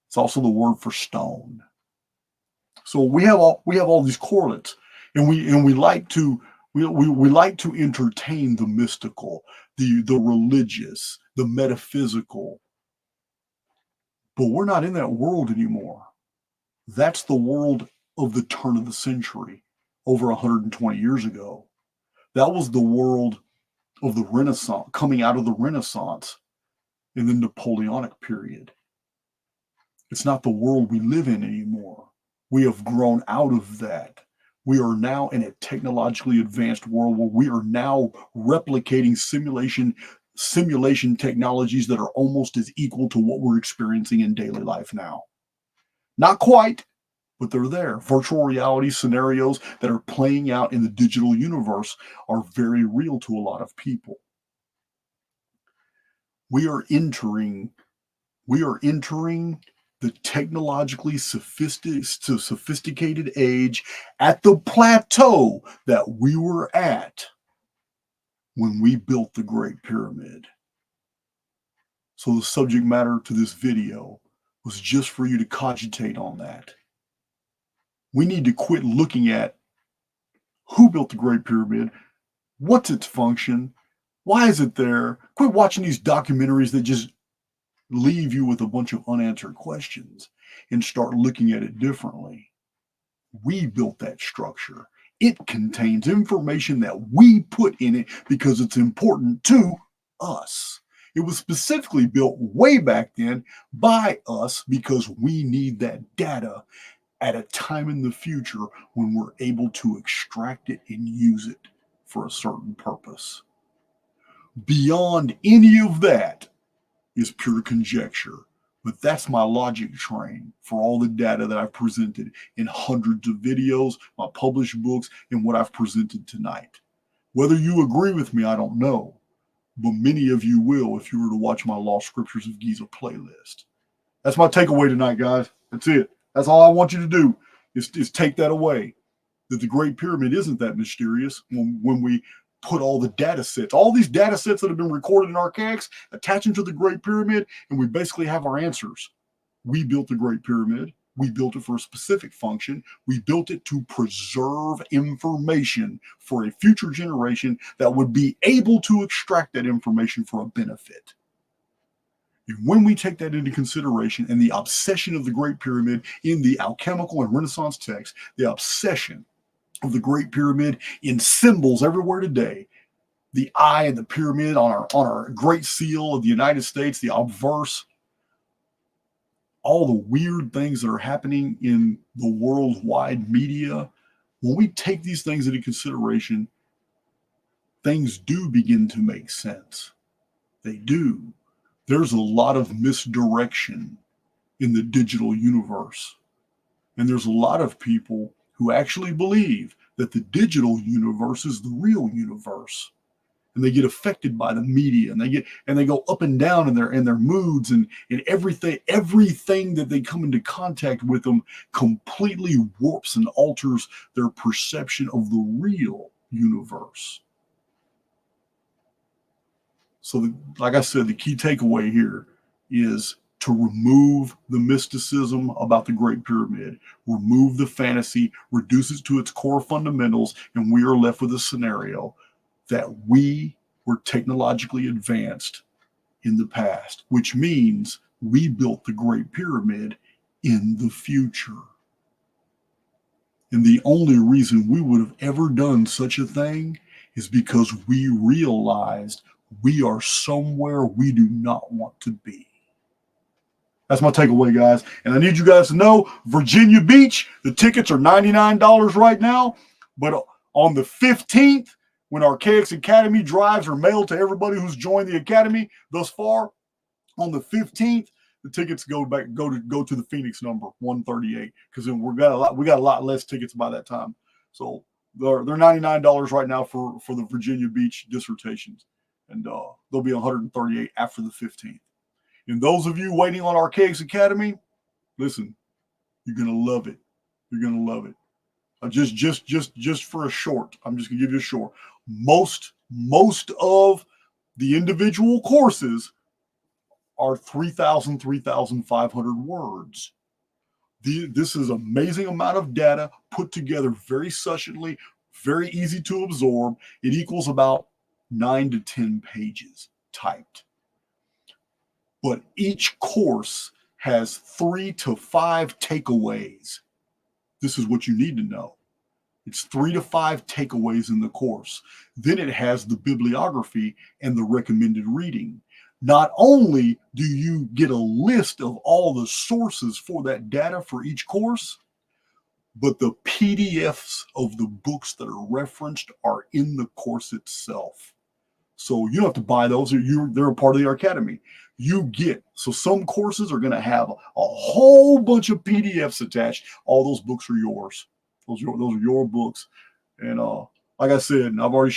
[SPEAKER 1] It's also the word for stone. So we have all these correlates, and we like to entertain the mystical, the religious, the metaphysical. But we're not in that world anymore. That's the world of the turn of the century, over 120 years ago. That was the world of the Renaissance, coming out of the Renaissance in the Napoleonic period. It's not the world we live in anymore. We have grown out of that. We are now in a technologically advanced world where we are now replicating simulation technologies that are almost as equal to what we're experiencing in daily life now. Not quite, but they're there. Virtual reality scenarios that are playing out in the digital universe are very real to a lot of people. We are entering the technologically sophisticated age at the plateau that we were at when we built the Great Pyramid. So the subject matter to this video was just for you to cogitate on that. We need to quit looking at who built the Great Pyramid, what's its function, why is it there. Quit watching these documentaries that just leave you with a bunch of unanswered questions and start looking at it differently. We built that structure. It contains information that we put in it because it's important to us. It was specifically built way back then by us because we need that data at a time in the future when we're able to extract it and use it for a certain purpose. Beyond any of that is pure conjecture, but that's my logic train for all the data that I've presented in hundreds of videos, my published books, and what I've presented tonight. Whether you agree with me, I don't know, but many of you will if you were to watch my Lost Scriptures of Giza playlist. That's my takeaway tonight, guys. That's it. That's all I want you to do is take that away, that the Great Pyramid isn't that mysterious when we put all the data sets, all these data sets that have been recorded in Archaix, attach them to the Great Pyramid, and we basically have our answers. We built the Great Pyramid. We built it for a specific function. We built it to preserve information for a future generation that would be able to extract that information for a benefit. And when we take that into consideration and the obsession of the Great Pyramid in the alchemical and Renaissance texts, the obsession of the Great Pyramid in symbols everywhere today, the eye and the pyramid on our Great Seal of the United States, the obverse, all the weird things that are happening in the worldwide media, when we take these things into consideration, things do begin to make sense. They do. There's a lot of misdirection in the digital universe. And there's a lot of people who actually believe that the digital universe is the real universe. And they get affected by the media, and they go up and down in their moods, and everything that they come into contact with them completely warps and alters their perception of the real universe. So, like I said, the key takeaway here is to remove the mysticism about the Great Pyramid, remove the fantasy, reduce it to its core fundamentals, and we are left with a scenario that we were technologically advanced in the past, which means we built the Great Pyramid in the future. And the only reason we would have ever done such a thing is because we realized we are somewhere we do not want to be. That's my takeaway, guys. And I need you guys to know, Virginia Beach, the tickets are $99 right now. But on the 15th, when Archaix Academy drives are mailed to everybody who's joined the Academy thus far, on the 15th, the tickets go to the Phoenix number 138, because then we got a lot less tickets by that time. So they're $99 right now for the Virginia Beach dissertations, and they'll be 138 after the 15th. And those of you waiting on Archaix Academy, listen, you're gonna love it. You're gonna love it. Just for a short, I'm just gonna give you a short. Most of the individual courses are 3,500 words. This is an amazing amount of data put together very succinctly, very easy to absorb. It equals about 9 to 10 pages typed. But each course has 3 to 5 takeaways. This is what you need to know. It's 3 to 5 takeaways in the course. Then it has the bibliography and the recommended reading. Not only do you get a list of all the sources for that data for each course, but the PDFs of the books that are referenced are in the course itself. So you don't have to buy those. They're a part of the academy. So some courses are going to have a whole bunch of PDFs attached. All those books are yours. Those are your books. And like I said, I've already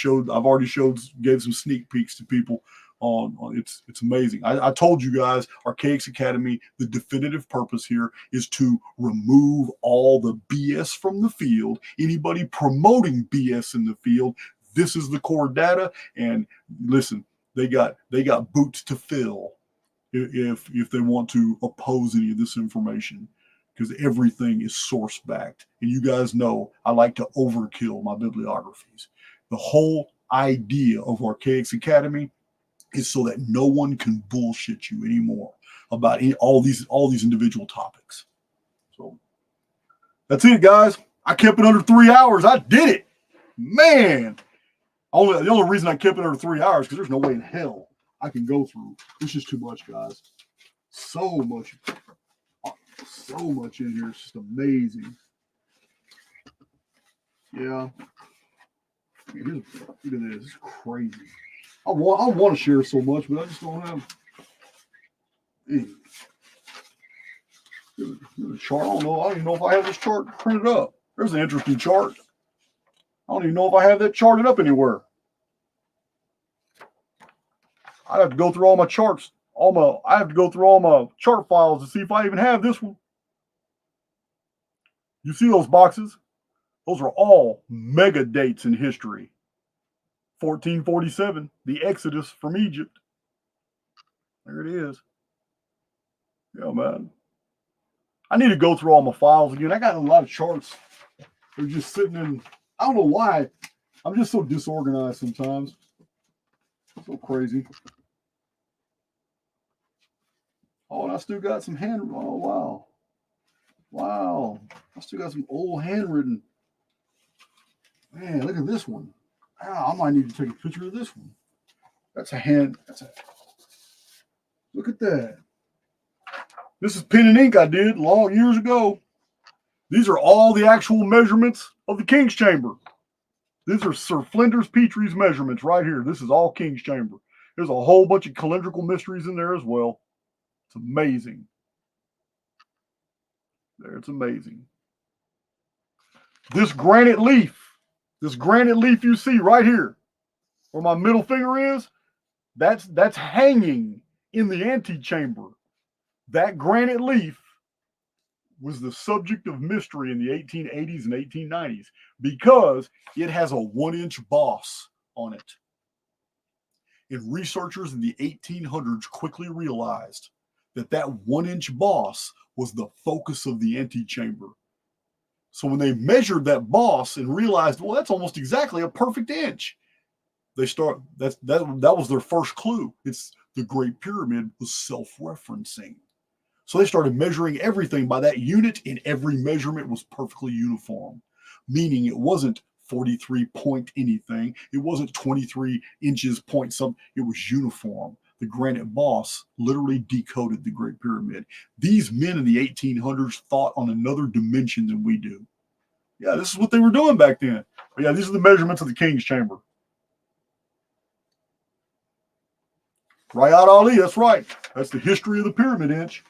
[SPEAKER 1] gave some sneak peeks to people on it's amazing. I told you guys, Archaix Academy, the definitive purpose here is to remove all the BS from the field. Anybody promoting BS in the field, this is the core data. And listen, they got boots to fill if they want to oppose any of this information, because everything is source backed. And you guys know I like to overkill my bibliographies. The whole idea of Archaix Academy is so that no one can bullshit you anymore about all these individual topics. So that's it, guys. I kept it under 3 hours. I did it, man. The only reason I kept it under 3 hours because there's no way in hell I can go through. It's just too much, guys. So much in here. It's just amazing. Yeah. Look at this. It's crazy. I want to share so much, but I just don't have. Here's a chart. I don't even know if I have this chart printed up. There's an interesting chart. I don't even know if I have that charted up anywhere. I have to go through all my charts. I have to go through all my chart files to see if I even have this one. You see those boxes? Those are all mega dates in history. 1447, the Exodus from Egypt. There it is. Yeah, man. I need to go through all my files again. I got a lot of charts. They're just sitting in. I don't know why. I'm just so disorganized sometimes. So crazy. Oh, and I still got some Oh, wow. Wow. I still got some old handwritten. Man, look at this one. I might need to take a picture of this one. That's a hand. Look at that. This is pen and ink I did long years ago. These are all the actual measurements of the King's Chamber. These are Sir Flinders Petrie's measurements right here. This is all King's Chamber. There's a whole bunch of calendrical mysteries in there as well. It's amazing. There, it's amazing. This granite leaf you see right here, where my middle finger is, that's hanging in the antechamber. That granite leaf was the subject of mystery in the 1880s and 1890s because it has a 1-inch boss on it. And researchers in the 1800s quickly realized that 1-inch boss was the focus of the antechamber. So when they measured that boss and realized, well, that's almost exactly a perfect inch, that was their first clue. It's the Great Pyramid was self-referencing. So they started measuring everything by that unit, and every measurement was perfectly uniform, meaning it wasn't 43 point anything. It wasn't 23 inches point something. It was uniform. The granite boss literally decoded the Great Pyramid. These men in the 1800s thought on another dimension than we do. Yeah, this is what they were doing back then. But yeah, these are the measurements of the King's Chamber. Rayat Ali, that's right. That's the history of the pyramid inch.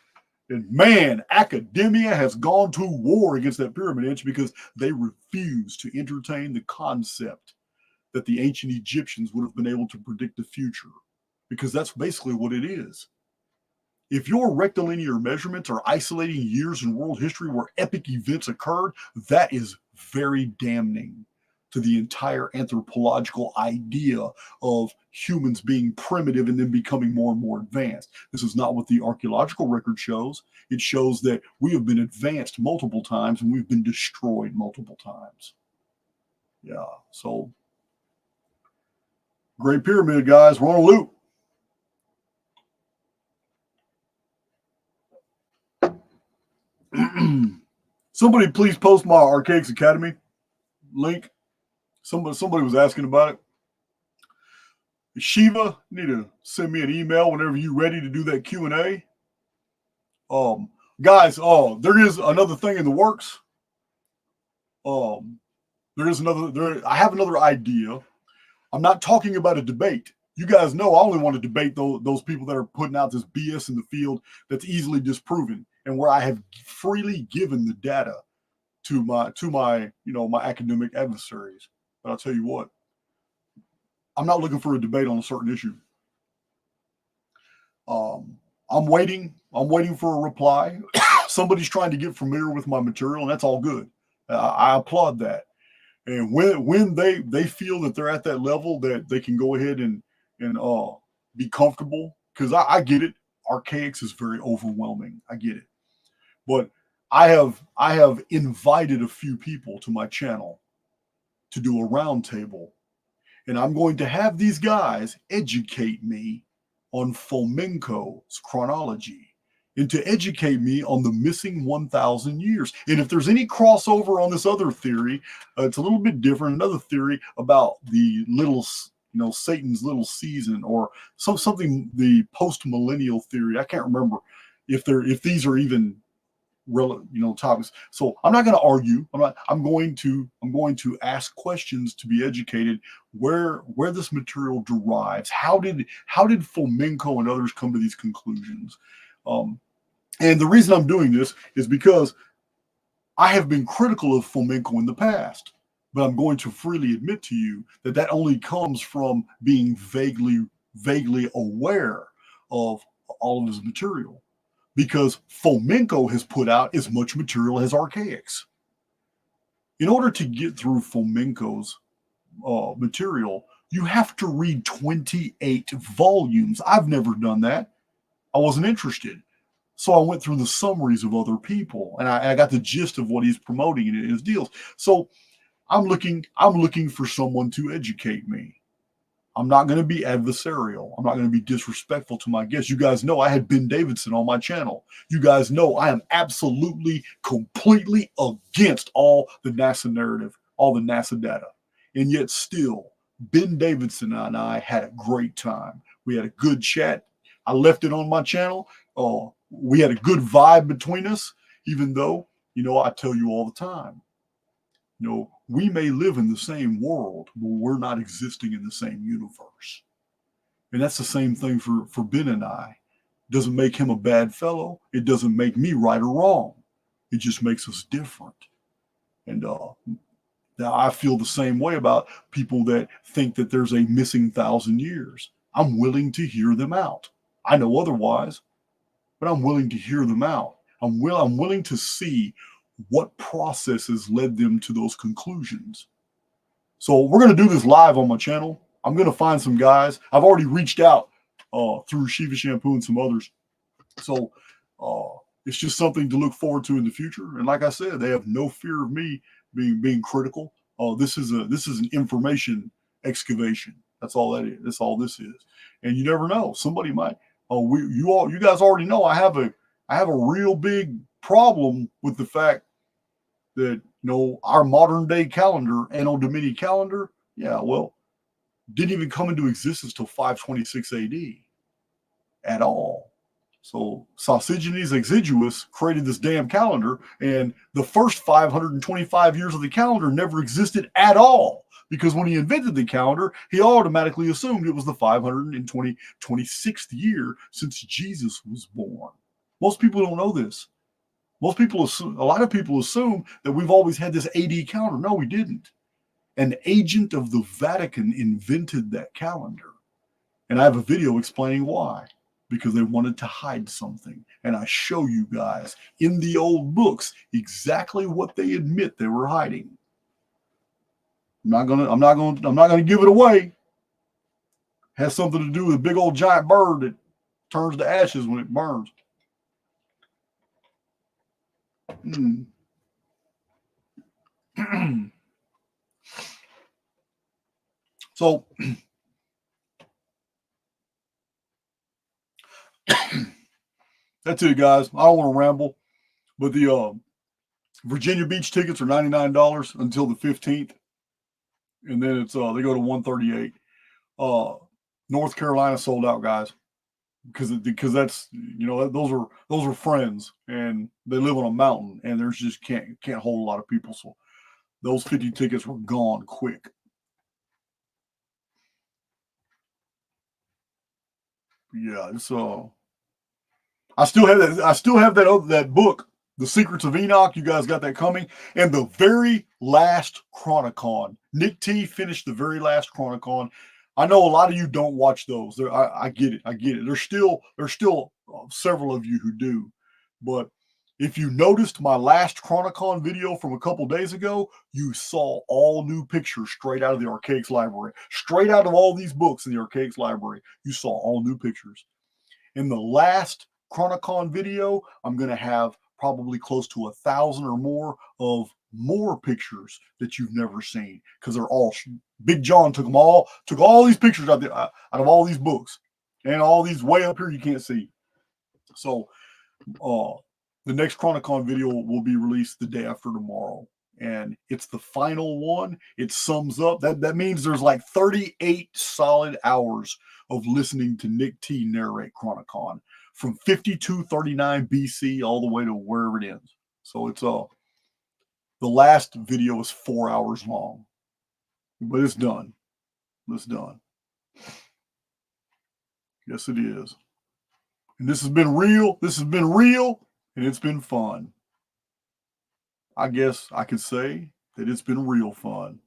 [SPEAKER 1] And man, academia has gone to war against that pyramid inch because they refuse to entertain the concept that the ancient Egyptians would have been able to predict the future, because that's basically what it is. If your rectilinear measurements are isolating years in world history where epic events occurred, that is very damning to the entire anthropological idea of humans being primitive and then becoming more and more advanced. This is not what the archaeological record shows. It shows that we have been advanced multiple times and we've been destroyed multiple times. Yeah, so Great Pyramid, guys, we're on a loop. Somebody please post my Archaix Academy link. Somebody was asking about it. Shiva, you need to send me an email whenever you're ready to do that Q&A. Guys, there is another thing in the works. There is another. I have another idea. I'm not talking about a debate. You guys know I only want to debate those people that are putting out this BS in the field that's easily disproven, and where I have freely given the data to my my academic adversaries. But I'll tell you what, I'm not looking for a debate on a certain issue. I'm waiting. I'm waiting for a reply. Somebody's trying to get familiar with my material, and that's all good. I applaud that. And when they feel that they're at that level that they can go ahead and be comfortable, because I get it. Archaix is very overwhelming. I get it, but I have invited a few people to my channel to do a roundtable, and I'm going to have these guys educate me on Fomenko's chronology and to educate me on the missing 1,000 years. And if there's any crossover on this other theory, it's a little bit different. Another theory about the little, Satan's little season, or something, the post-millennial theory. I can't remember if these are even topics. So I'm not going to argue. I'm going to ask questions to be educated where this material derives. How did Fomenko and others come to these conclusions? And the reason I'm doing this is because I have been critical of Fomenko in the past, but I'm going to freely admit to you that only comes from being vaguely aware of all of his material, because Fomenko has put out as much material as Archaix. In order to get through Fomenko's material, you have to read 28 volumes. I've never done that. I wasn't interested. So I went through the summaries of other people, and I got the gist of what he's promoting in his deals. So I'm looking for someone to educate me. I'm not going to be adversarial. I'm not going to be disrespectful to my guests. You guys know I had Ben Davidson on my channel. You guys know I am absolutely, completely against all the NASA narrative, all the NASA data. And yet still, Ben Davidson and I had a great time. We had a good chat. I left it on my channel. We had a good vibe between us, even though, I tell you all the time, we may live in the same world, but we're not existing in the same universe. And that's the same thing for Ben and I. Doesn't make him a bad fellow. It doesn't make me right or wrong. It just makes us different. And now I feel the same way about people that think that there's a missing 1,000 years. I'm willing to hear them out. I know otherwise, but I'm willing to hear them out. I'm willing to see what processes led them to those conclusions. So we're going to do this live on my channel. I'm going to find some guys. I've already reached out through Shiva Shampoo and some others. So it's just something to look forward to in the future. And like I said, they have no fear of me being critical. This is an information excavation. That's all that is. That's all this is. And you never know. Somebody might. You guys already know I have a real big problem with the fact that our modern day calendar, Anno Domini calendar, didn't even come into existence till 526 AD at all. So Sosigenes Exiguus created this damn calendar, and the first 525 years of the calendar never existed at all, because when he invented the calendar, he automatically assumed it was the 526th year since Jesus was born. Most people don't know this. A lot of people assume that we've always had this AD calendar. No, we didn't. An agent of the Vatican invented that calendar. And I have a video explaining why. Because they wanted to hide something. And I show you guys in the old books exactly what they admit they were hiding. I'm not gonna give it away. It has something to do with a big old giant bird that turns to ashes when it burns. So that's it, guys. I don't want to ramble, but the Virginia Beach tickets are $99 until the 15th, and then it's they go to $138. North Carolina sold out, guys, because that's those are friends, and they live on a mountain, and there's just can't hold a lot of people. So those 50 tickets were gone quick. Yeah, it's I still have that. I still have that book, The Secrets of Enoch. You guys got that coming. And the very last Chronicon. Nick T finished the very last Chronicon. I know a lot of you don't watch those. I get it. I get it. There's still several of you who do. But if you noticed my last Chronicon video from a couple days ago, you saw all new pictures straight out of the Archaix library. Straight out of all these books in the Archaix library, you saw all new pictures. In the last Chronicon video, I'm going to have probably close to 1,000 or more of more pictures that you've never seen, because they're all Big John took all these pictures out of all these books, and all these way up here you can't see. So the next Chronicon video will be released the day after tomorrow, and it's the final one. It sums up that means there's like 38 solid hours of listening to Nick T narrate Chronicon from 5239 BC all the way to wherever it ends. So it's the last video is 4 hours long, but it's done. It's done. Yes, it is. And this has been real. This has been real, and it's been fun. I guess I could say that it's been real fun.